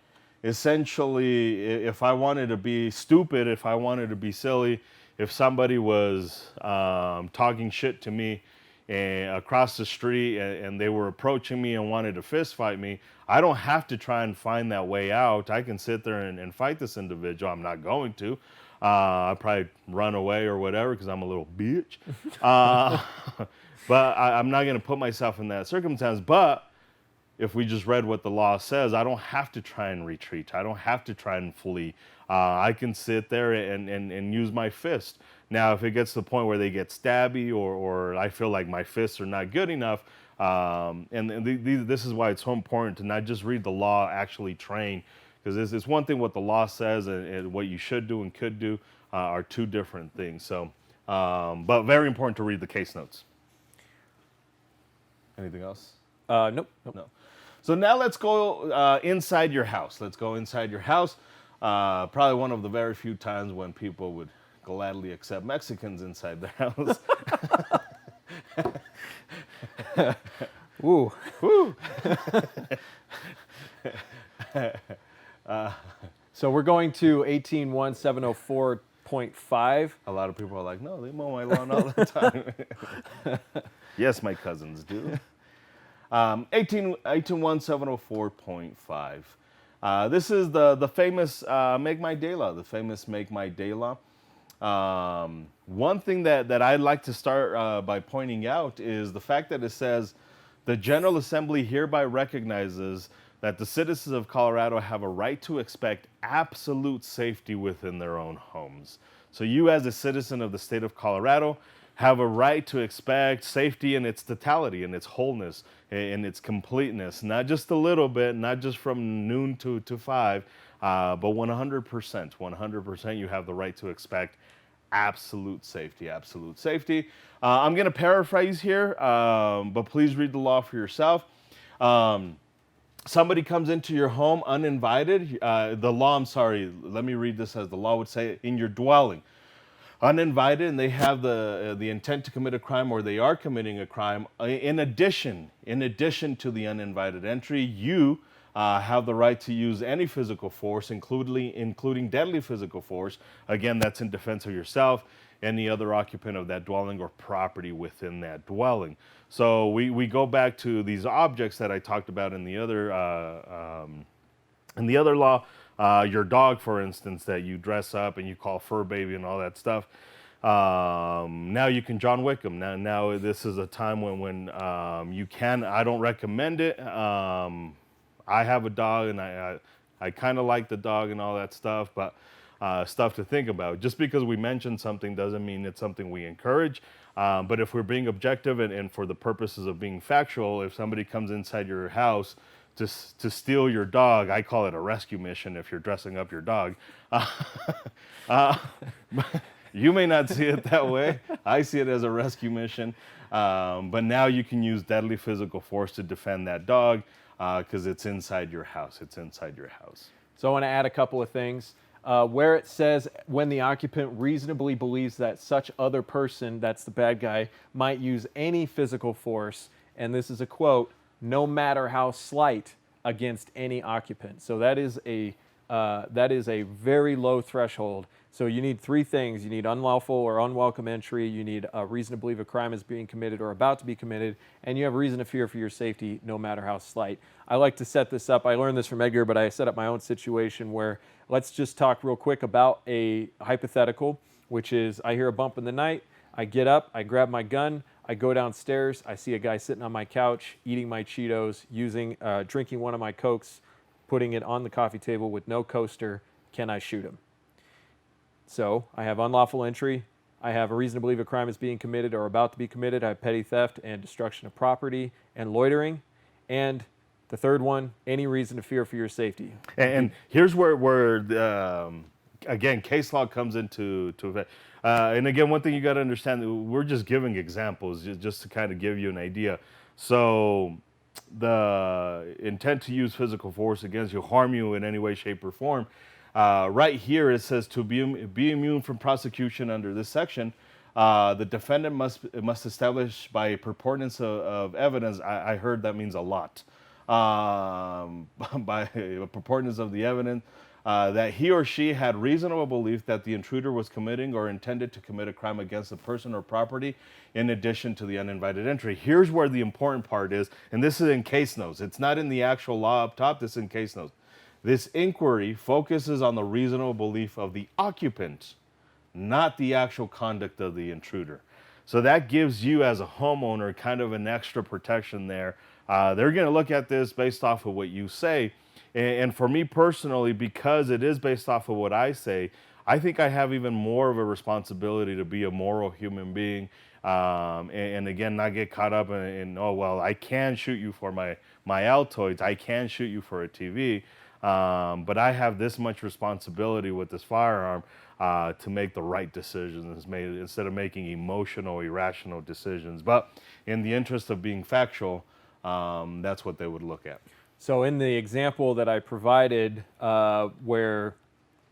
essentially, if I wanted to be stupid, if I wanted to be silly, if somebody was talking shit to me across the street and they were approaching me and wanted to fist fight me, I don't have to try and find that way out. I can sit there and fight this individual. I'm not going to. I'll probably run away or whatever because I'm a little bitch. But I'm not going to put myself in that circumstance. But if we just read what the law says, I don't have to try and retreat. I don't have to try and flee. I can sit there and use my fist. Now, if it gets to the point where they get stabby or I feel like my fists are not good enough, this is why it's so important to not just read the law, actually train. Because it's one thing what the law says and what you should do and could do are 2 different things. So, but very important to read the case notes. Anything else? Nope. No. So now let's go inside your house. Let's go inside your house. Probably one of the very few times when people would gladly accept Mexicans inside their house. Ooh. Woo. So we're going to 181704.5. A lot of people are like, no, they mow my lawn all the time. Yes, my cousins do. 181704.5. This is the famous Make My Day Law, the famous Make My Day Law. One thing that I'd like to start by pointing out is the fact that it says, the General Assembly hereby recognizes that the citizens of Colorado have a right to expect absolute safety within their own homes. So you as a citizen of the state of Colorado have a right to expect safety in its totality, in its wholeness, in its completeness, not just a little bit, not just from noon to 5, but 100%. 100% you have the right to expect absolute safety, absolute safety. I'm going to paraphrase here, but please read the law for yourself. Somebody comes into your home uninvited. The law, I'm sorry, let me read this as the law would say, in your dwelling. Uninvited, and they have the intent to commit a crime, or they are committing a crime. In addition to the uninvited entry, you have the right to use any physical force, including deadly physical force. Again, that's in defense of yourself, any other occupant of that dwelling or property within that dwelling. So we go back to these objects that I talked about in the other law. Your dog, for instance, that you dress up and you call fur baby and all that stuff. Now you can John Wick them. Now this is a time when you can. I don't recommend it. I have a dog, and I kind of like the dog and all that stuff, but stuff to think about. Just because we mention something doesn't mean it's something we encourage. But if we're being objective and for the purposes of being factual, if somebody comes inside your house to steal your dog, I call it a rescue mission if you're dressing up your dog. Uh, you may not see it that way. I see it as a rescue mission. But now you can use deadly physical force to defend that dog because it's inside your house. It's inside your house. So I want to add a couple of things. Where it says when the occupant reasonably believes that such other person, that's the bad guy, might use any physical force, and this is a quote, no matter how slight, against any occupant. So that is a very low threshold. So you need three things. You need unlawful or unwelcome entry, you need a reason to believe a crime is being committed or about to be committed, and you have reason to fear for your safety no matter how slight. I like to set this up. I learned this from Edgar, but I set up my own situation where let's just talk real quick about a hypothetical, which is I hear a bump in the night, I get up, I grab my gun, I go downstairs, I see a guy sitting on my couch eating my Cheetos, drinking one of my Cokes, putting it on the coffee table with no coaster. Can I shoot him? So I have unlawful entry, I have a reason to believe a crime is being committed or about to be committed, I have petty theft and destruction of property and loitering, and the third one, any reason to fear for your safety. And here's where again, case law comes into effect. And again, one thing you got to understand, we're just giving examples just to kind of give you an idea. So the intent to use physical force against you, harm you in any way, shape, or form, right here it says to be immune from prosecution under this section, the defendant must establish by preponderance of evidence. I heard that means a lot. By a preponderance of the evidence, that he or she had reasonable belief that the intruder was committing or intended to commit a crime against a person or property in addition to the uninvited entry. Here's where the important part is, and this is in case notes. It's not in the actual law up top, this is in case notes. This inquiry focuses on the reasonable belief of the occupant, not the actual conduct of the intruder. So that gives you as a homeowner kind of an extra protection there. They're going to look at this based off of what you say. And for me personally, because it is based off of what I say, I think I have even more of a responsibility to be a moral human being. And again, not get caught up in, oh, well, I can shoot you for my Altoids. I can shoot you for a TV. But I have this much responsibility with this firearm to make the right decisions instead of making emotional, irrational decisions. But in the interest of being factual, that's what they would look at. So in the example that I provided, where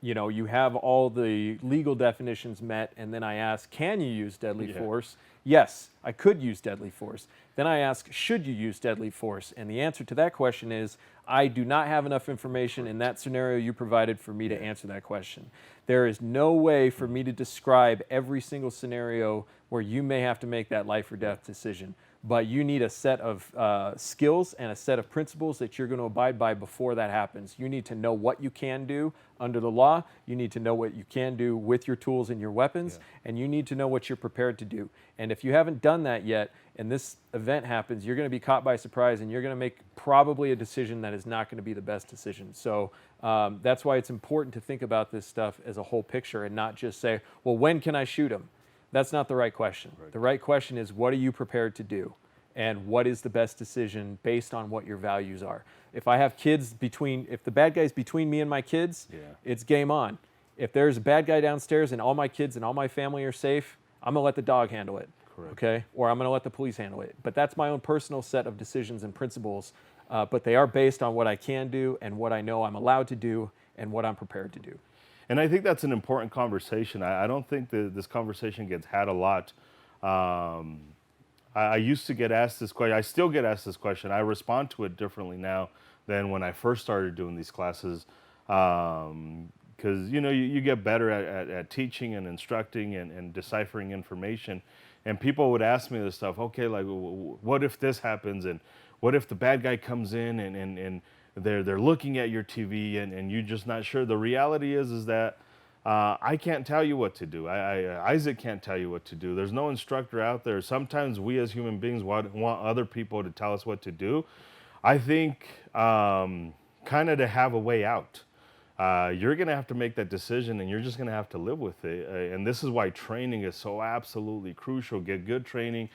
you have all the legal definitions met, and then I ask, can you use deadly force? Yes, I could use deadly force. Then I ask, should you use deadly force? And the answer to that question is, I do not have enough information in that scenario you provided for me to answer that question. There is no way for me to describe every single scenario where you may have to make that life or death decision. But you need a set of skills and a set of principles that you're going to abide by before that happens. You need to know what you can do under the law. You need to know what you can do with your tools and your weapons. And you need to know what you're prepared to do. And if you haven't done that yet, and this event happens, you're going to be caught by surprise, and you're going to make probably a decision that is not going to be the best decision. So that's why it's important to think about this stuff as a whole picture and not just say, well, when can I shoot him? That's not the right question. Right. The right question is, what are you prepared to do? And what is the best decision based on what your values are? If I have kids if the bad guy's between me and my kids, it's game on. If there's a bad guy downstairs and all my kids and all my family are safe, I'm gonna let the dog handle it. Correct. Okay? Or I'm gonna let the police handle it. But that's my own personal set of decisions and principles, but they are based on what I can do and what I know I'm allowed to do and what I'm prepared to do. And I think that's an important conversation. I don't think that this conversation gets had a lot. I used to get asked this question. I still get asked this question. I respond to it differently now than when I first started doing these classes. Because, you get better at teaching and instructing and deciphering information. And people would ask me this stuff. Okay, like, what if this happens? And what if the bad guy comes in and they're looking at your TV and you're just not sure? The reality is that I can't tell you what to do. Isaac can't tell you what to do. There's no instructor out there. Sometimes we as human beings want other people to tell us what to do. I think kind of to have a way out. You're going to have to make that decision and you're just going to have to live with it. And this is why training is so absolutely crucial. Get good training.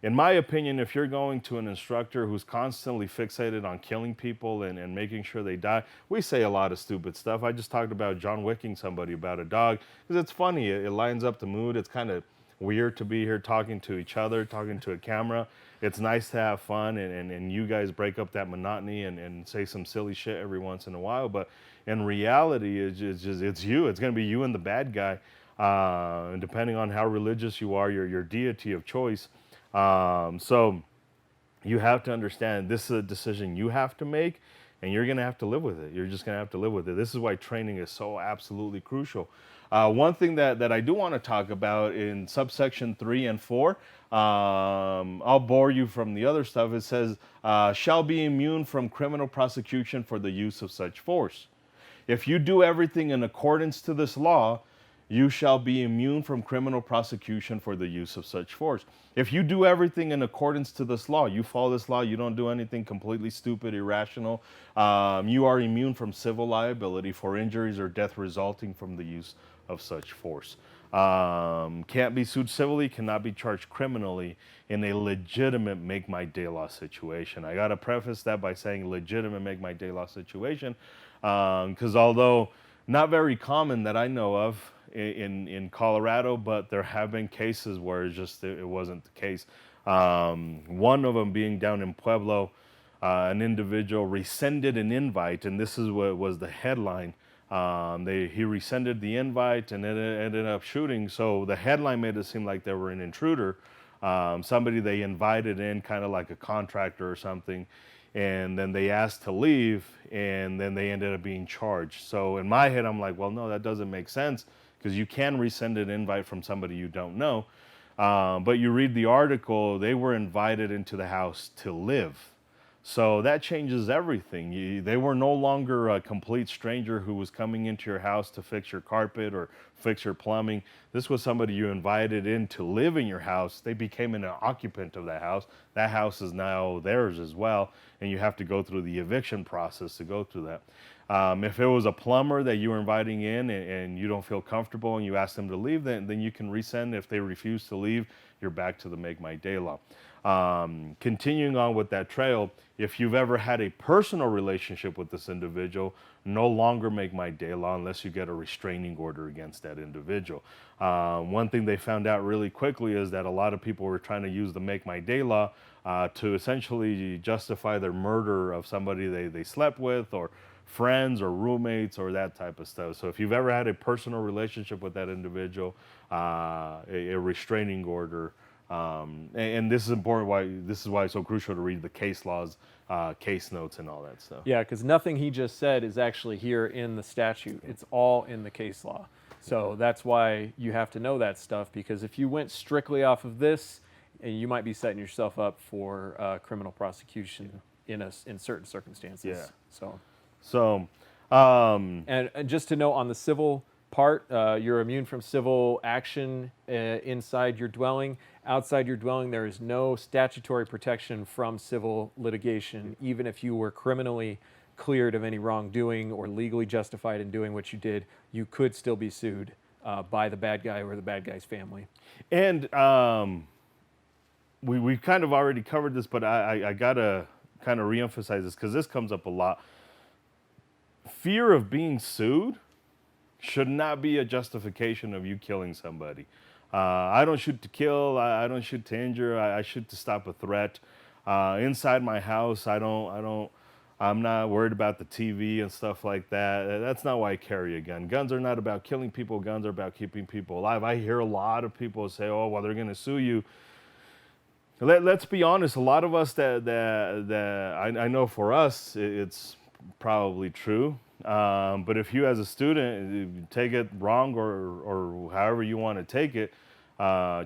In my opinion, if you're going to an instructor who's constantly fixated on killing people and making sure they die, we say a lot of stupid stuff. I just talked about John Wicking somebody about a dog because it's funny. It lines up the mood. It's kind of weird to be here talking to each other, talking to a camera. It's nice to have fun and you guys break up that monotony and say some silly shit every once in a while. But in reality, it's you. It's going to be you and the bad guy. And depending on how religious you are, your deity of choice. So you have to understand this is a decision you have to make and you're going to have to live with it. You're just going to have to live with it. This is why training is so absolutely crucial. One thing that I do want to talk about in subsection 3 and 4, I'll bore you from the other stuff. It says, shall be immune from criminal prosecution for the use of such force. If you do everything in accordance to this law, you shall be immune from criminal prosecution for the use of such force. If you do everything in accordance to this law, you follow this law, you don't do anything completely stupid, irrational, you are immune from civil liability for injuries or death resulting from the use of such force. Can't be sued civilly, cannot be charged criminally in a legitimate make my day law situation. I got to preface that by saying legitimate make my day law situation, because although not very common that I know of in Colorado, but there have been cases where it wasn't the case. One of them being down in Pueblo, an individual rescinded an invite, and this is what was the headline. He rescinded the invite and it ended up shooting. So the headline made it seem like they were an intruder, somebody they invited in, kind of like a contractor or something. And then they asked to leave, and then they ended up being charged. So in my head, I'm like, well, no, that doesn't make sense because you can resend an invite from somebody you don't know. But you read the article, they were invited into the house to live. So that changes everything. They were no longer a complete stranger who was coming into your house to fix your carpet or fix your plumbing. This was somebody you invited in to live in your house. They became an occupant of that house. That house is now theirs as well, and you have to go through the eviction process to go through that. If it was a plumber that you were inviting in and you don't feel comfortable and you ask them to leave, then you can resend. If they refuse to leave, you're back to the make my day law. Continuing on with that trail, if you've ever had a personal relationship with this individual, no longer make my day law unless you get a restraining order against that individual. One thing they found out really quickly is that a lot of people were trying to use the make my day law to essentially justify their murder of somebody they slept with or friends or roommates or that type of stuff. So if you've ever had a personal relationship with that individual, a restraining order. And this is important. This is why it's so crucial to read the case laws, case notes, and all that stuff. Yeah, because nothing he just said is actually here in the statute. It's all in the case law. So that's why you have to know that stuff, because if you went strictly off of this, you might be setting yourself up for criminal prosecution in certain circumstances. Yeah. So, and just to note on the civil part, you're immune from civil action inside your dwelling. Outside your dwelling, there is no statutory protection from civil litigation, even if you were criminally cleared of any wrongdoing or legally justified in doing what you did, you could still be sued by the bad guy or the bad guy's family. And we kind of already covered this, but I gotta kind of reemphasize this because this comes up a lot. Fear of being sued should not be a justification of you killing somebody. I don't shoot to kill. I don't shoot to injure. I shoot to stop a threat. Inside my house, I'm not worried about the TV and stuff like that. That's not why I carry a gun. Guns are not about killing people. Guns are about keeping people alive. I hear a lot of people say, "Oh, well, they're going to sue you." Let's be honest. A lot of us that I know for us, it's probably true. But if you as a student take it wrong or however you want to take it,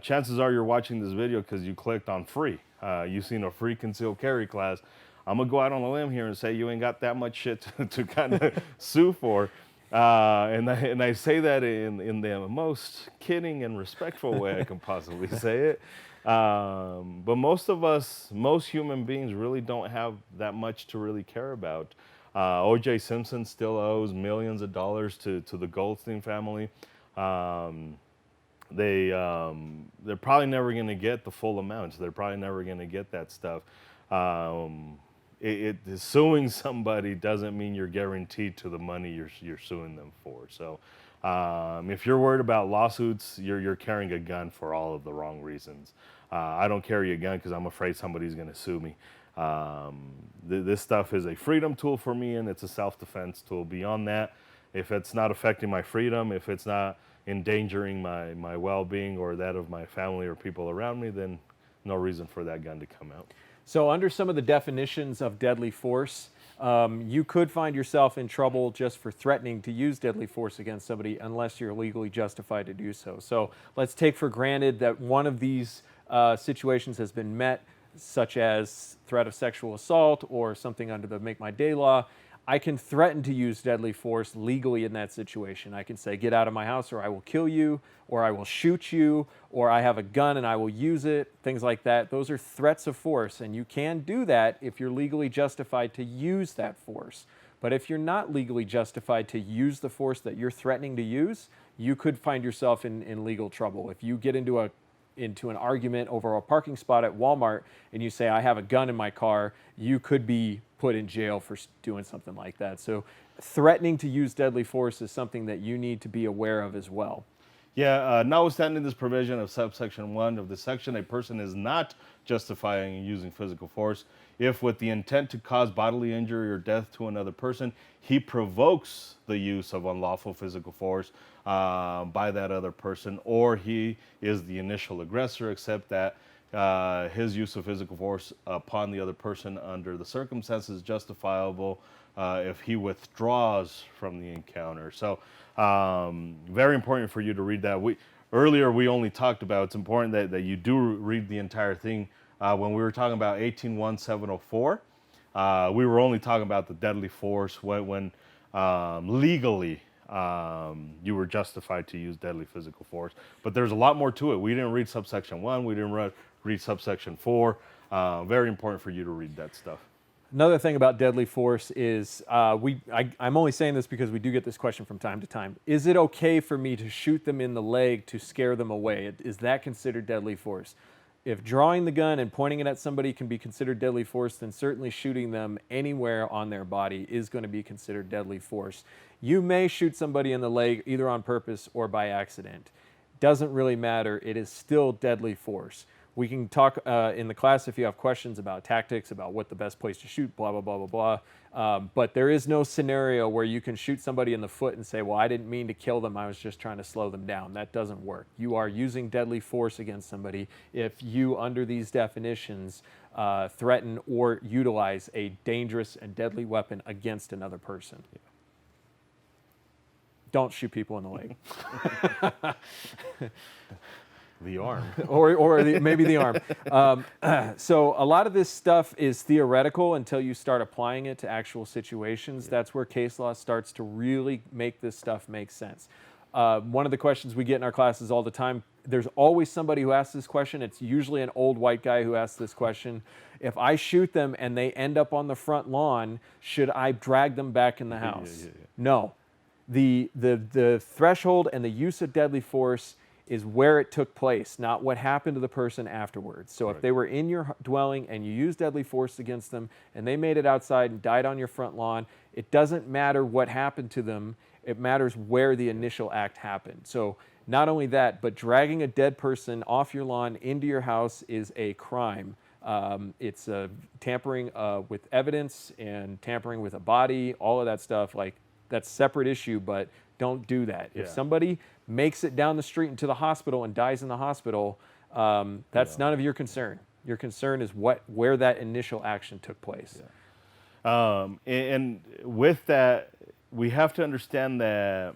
chances are you're watching this video because you clicked on free. You've seen a free concealed carry class. I'm going to go out on a limb here and say you ain't got that much shit to kind of sue for. And I say that in the most kidding and respectful way I can possibly say it. But most of us, most human beings really don't have that much to really care about. O.J. Simpson still owes millions of dollars to the Goldstein family. Um, they're probably never going to get the full amounts. They're probably never going to get that stuff. Um, suing somebody doesn't mean you're guaranteed to the money you're suing them for. So if you're worried about lawsuits, you're carrying a gun for all of the wrong reasons. I don't carry a gun because I'm afraid somebody's going to sue me. This stuff is a freedom tool for me, and it's a self-defense tool. Beyond that, if it's not affecting my freedom, if it's not endangering my well-being or that of my family or people around me, then no reason for that gun to come out. So under some of the definitions of deadly force, you could find yourself in trouble just for threatening to use deadly force against somebody unless you're legally justified to do so. So let's take for granted that one of these situations has been met, such as threat of sexual assault or something under the Make My Day law. I can threaten to use deadly force legally in that situation. I can say, get out of my house or I will kill you, or I will shoot you, or I have a gun and I will use it, things like that. Those are threats of force, and you can do that if you're legally justified to use that force. But if you're not legally justified to use the force that you're threatening to use, you could find yourself in legal trouble. If you get into an argument over a parking spot at Walmart and you say, I have a gun in my car, you could be put in jail for doing something like that. So threatening to use deadly force is something that you need to be aware of as well. Yeah, notwithstanding this provision of subsection 1 of the section, a person is not justifying using physical force if, with the intent to cause bodily injury or death to another person, he provokes the use of unlawful physical force by that other person, or he is the initial aggressor, except that his use of physical force upon the other person under the circumstances is justifiable if he withdraws from the encounter. So very important for you to read that. Earlier we only talked about, it's important that you do read the entire thing. When we were talking about 18.1.704, we were only talking about the deadly force when legally you were justified to use deadly physical force. But there's a lot more to it. We didn't read subsection 1, we didn't read subsection 4. Very important for you to read that stuff. Another thing about deadly force is, I'm only saying this because we do get this question from time to time. Is it okay for me to shoot them in the leg to scare them away? Is that considered deadly force? If drawing the gun and pointing it at somebody can be considered deadly force, then certainly shooting them anywhere on their body is going to be considered deadly force. You may shoot somebody in the leg either on purpose or by accident. Doesn't really matter. It is still deadly force. We can talk in the class if you have questions about tactics, about what the best place to shoot, blah, blah, blah, blah, blah. But there is no scenario where you can shoot somebody in the foot and say, well, I didn't mean to kill them. I was just trying to slow them down. That doesn't work. You are using deadly force against somebody if you, under these definitions, threaten or utilize a dangerous and deadly weapon against another person. Yeah. Don't shoot people in the leg. The arm. or maybe the arm. So a lot of this stuff is theoretical until you start applying it to actual situations. Yeah. That's where case law starts to really make this stuff make sense. One of the questions we get in our classes all the time, there's always somebody who asks this question. It's usually an old white guy who asks this question. If I shoot them and they end up on the front lawn, should I drag them back in the house? Yeah. No. The threshold and the use of deadly force is where it took place, not what happened to the person afterwards. So if they were in your dwelling and you used deadly force against them and they made it outside and died on your front lawn, it doesn't matter what happened to them. It matters where the initial act happened. So not only that, but dragging a dead person off your lawn into your house is a crime. It's tampering with evidence and tampering with a body, all of that stuff. Like, that's a separate issue, but don't do that. Yeah. If somebody makes it down the street into the hospital and dies in the hospital, that's none of your concern. Your concern is where that initial action took place. Yeah. And with that, we have to understand that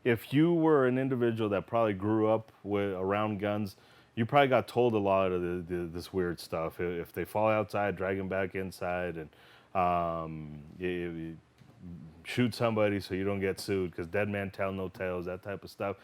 if you were an individual that probably grew up around guns, you probably got told a lot of this weird stuff. If they fall outside, drag them back inside, and you shoot somebody so you don't get sued because dead man tell no tales, that type of stuff.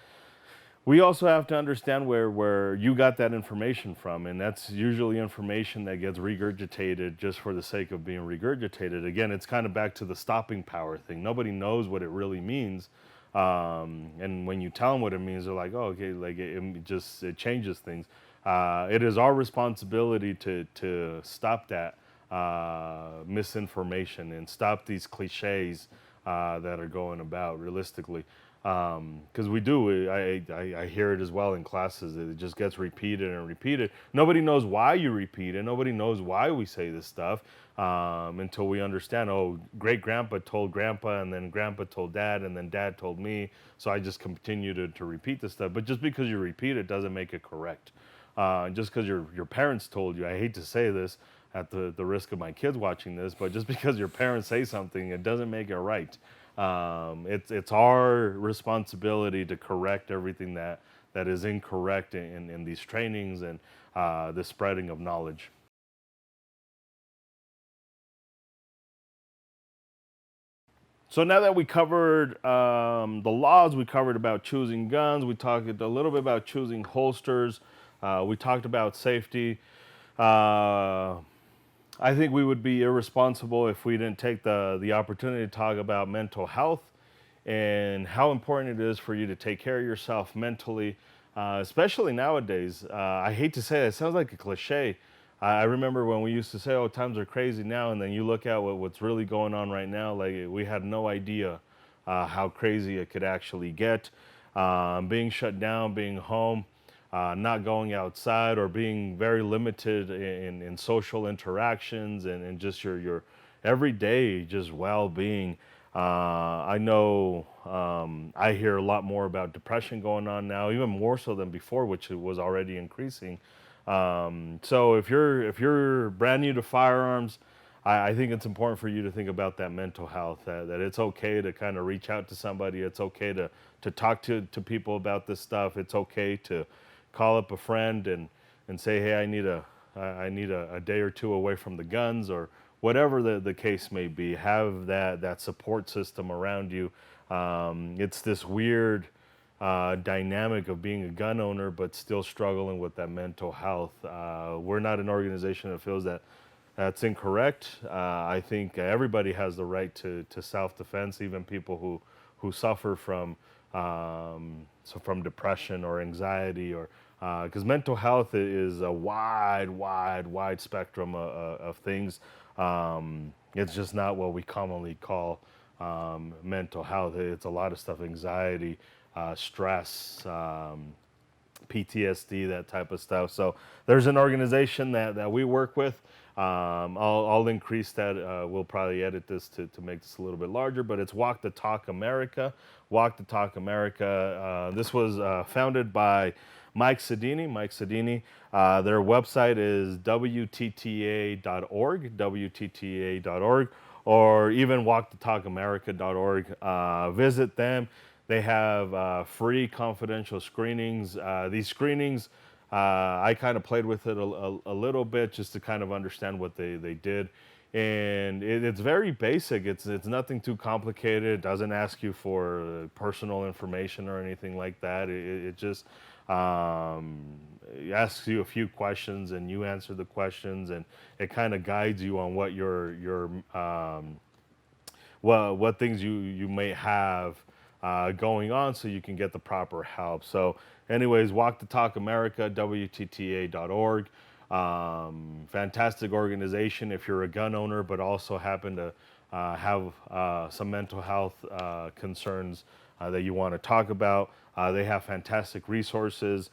we also have to understand where you got that information from, and that's usually information that gets regurgitated just for the sake of being regurgitated. Again, it's kind of back to the stopping power thing. Nobody knows what it really means, and when you tell them what it means, they're like, "Oh, okay," like it changes things. It is our responsibility to stop that misinformation and stop these cliches that are going about realistically. Because we do, I hear it as well in classes. It just gets repeated and repeated. Nobody knows why you repeat it. Nobody knows why we say this stuff until we understand. Oh, great grandpa told grandpa, and then grandpa told dad, and then dad told me. So I just continue to repeat this stuff. But just because you repeat it doesn't make it correct. Just because your parents told you, I hate to say this at the risk of my kids watching this, but just because your parents say something, it doesn't make it right. It's our responsibility to correct everything that is incorrect in these trainings and the spreading of knowledge. So now that we covered the laws, we covered about choosing guns, we talked a little bit about choosing holsters, we talked about safety. Uh, I think we would be irresponsible if we didn't take the opportunity to talk about mental health and how important it is for you to take care of yourself mentally, especially nowadays. I hate to say it sounds like a cliche. I remember when we used to say, "Oh, times are crazy now," and then you look at what's really going on right now. Like we had no idea how crazy it could actually get. Being shut down, being home, not going outside, or being very limited in social interactions and just your everyday just well-being. I know I hear a lot more about depression going on now, even more so than before, which it was already increasing. So if you're brand new to firearms, I think it's important for you to think about that mental health. That it's okay to kind of reach out to somebody. It's okay to talk to people about this stuff. It's okay to call up a friend and say, hey, I need a day or two away from the guns, or whatever the case may be. Have that support system around you. It's this weird dynamic of being a gun owner but still struggling with that mental health. We're not an organization that feels that that's incorrect. I think everybody has the right to self-defense, even people who suffer from depression or anxiety, or because mental health is a wide spectrum of things. It's just not what we commonly call mental health. It's a lot of stuff: anxiety, stress, PTSD, that type of stuff. So there's an organization that we work with. I'll increase that. We'll probably edit this to make this a little bit larger, but it's Walk the Talk America. Walk the Talk America. This was founded by Mike Sedini. Their website is WTTA.org, WTTA.org, or even walkthetalkamerica.org. Visit them. They have free confidential screenings. These screenings, I kind of played with it a little bit just to kind of understand what they did. And it's very basic. It's nothing too complicated. It doesn't ask you for personal information or anything like that. It just it asks you a few questions, and you answer the questions, and it kind of guides you on what what things you may have going on, so you can get the proper help. So anyways, Walk the Talk America, WTTA.org. Fantastic organization if you're a gun owner but also happen to have some mental health concerns that you want to talk about. They have fantastic resources.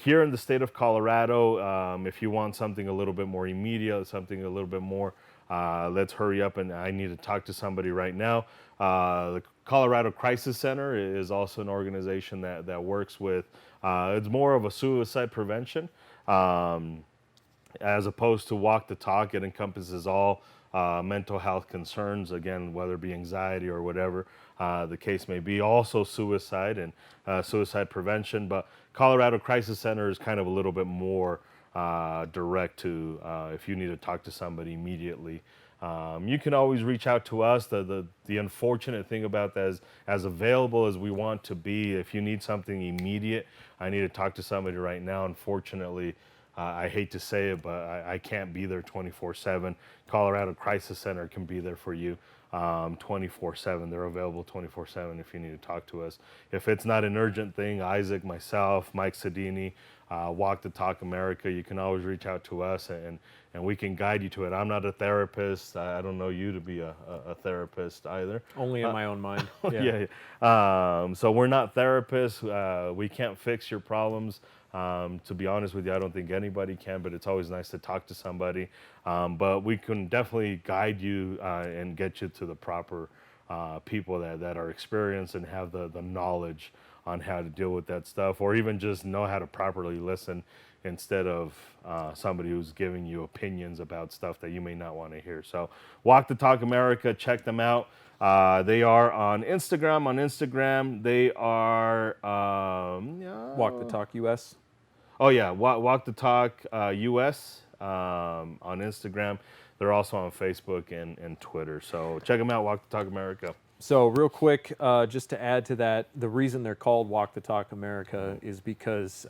Here in the state of Colorado, if you want something a little bit more immediate, something a little bit more, let's hurry up and I need to talk to somebody right now. The Colorado Crisis Center is also an organization that works with, it's more of a suicide prevention. As opposed to Walk the Talk, it encompasses all mental health concerns, again, whether it be anxiety or whatever the case may be, also suicide and suicide prevention. But Colorado Crisis Center is kind of a little bit more direct to if you need to talk to somebody immediately. You can always reach out to us. The unfortunate thing about that is, as available as we want to be, if you need something immediate, I need to talk to somebody right now. Unfortunately, I hate to say it, but I can't be there 24/7. Colorado Crisis Center can be there for you 24/7. They're available 24/7 if you need to talk to us. If it's not an urgent thing, Isaac, myself, Mike Sedini, Walk the Talk America, you can always reach out to us and we can guide you to it. I'm not a therapist. I don't know you to be a therapist either. Only in my own mind. Yeah. So we're not therapists. We can't fix your problems. To be honest with you, I don't think anybody can, but it's always nice to talk to somebody. But we can definitely guide you and get you to the proper people that are experienced and have the knowledge on how to deal with that stuff, or even just know how to properly listen instead of somebody who's giving you opinions about stuff that you may not want to hear. So Walk the Talk America, check them out. They are on Instagram. On Instagram, they are Walk the Talk US. Oh yeah, Walk the Talk US on Instagram. They're also on Facebook and Twitter. So check them out, Walk the Talk America. So real quick, just to add to that, the reason they're called Walk the Talk America is because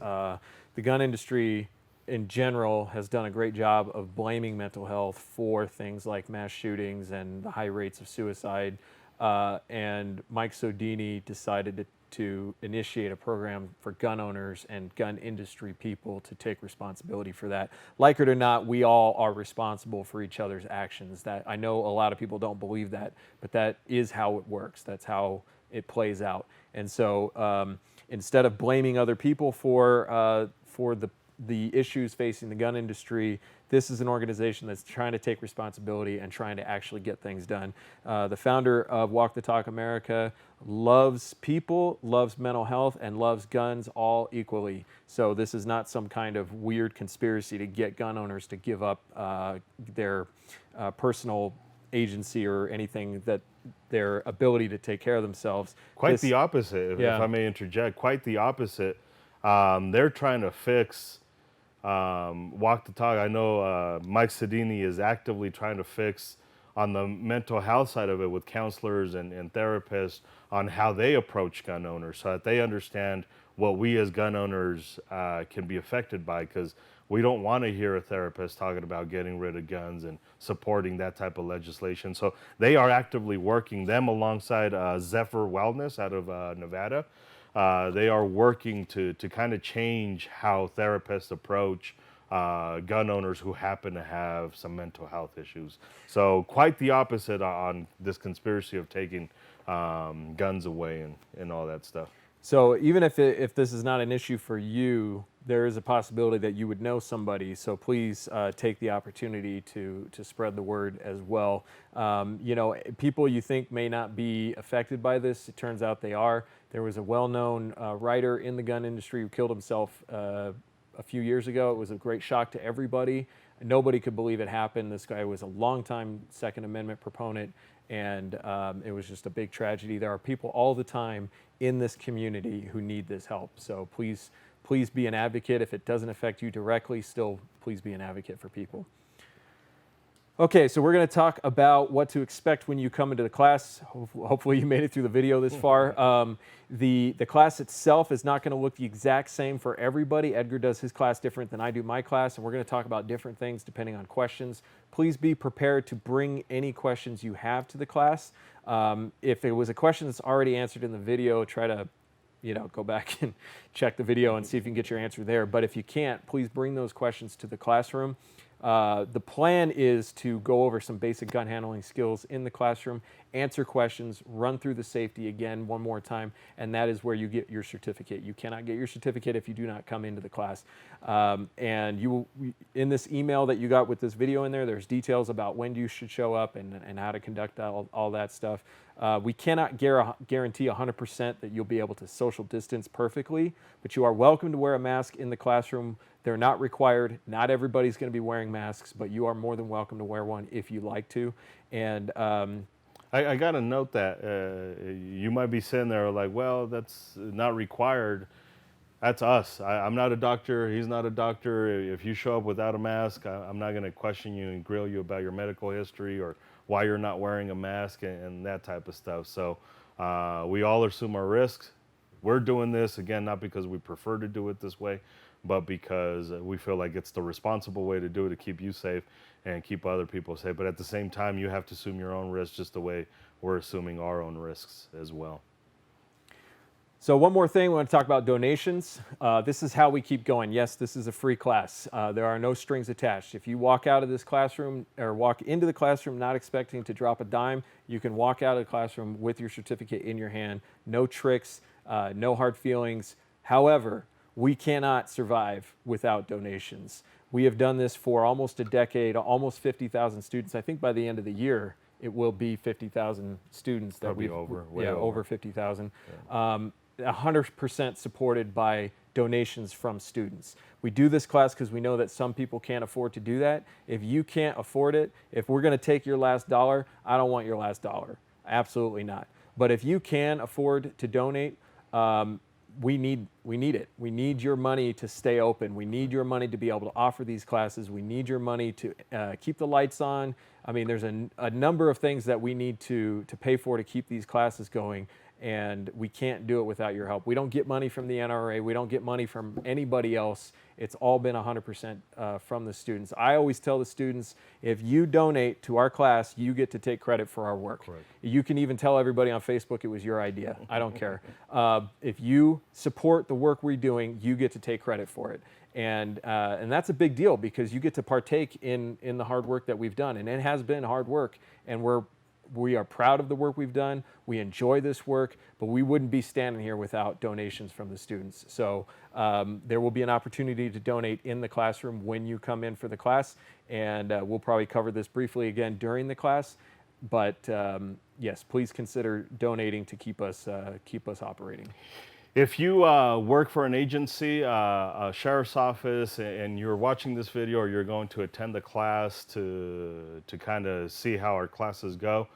the gun industry in general has done a great job of blaming mental health for things like mass shootings and the high rates of suicide. And Mike Sodini decided to initiate a program for gun owners and gun industry people to take responsibility for that. Like it or not, we all are responsible for each other's actions. That I know a lot of people don't believe that, but that is how it works. That's how it plays out. And so instead of blaming other people for the issues facing the gun industry, this is an organization that's trying to take responsibility and trying to actually get things done. The founder of Walk the Talk America loves people, loves mental health, and loves guns all equally. So this is not some kind of weird conspiracy to get gun owners to give up their personal agency or anything, that their ability to take care of themselves. Quite the opposite, if I may interject. Quite the opposite. They're trying to fix Walk the Talk. I know Mike Sedini is actively trying to fix on the mental health side of it with counselors and therapists on how they approach gun owners so that they understand what we as gun owners can be affected by, because we don't want to hear a therapist talking about getting rid of guns and supporting that type of legislation. So they are actively working them alongside Zephyr Wellness out of Nevada. They are working to kind of change how therapists approach gun owners who happen to have some mental health issues. So quite the opposite on this conspiracy of taking guns away and all that stuff. So even if this is not an issue for you, there is a possibility that you would know somebody. So please take the opportunity to spread the word as well. You know, people you think may not be affected by this, it turns out they are. There was a well-known writer in the gun industry who killed himself a few years ago. It was a great shock to everybody. Nobody could believe it happened. This guy was a longtime Second Amendment proponent, and it was just a big tragedy. There are people all the time in this community who need this help. So please be an advocate. If it doesn't affect you directly, still please be an advocate for people. Okay, so we're going to talk about what to expect when you come into the class. Hopefully you made it through the video this far. The class itself is not going to look the exact same for everybody. Edgar does his class different than I do my class, and we're going to talk about different things depending on questions. Please be prepared to bring any questions you have to the class. If it was a question that's already answered in the video, try to go back and check the video and see if you can get your answer there. But if you can't, please bring those questions to the classroom. The plan is to go over some basic gun handling skills in the classroom, answer questions, run through the safety again one more time, and that is where you get your certificate. You cannot get your certificate if you do not come into the class. And you will, in this email that you got with this video in there, there's details about when you should show up and how to conduct all that stuff. We cannot guarantee 100% that you'll be able to social distance perfectly, but you are welcome to wear a mask in the classroom. They're not required. Not everybody's going to be wearing masks, but you are more than welcome to wear one if you like to. And I got to note that you might be sitting there like, well, that's not required. That's us. I'm not a doctor. He's not a doctor. If you show up without a mask, I'm not going to question you and grill you about your medical history or why you're not wearing a mask and that type of stuff. So we all assume our risks. We're doing this, again, not because we prefer to do it this way, but because we feel like it's the responsible way to do it to keep you safe and keep other people safe. But at the same time, you have to assume your own risks just the way we're assuming our own risks as well. So one more thing, we want to talk about donations. This is how we keep going. Yes, this is a free class. There are no strings attached. If you walk out of this classroom or walk into the classroom not expecting to drop a dime, you can walk out of the classroom with your certificate in your hand. No tricks, no hard feelings. However, we cannot survive without donations. We have done this for almost a decade, almost 50,000 students. I think by the end of the year, it will be 50,000 students that Probably we've over 50,000. Yeah. 100% supported by donations from students. We do this class because we know that some people can't afford to do that. If you can't afford it, if we're going to take your last dollar, I don't want your last dollar. Absolutely not. But if you can afford to donate, we need it. We need your money to stay open. We need your money to be able to offer these classes. We need your money to keep the lights on. I mean, there's a number of things that we need to pay for to keep these classes going, and we can't do it without your help. We don't get money from the NRA. We don't get money from anybody else. It's all been 100% from the students. I always tell the students, if you donate to our class, you get to take credit for our work. Correct. You can even tell everybody on Facebook it was your idea. I don't care. If you support the work we're doing, you get to take credit for it. And that's a big deal because you get to partake in the hard work that we've done. And it has been hard work, and we are proud of the work we've done. We enjoy this work, but we wouldn't be standing here without donations from the students. So there will be an opportunity to donate in the classroom when you come in for the class, and we'll probably cover this briefly again during the class. But yes, please consider donating to keep us operating. If you work for an agency, a sheriff's office, and you're watching this video or you're going to attend the class to kind of see how our classes go,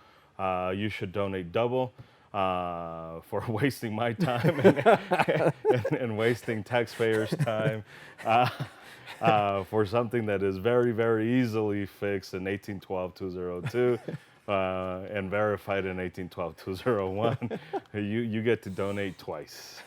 you should donate double for wasting my time and wasting taxpayers' time for something that is very, very easily fixed in 1812-202. And verified in 1812-201, you get to donate twice.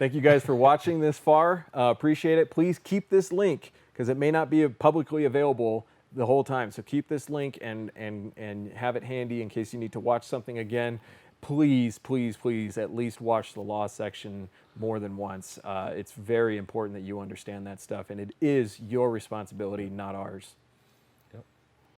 Thank you guys for watching this far. Appreciate it. Please keep this link because it may not be publicly available the whole time. So keep this link and have it handy in case you need to watch something again. Please, please, please at least watch the law section more than once. It's very important that you understand that stuff, and it is your responsibility, not ours.